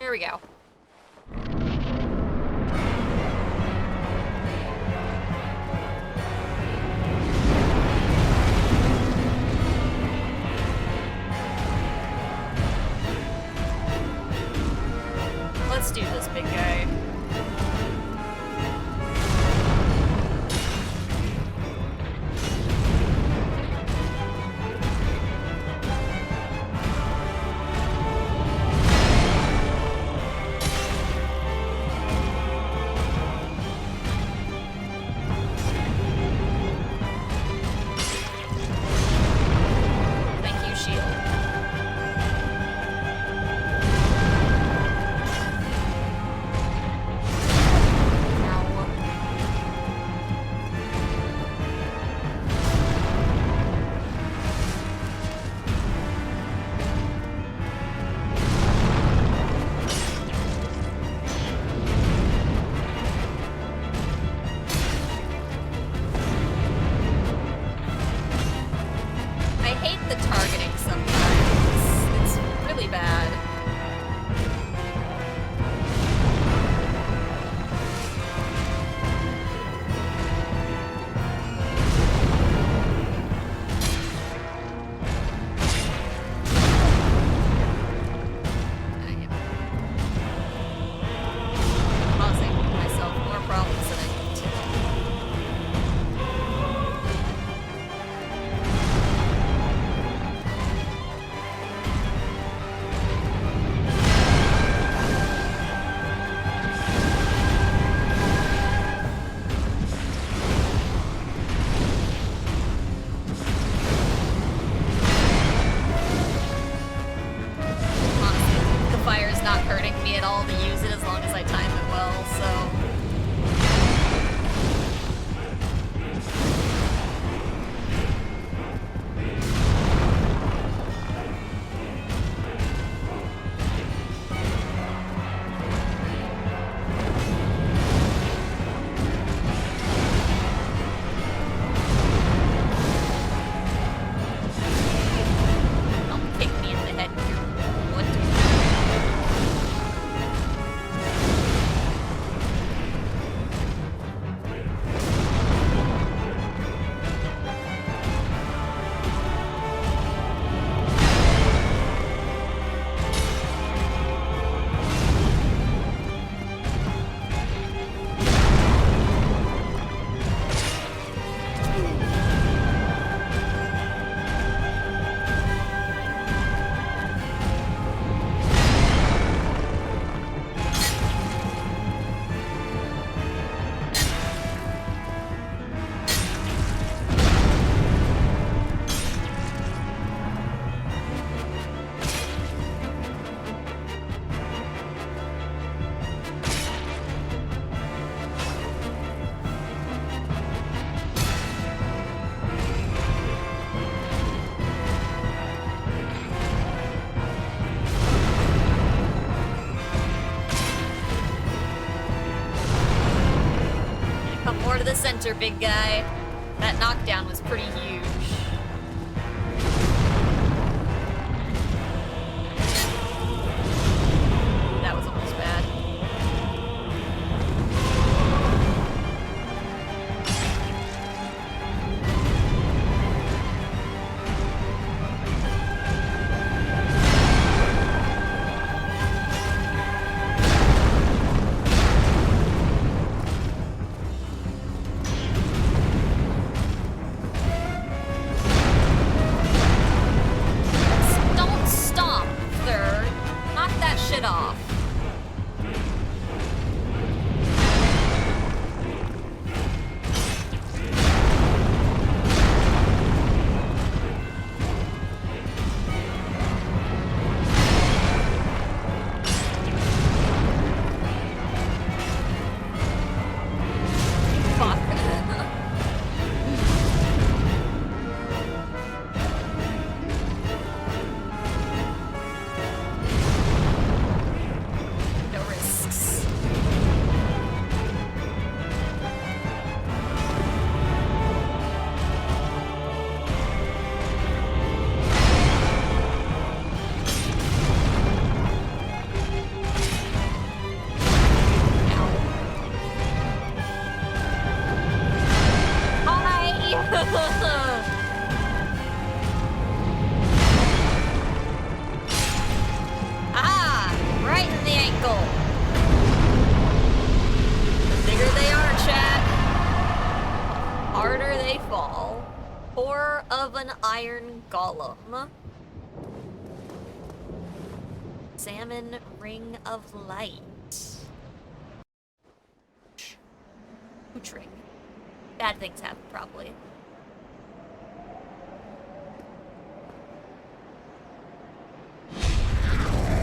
Here we go. Let's do this, big guy. Thank you, shield. I hate the targeting sometimes. It's really bad. Causing myself more problems than I need to. Honestly, the fire's not hurting me at all to use it as long as I time it well, so... Don't kick me in the head with your wood. Come more to the center, big guy. That knockdown was pretty huge. That was almost bad. an iron golem. Salmon ring of light. Hooch ring. Bad things happen, probably.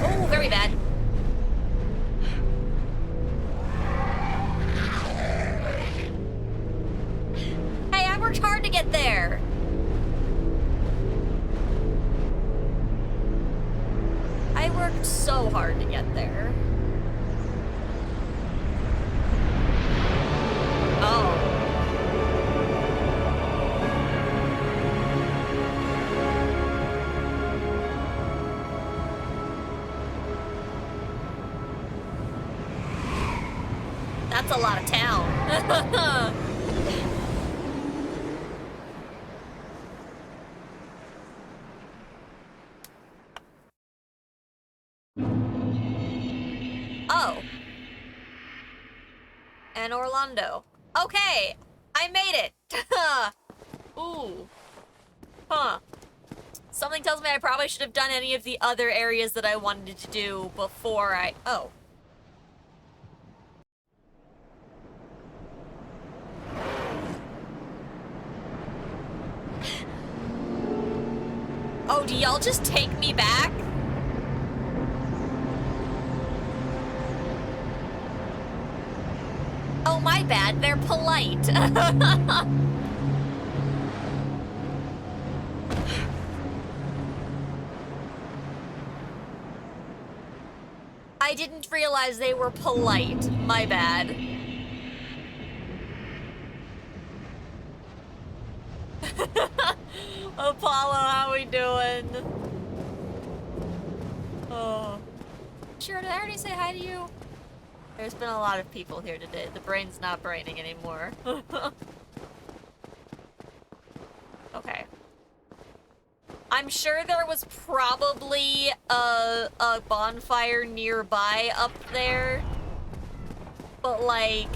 Oh, very bad. Hey, I worked hard to get there. I worked so hard to get there. Oh. That's a lot of town. Oh. And Orlando. Okay, I made it. Ooh. Huh. Something tells me I probably should have done any of the other areas that I wanted to do before I... Oh. Oh, do y'all just take me back? Oh, my bad. They're polite. I didn't realize they were polite. My bad. Apollo, how we doing? Oh. Sure, did I already say hi to you? There's been a lot of people here today. The brain's not braining anymore. Okay. I'm sure there was probably a bonfire nearby up there. But, like,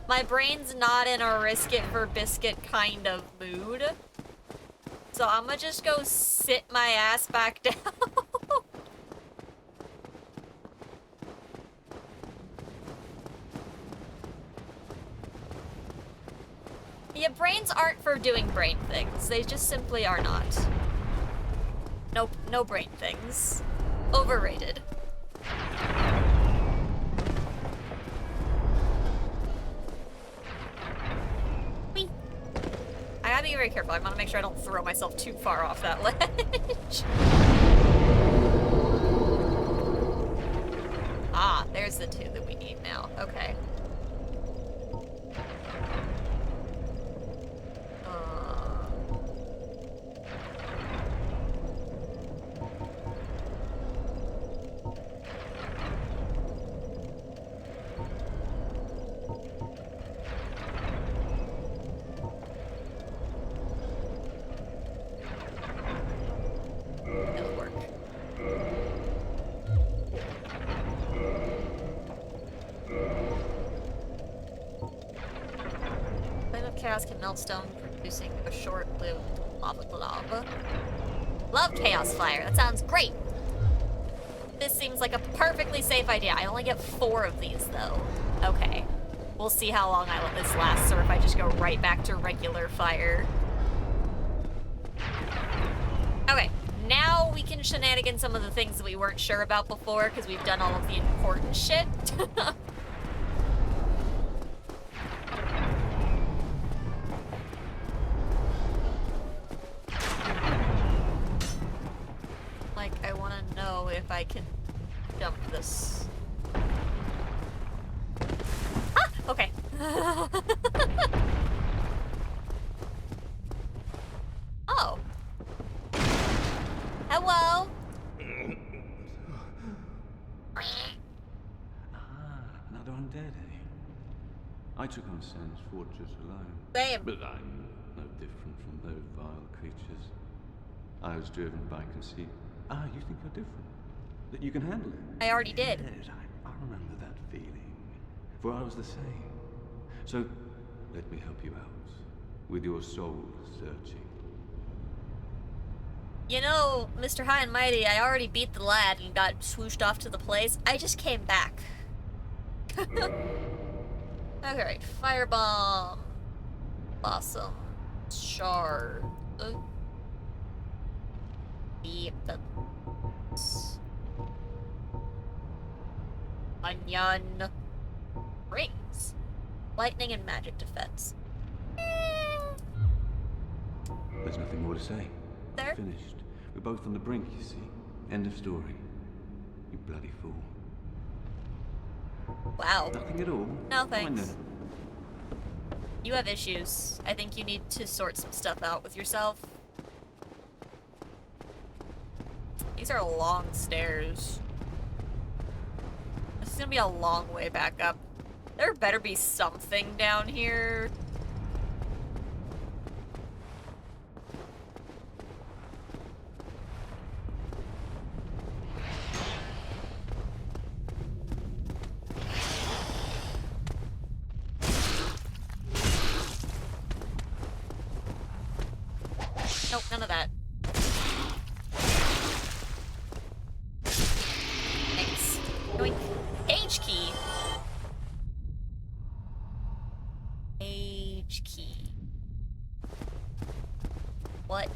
my brain's not in a risk-it-for-biscuit kind of mood. So I'm gonna just go sit my ass back down. Yeah, brains aren't for doing brain things. They just simply are not. Nope, no brain things. Overrated. Whee! I gotta be very careful. I wanna make sure I don't throw myself too far off that ledge. Ah, there's the two that we need now. Okay. Chaos can melt stone, producing a short-lived lava. Love chaos fire. That sounds great. This seems like a perfectly safe idea. I only get 4 of these, though. Okay. We'll see how long I let this last, or if I just go right back to regular fire. Okay. Now we can shenanigan some of the things that we weren't sure about before, because we've done all of the important shit. If I can jump this. Ah! Okay. Oh. Hello. Another undead, eh? I took on Sen's fortress alone. Same. But I'm no different from those vile creatures. I was driven by conceit. Ah, you think you're different? That you can handle it? I already did. Yes, I remember that feeling. For I was the same. So, let me help you out with your soul searching. You know, Mr. High and Mighty, I already beat the lad and got swooshed off to the place. I just came back. Okay, firebomb. Blossom. Shard. Onion. Rings. Lightning and magic defense. There's nothing more to say. There. Finished. We're both on the brink, you see. End of story. You bloody fool. Wow. Nothing at all. No Fine thanks. then. You have issues. I think you need to sort some stuff out with yourself. These are long stairs. This is gonna be a long way back up. There better be something down here. Nope, none of that. Thanks. Going page key. Page key. What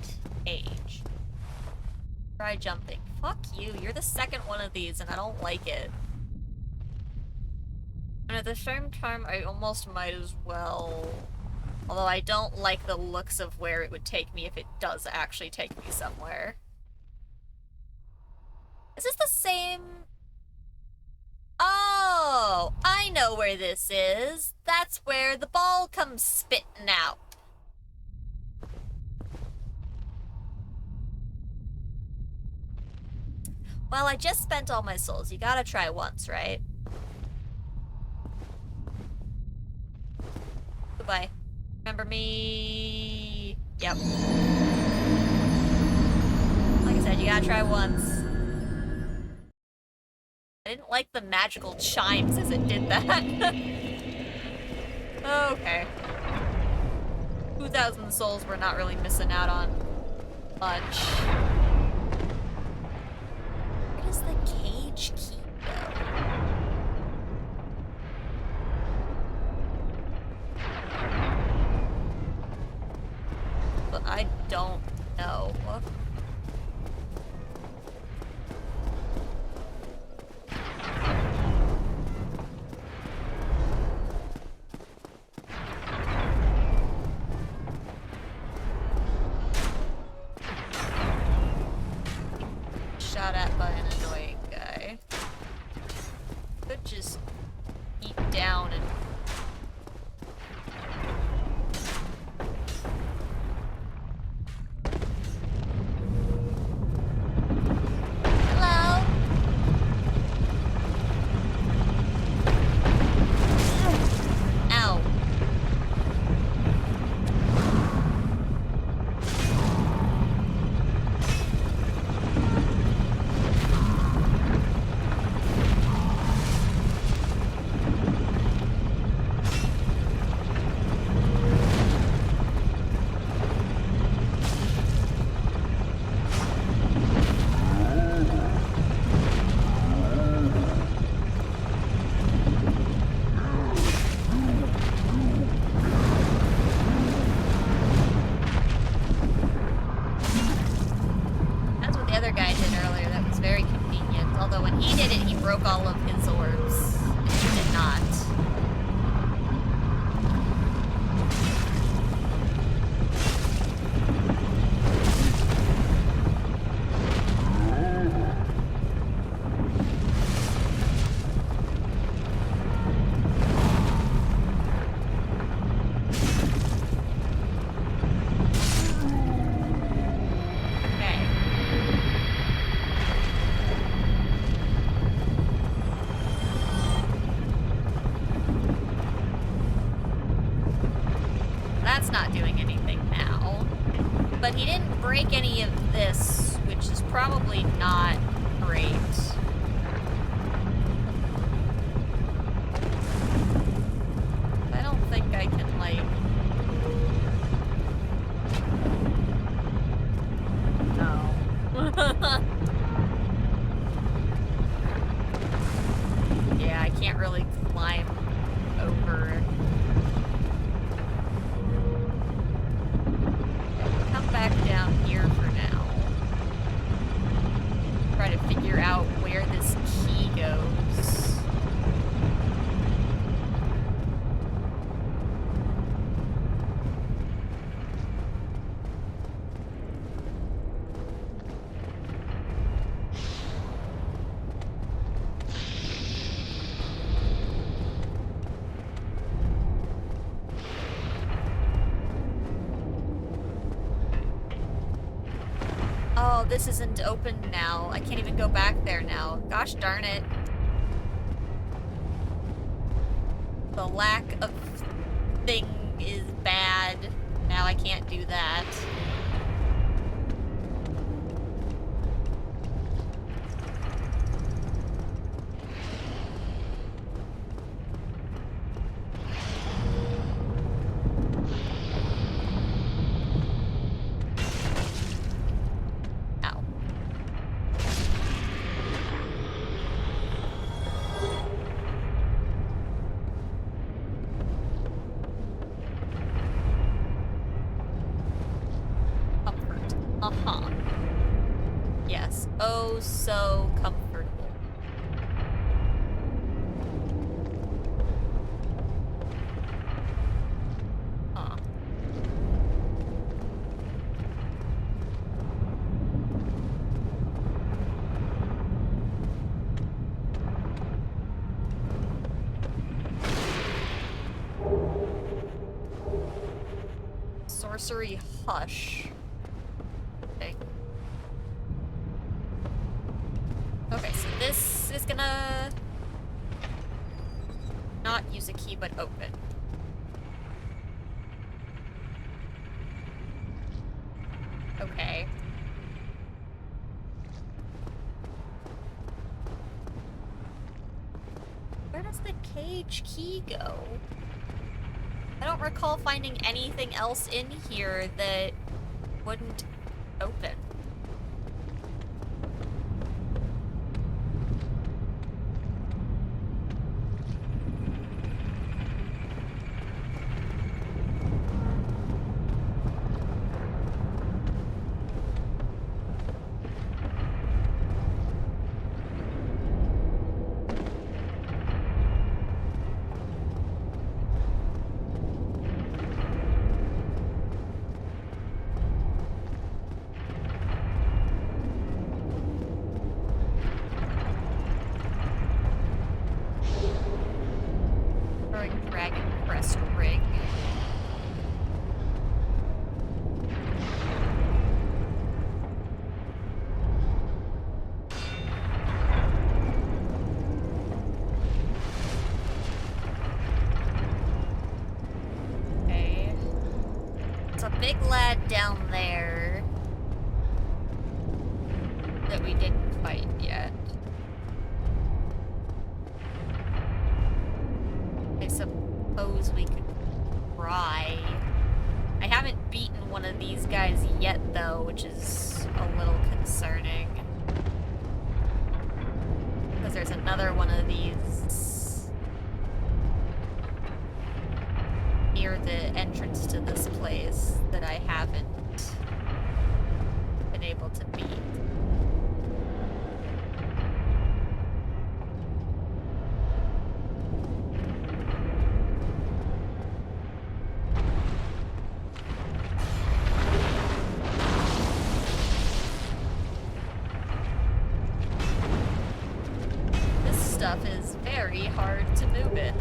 age? Try jumping. Fuck you. You're the second one of these and I don't like it. And at the same time, I almost might as well... Although I don't like the looks of where it would take me if it does actually take me somewhere. Is this the same? Oh, I know where this is. That's where the ball comes spitting out. Well, I just spent all my souls. You gotta try once, right? Goodbye. Remember me? Yep. Like I said, you gotta try once. I didn't like the magical chimes as it did that. Okay. 2,000 souls we're not really missing out on much. Where does the cage key go? But I don't know. Shot at by an annoying guy. Could just eat down and all of his orbs. He did not. That's not doing anything now. But he didn't break any of this, which is probably not great. I don't think I can, like... No. can't really climb over. Come back down here for now. Try to figure out where this key goes. Oh, this isn't open now. I can't even go back there now. Gosh darn it. The lack of thing is bad. Now I can't do that. Yes. Oh, so comfortable. Huh. Sorcery Hush. Okay, so this is gonna not use a key, but open. Okay. Where does the cage key go? I don't recall finding anything else in here that wouldn't open. Big lad down there that we didn't fight yet. I suppose we could try. I haven't beaten one of these guys yet though, which is a little concerning. Because there's another one of these near the entrance to this place that I haven't been able to beat. This stuff is very hard to move in.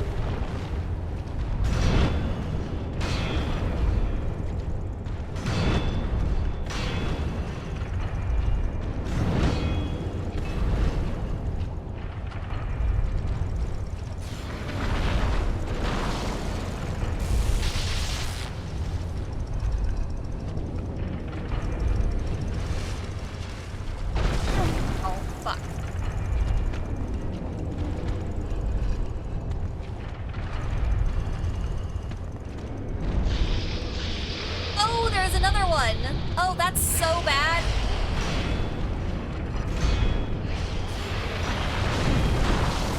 Oh, that's so bad.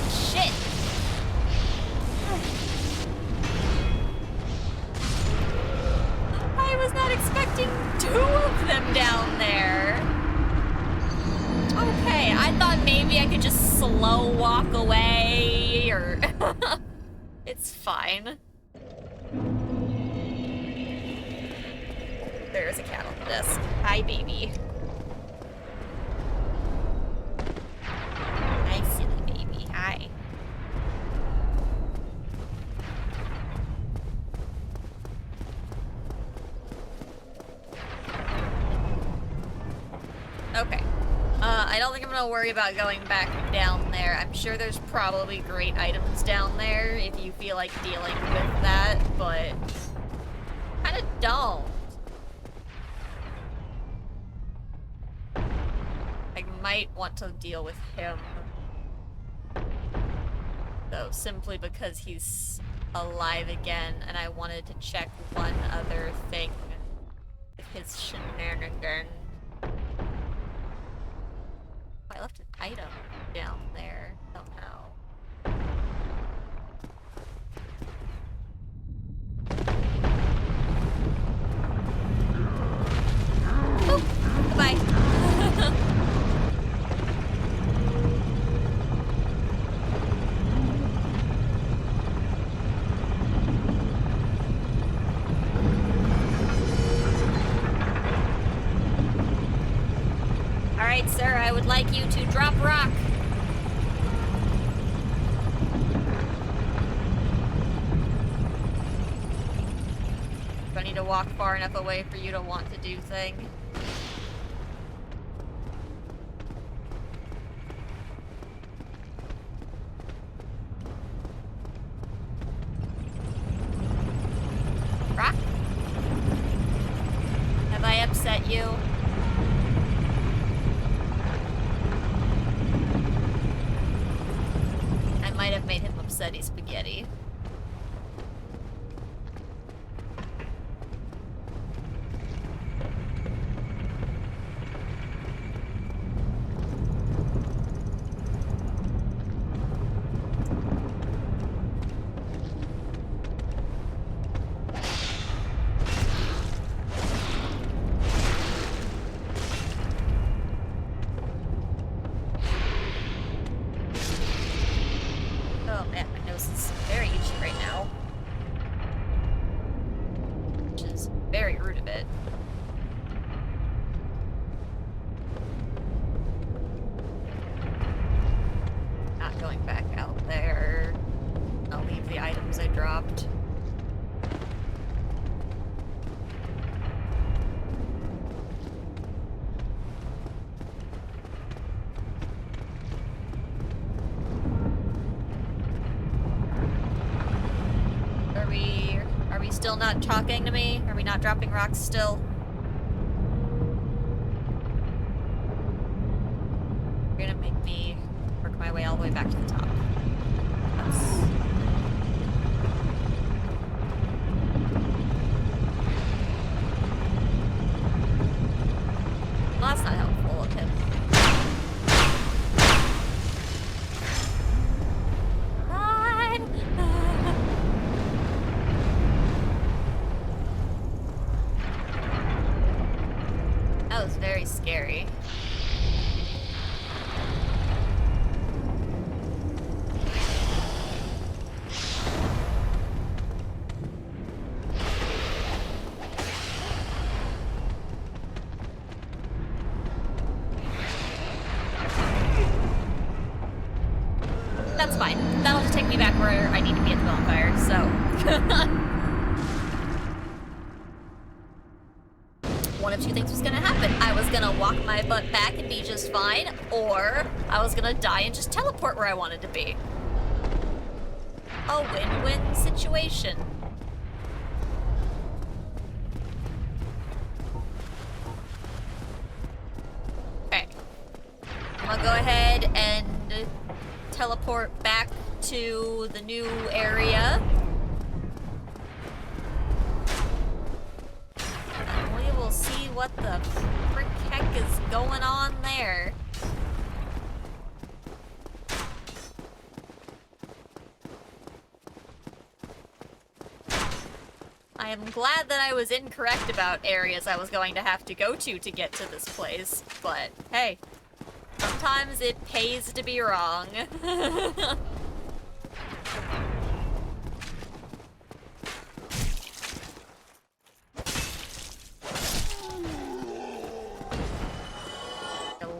Shit. maybe I could just slow walk away, or... It's fine. There's a cat on the desk. Hi, baby. Hi, silly baby. Hi. Okay. I don't think I'm gonna worry about going back down there. I'm sure there's probably great items down there if you feel like dealing with that, but kinda don't. I might want to deal with him, though, simply because he's alive again, and I wanted to check one other thing with his shenanigans. I left an item down there somehow. Oh, goodbye. Alright, sir, I would like you to drop rock. Do I need to walk far enough away for you to want to do thing? Rock? Have I upset you? Might have made him upsetty spaghetti. Still not talking to me? Are we not dropping rocks still? You're gonna make me work my way all the way back to the top. That's... Well, that's not helpful of him. Scary. That's fine. That'll just take me back where I need to be at the bonfire, so... One of two things was gonna happen. I was gonna walk my butt back and be just fine, or I was gonna die and just teleport where I wanted to be. A win-win situation. Okay. I'm gonna go ahead and teleport back to the new area. We'll see what the frick heck is going on there. I am glad that I was incorrect about areas I was going to have to go to get to this place, but hey, Sometimes it pays to be wrong. I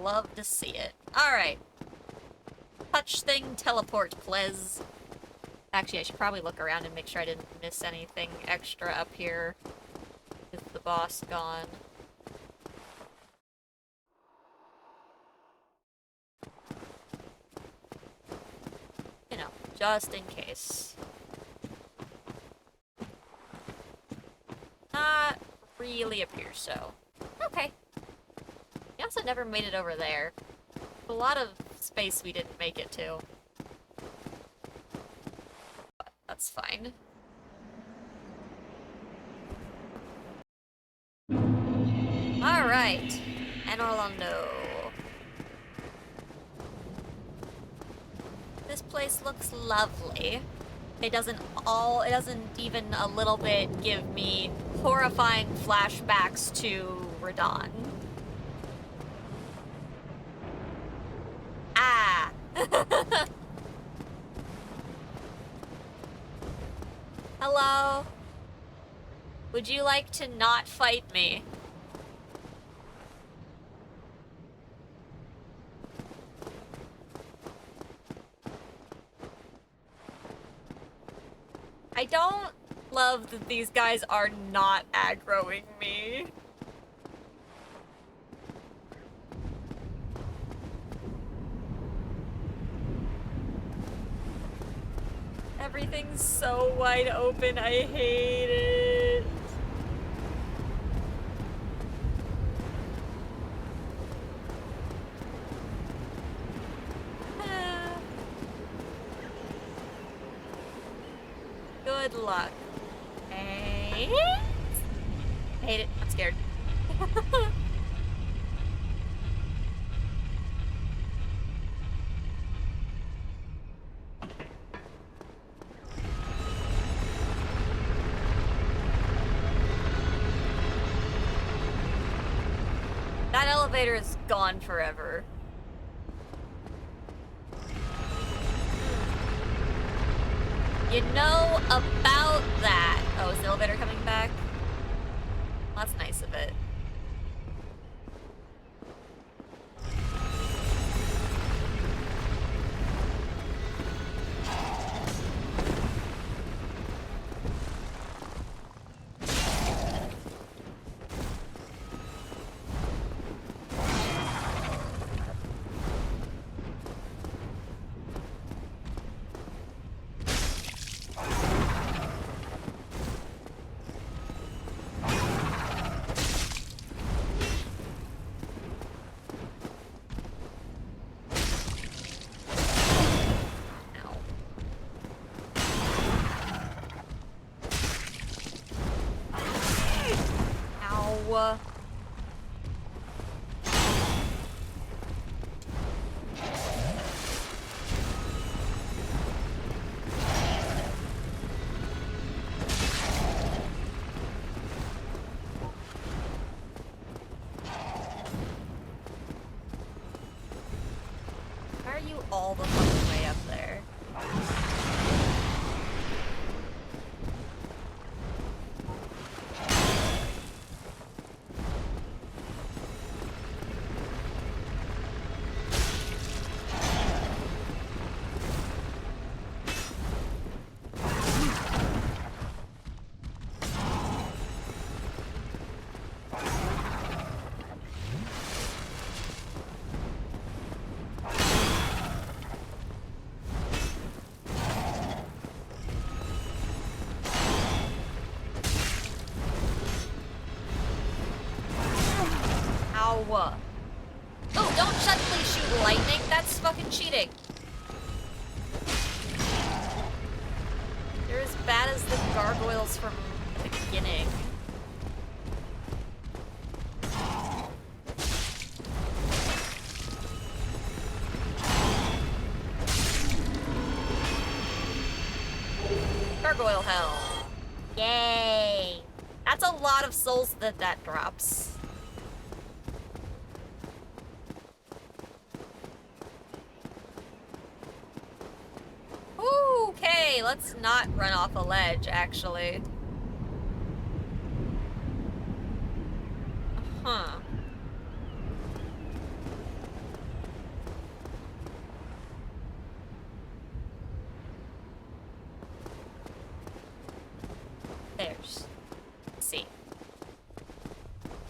love to see it. Alright. Touch thing, teleport, please. Actually, I should probably look around and make sure I didn't miss anything extra up here. With the boss gone. You know, just in case. Not really appears so. Okay. We also never made it over there. A lot of space we didn't make it to. But that's fine. Alright. And Orlando. This place looks lovely. It doesn't even a little bit give me horrifying flashbacks to Radon. Ah! Hello? Would you like to not fight me? I don't love that these guys are not aggroing me. Everything's so wide open, I hate it. Good luck. Hey. I hate it. I'm scared. That elevator is gone forever. You know about that. Oh, is the elevator coming back? Well, that's nice of it. All the fucking way up there. Oh, don't suddenly shoot lightning. That's fucking cheating. They're as bad as the gargoyles from the beginning. Gargoyle hell. Yay. That's a lot of souls that drops. let's not run off a ledge, actually. Huh. There's. Let's see.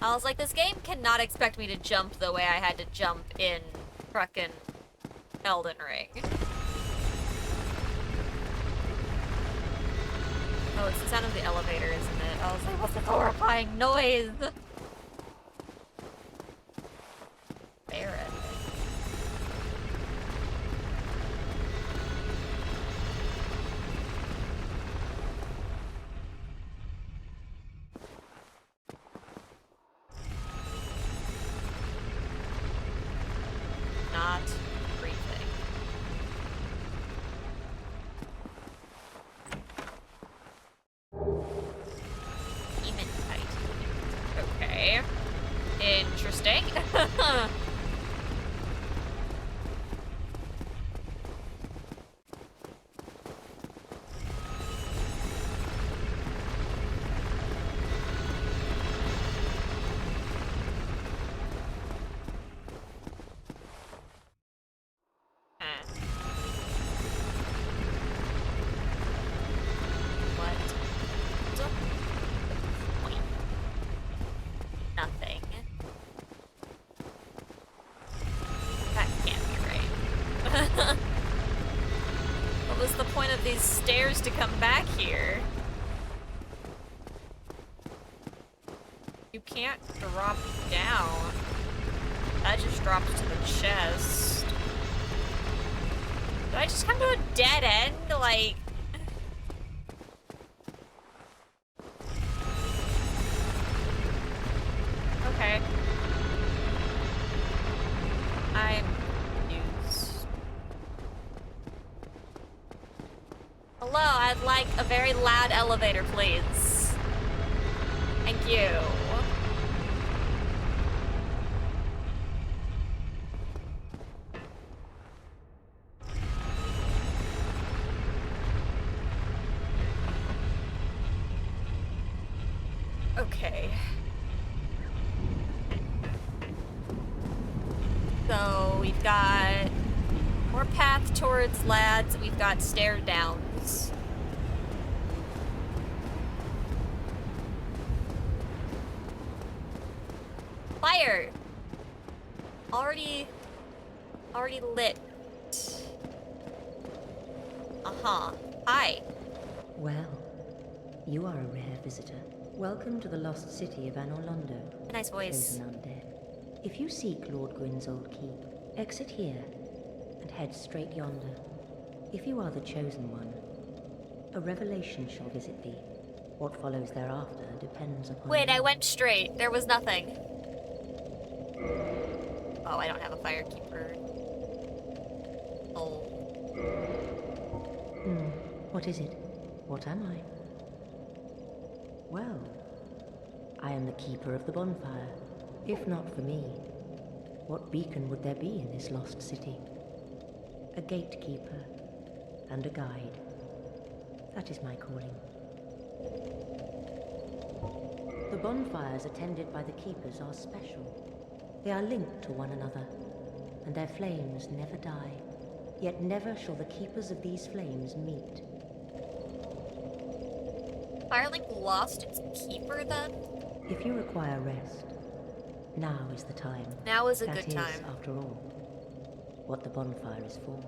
I was like, this game cannot expect me to jump the way I had to jump in frickin' Elden Ring. Oh, it's the sound of the elevator, isn't it? I was like, what's the horrifying noise? Barret. Not breathing. Hematite. Okay. Interesting. Nothing. That can't be right. What was the point of these stairs to come back here? You can't drop down. That just drops to the chest. Did I just come to a dead end? Like... Okay. I'm confused. Hello, I'd like a very loud elevator, please. Thank you. Okay. So we've got more path towards lads, we've got stair downs. Fire! Already lit. Uh-huh. Hi. Well, you are a rare visitor. Welcome to the lost city of Anorlando. A nice voice. Chosen undead. If you seek Lord Gwyn's old keep, exit here and head straight yonder. If you are the chosen one, a revelation shall visit thee. What follows thereafter depends upon Wait, you. I went straight. There was nothing. Oh, I don't have a firekeeper. Oh. What is it? What am I? Well, I am the keeper of the bonfire. If not for me, what beacon would there be in this lost city? A gatekeeper and a guide. That is my calling. The bonfires attended by the keepers are special. They are linked to one another, and their flames never die. Yet never shall the keepers of these flames meet. Firelink lost its keeper then? If you require rest, now is the time. Now is a That good is, time. after all, what the bonfire is for.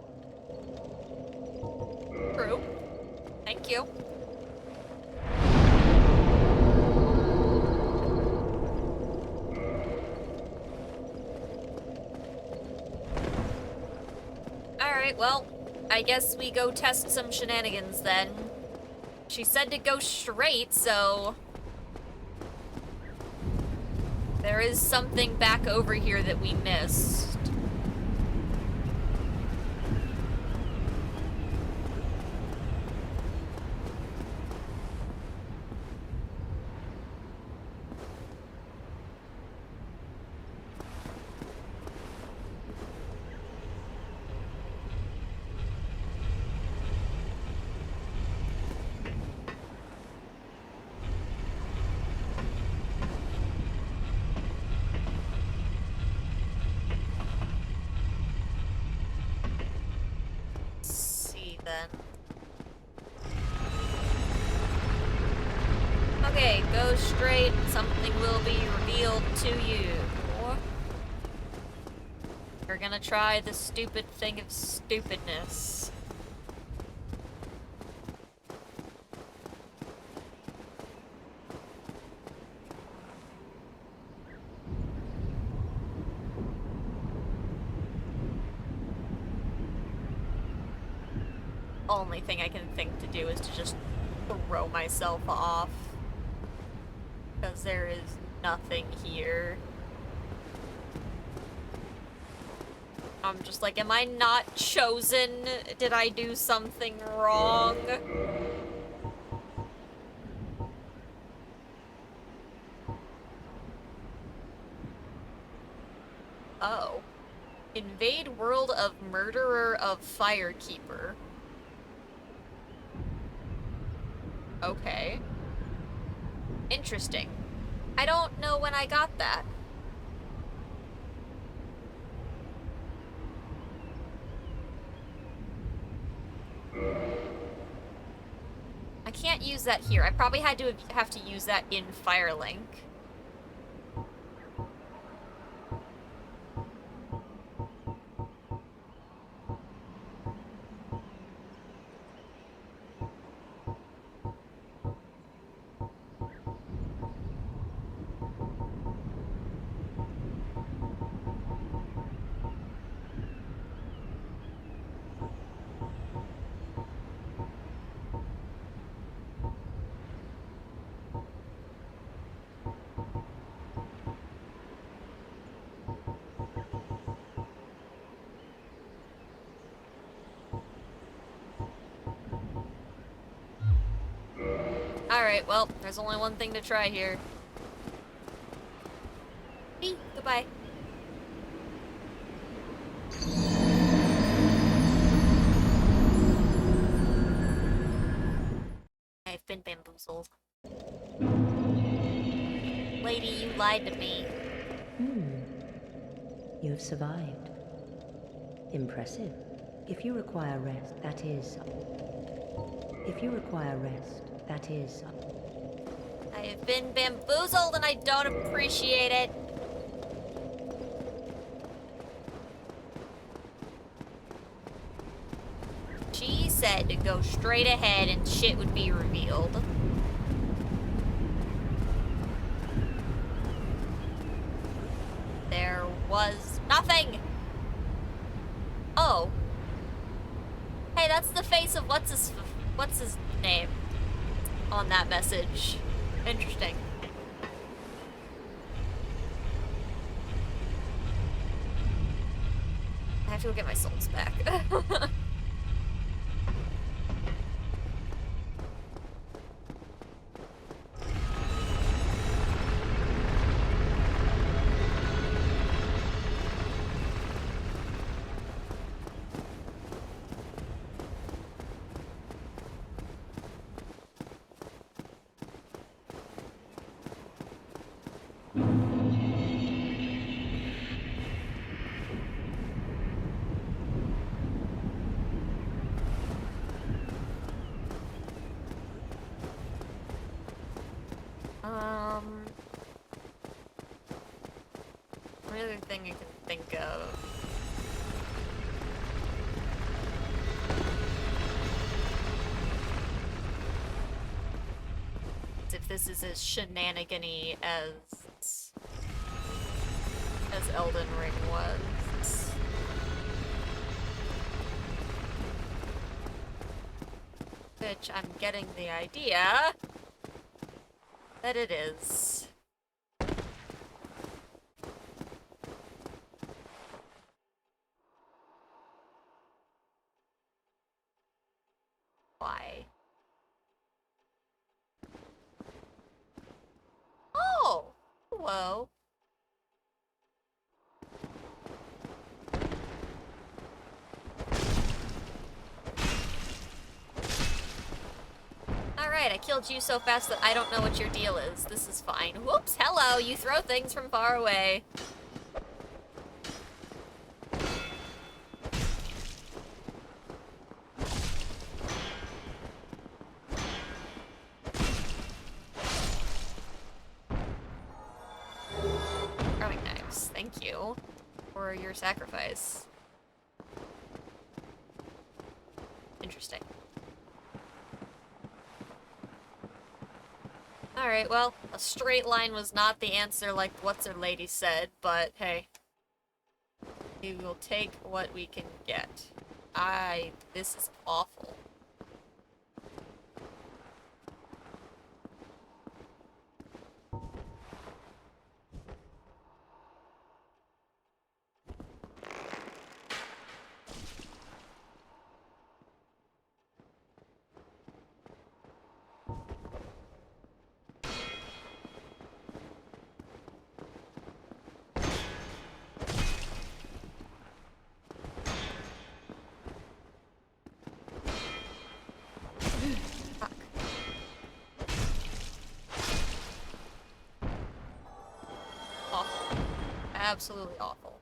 True. Thank you. Alright, well, I guess we go test some shenanigans then. She said to go straight, so... there is something back over here that we missed. then. Okay, go straight. Something will be revealed to you. We're gonna try the stupid thing of stupidness. Only thing I can think to do is to just throw myself off. Because there is nothing here. I'm just like, am I not chosen? Did I do something wrong? Oh. Invade world of murderer of firekeeper. Okay. Interesting. I don't know when I got that. I can't use that here. I probably have to use that in Firelink. Alright, well, there's only one thing to try here. Hey, goodbye. I've been bamboozled. Lady, you lied to me. You've survived. Impressive. If you require rest, that is... If you require rest, that is... I have been bamboozled and I don't appreciate it. She said to go straight ahead and shit would be revealed. There was nothing. Oh. Hey, that's the face of what's his name on that message. Interesting. I have to go get my souls back. Another thing I can think of. If this is as shenanigan-y as Elden Ring was. Which I'm getting the idea that it is. Why? Oh! Whoa. Alright, I killed you so fast that I don't know what your deal is. This is fine. Whoops, hello! You throw things from far away. for your sacrifice. Interesting. Alright, well, a straight line was not the answer like What's-Her-Lady said, but hey. We will take what we can get. This is awful. Fuck. Awful. Absolutely awful.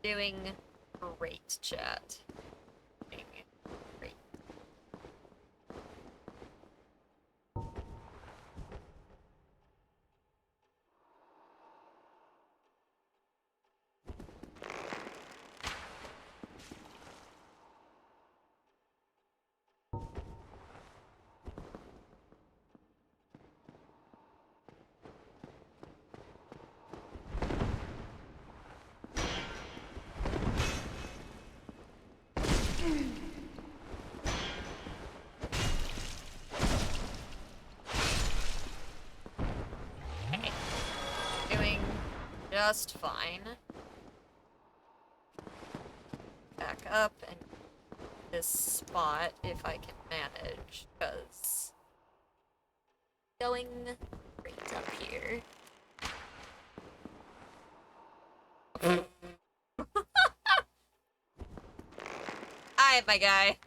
Doing great, chat. Doing great. Okay. Doing just fine. Back up and this spot if I can manage, because going great up here. Alright, my guy.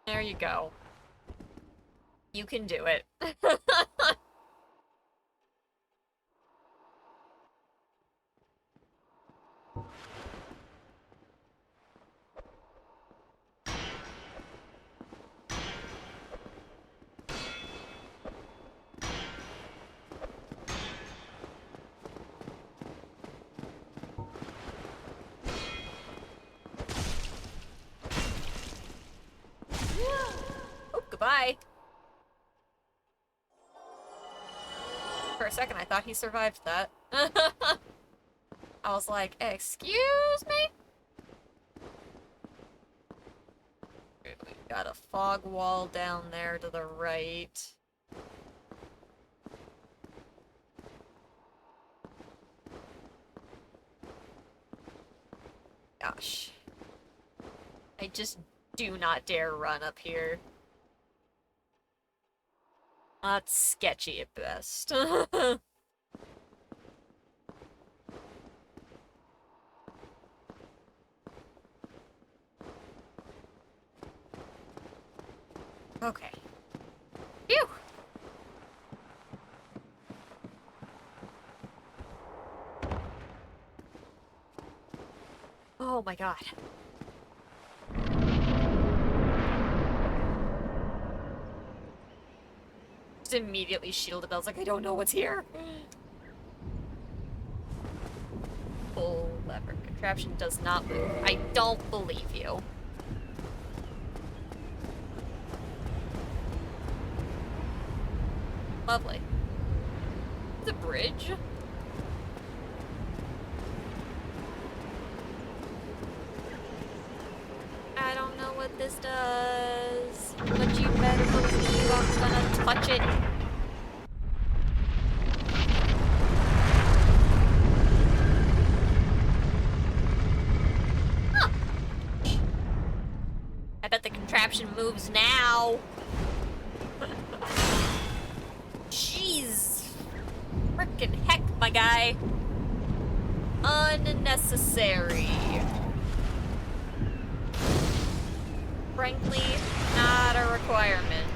There you go. You can do it. Oh, goodbye. For a second, I thought he survived that. I was like, excuse me? Okay, we got a fog wall down there to the right. Gosh. I just do not dare run up here. That's sketchy at best. Okay. Phew! Oh my god. Just immediately shielded. I was like, I don't know what's here. Pull lever. Contraption does not move. I don't believe you. Lovely. The bridge? I don't know what this does, but you better believe I'm gonna touch it. Huh. I bet the contraption moves now. Jeez. Frickin' heck, my guy. Unnecessary. Frankly, not a requirement.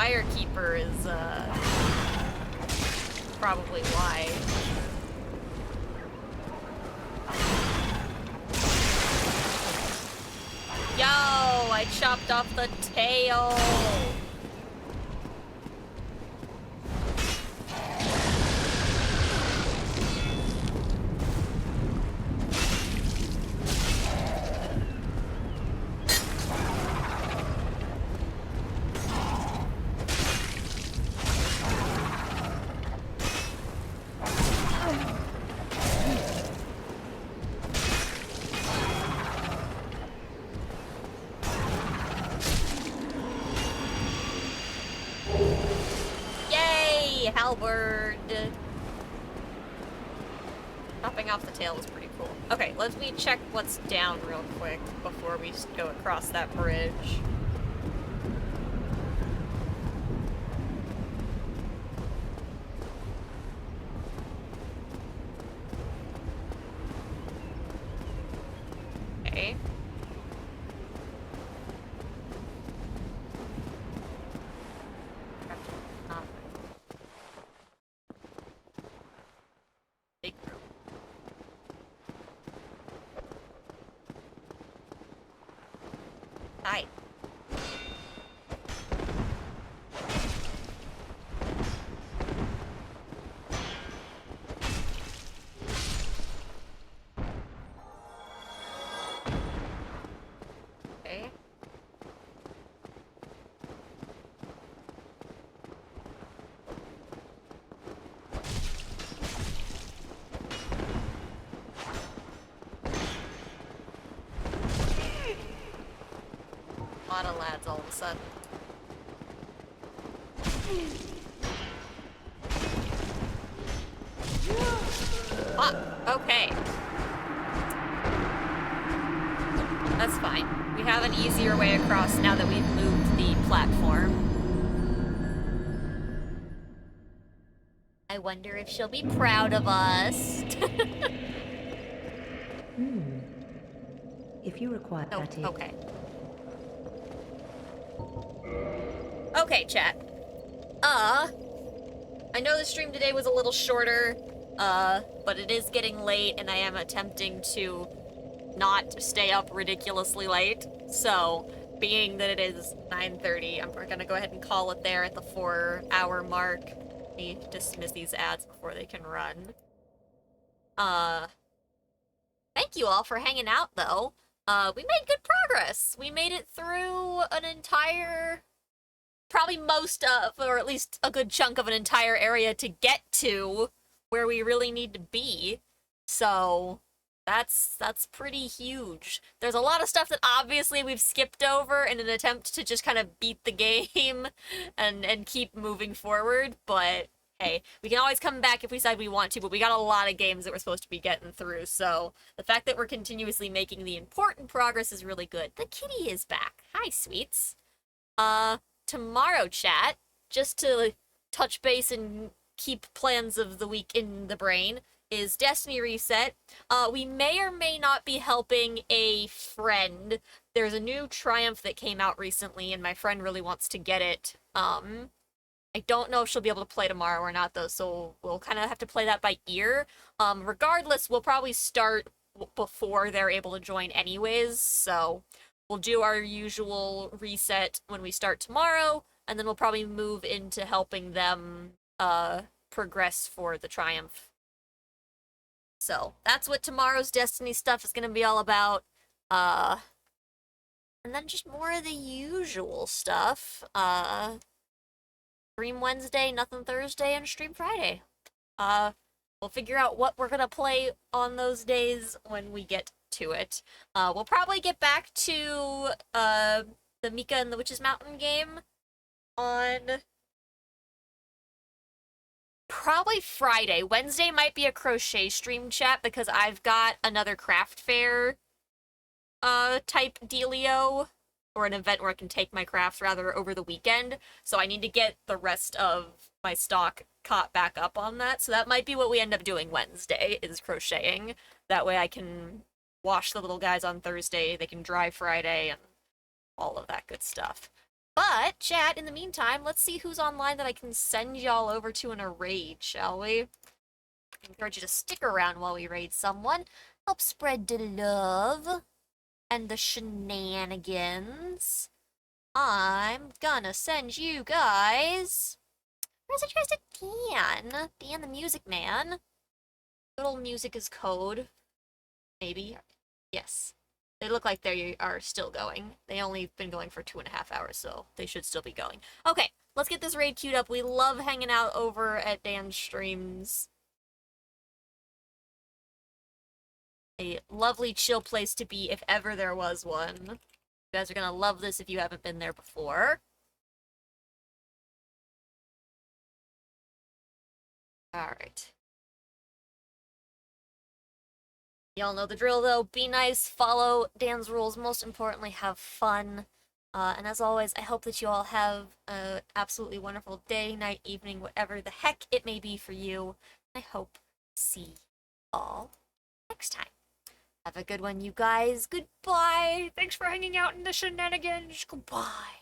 Firekeeper is, probably why. Yo, I chopped off the tail. Halberd. Chopping off the tail was pretty cool. Okay, let me check what's down real quick before we go across that bridge. Okay. Big room. Hi. Okay. A lot of lads all of a sudden. Ah, okay. That's fine. We have an easier way across now that we've moved the platform. I wonder if she'll be proud of us. If you require that is... Okay. Okay, chat. I know the stream today was a little shorter, but it is getting late and I am attempting to not stay up ridiculously late. So, being that it is 9:30, we're gonna go ahead and call it there at the 4-hour mark. Let me dismiss these ads before they can run. Thank you all for hanging out, though. We made good progress. We made it through an entire... probably most of, or at least a good chunk of an entire area to get to where we really need to be. So that's pretty huge. There's a lot of stuff that obviously we've skipped over in an attempt to just kind of beat the game and keep moving forward, but hey, we can always come back if we decide we want to, but we got a lot of games that we're supposed to be getting through, so the fact that we're continuously making the important progress is really good. The kitty is back. Hi, sweets. Tomorrow, chat, just to touch base and keep plans of the week in the brain, is Destiny Reset. We may or may not be helping a friend. There's a new Triumph that came out recently, and my friend really wants to get it. I don't know if she'll be able to play tomorrow or not, though, so we'll kind of have to play that by ear. Regardless, we'll probably start before they're able to join anyways, so we'll do our usual reset when we start tomorrow, and then we'll probably move into helping them progress for the Triumph. So, that's what tomorrow's Destiny stuff is going to be all about. And then just more of the usual stuff. Stream Wednesday, nothing Thursday, and stream Friday. We'll figure out what we're gonna play on those days when we get to it. We'll probably get back to the Mika and the Witch's Mountain game on probably Friday. Wednesday might be a crochet stream, chat, because I've got another craft fair type dealio, or an event where I can take my crafts rather over the weekend, so I need to get the rest of my stock caught back up on that, so that might be what we end up doing Wednesday, is crocheting. That way I can wash the little guys on Thursday, they can dry Friday, and all of that good stuff. But, chat, in the meantime, let's see who's online that I can send y'all over to in a raid, shall we? I encourage you to stick around while we raid someone. Help spread the love and the shenanigans. I'm gonna send you guys... Where's it to Dan? Dan the Music Man. Little music is code. Maybe. Yes. They look like they are still going. They only been going for 2.5 hours, so they should still be going. Okay, let's get this raid queued up. We love hanging out over at Dan's streams. A lovely chill place to be if ever there was one. You guys are gonna love this if you haven't been there before. Alright. Y'all know the drill, though. Be nice, follow Dan's rules, most importantly, have fun. And as always, I hope that you all have an absolutely wonderful day, night, evening, whatever the heck it may be for you. I hope to see you all next time. Have a good one, you guys. Goodbye. Thanks for hanging out in the shenanigans. Goodbye.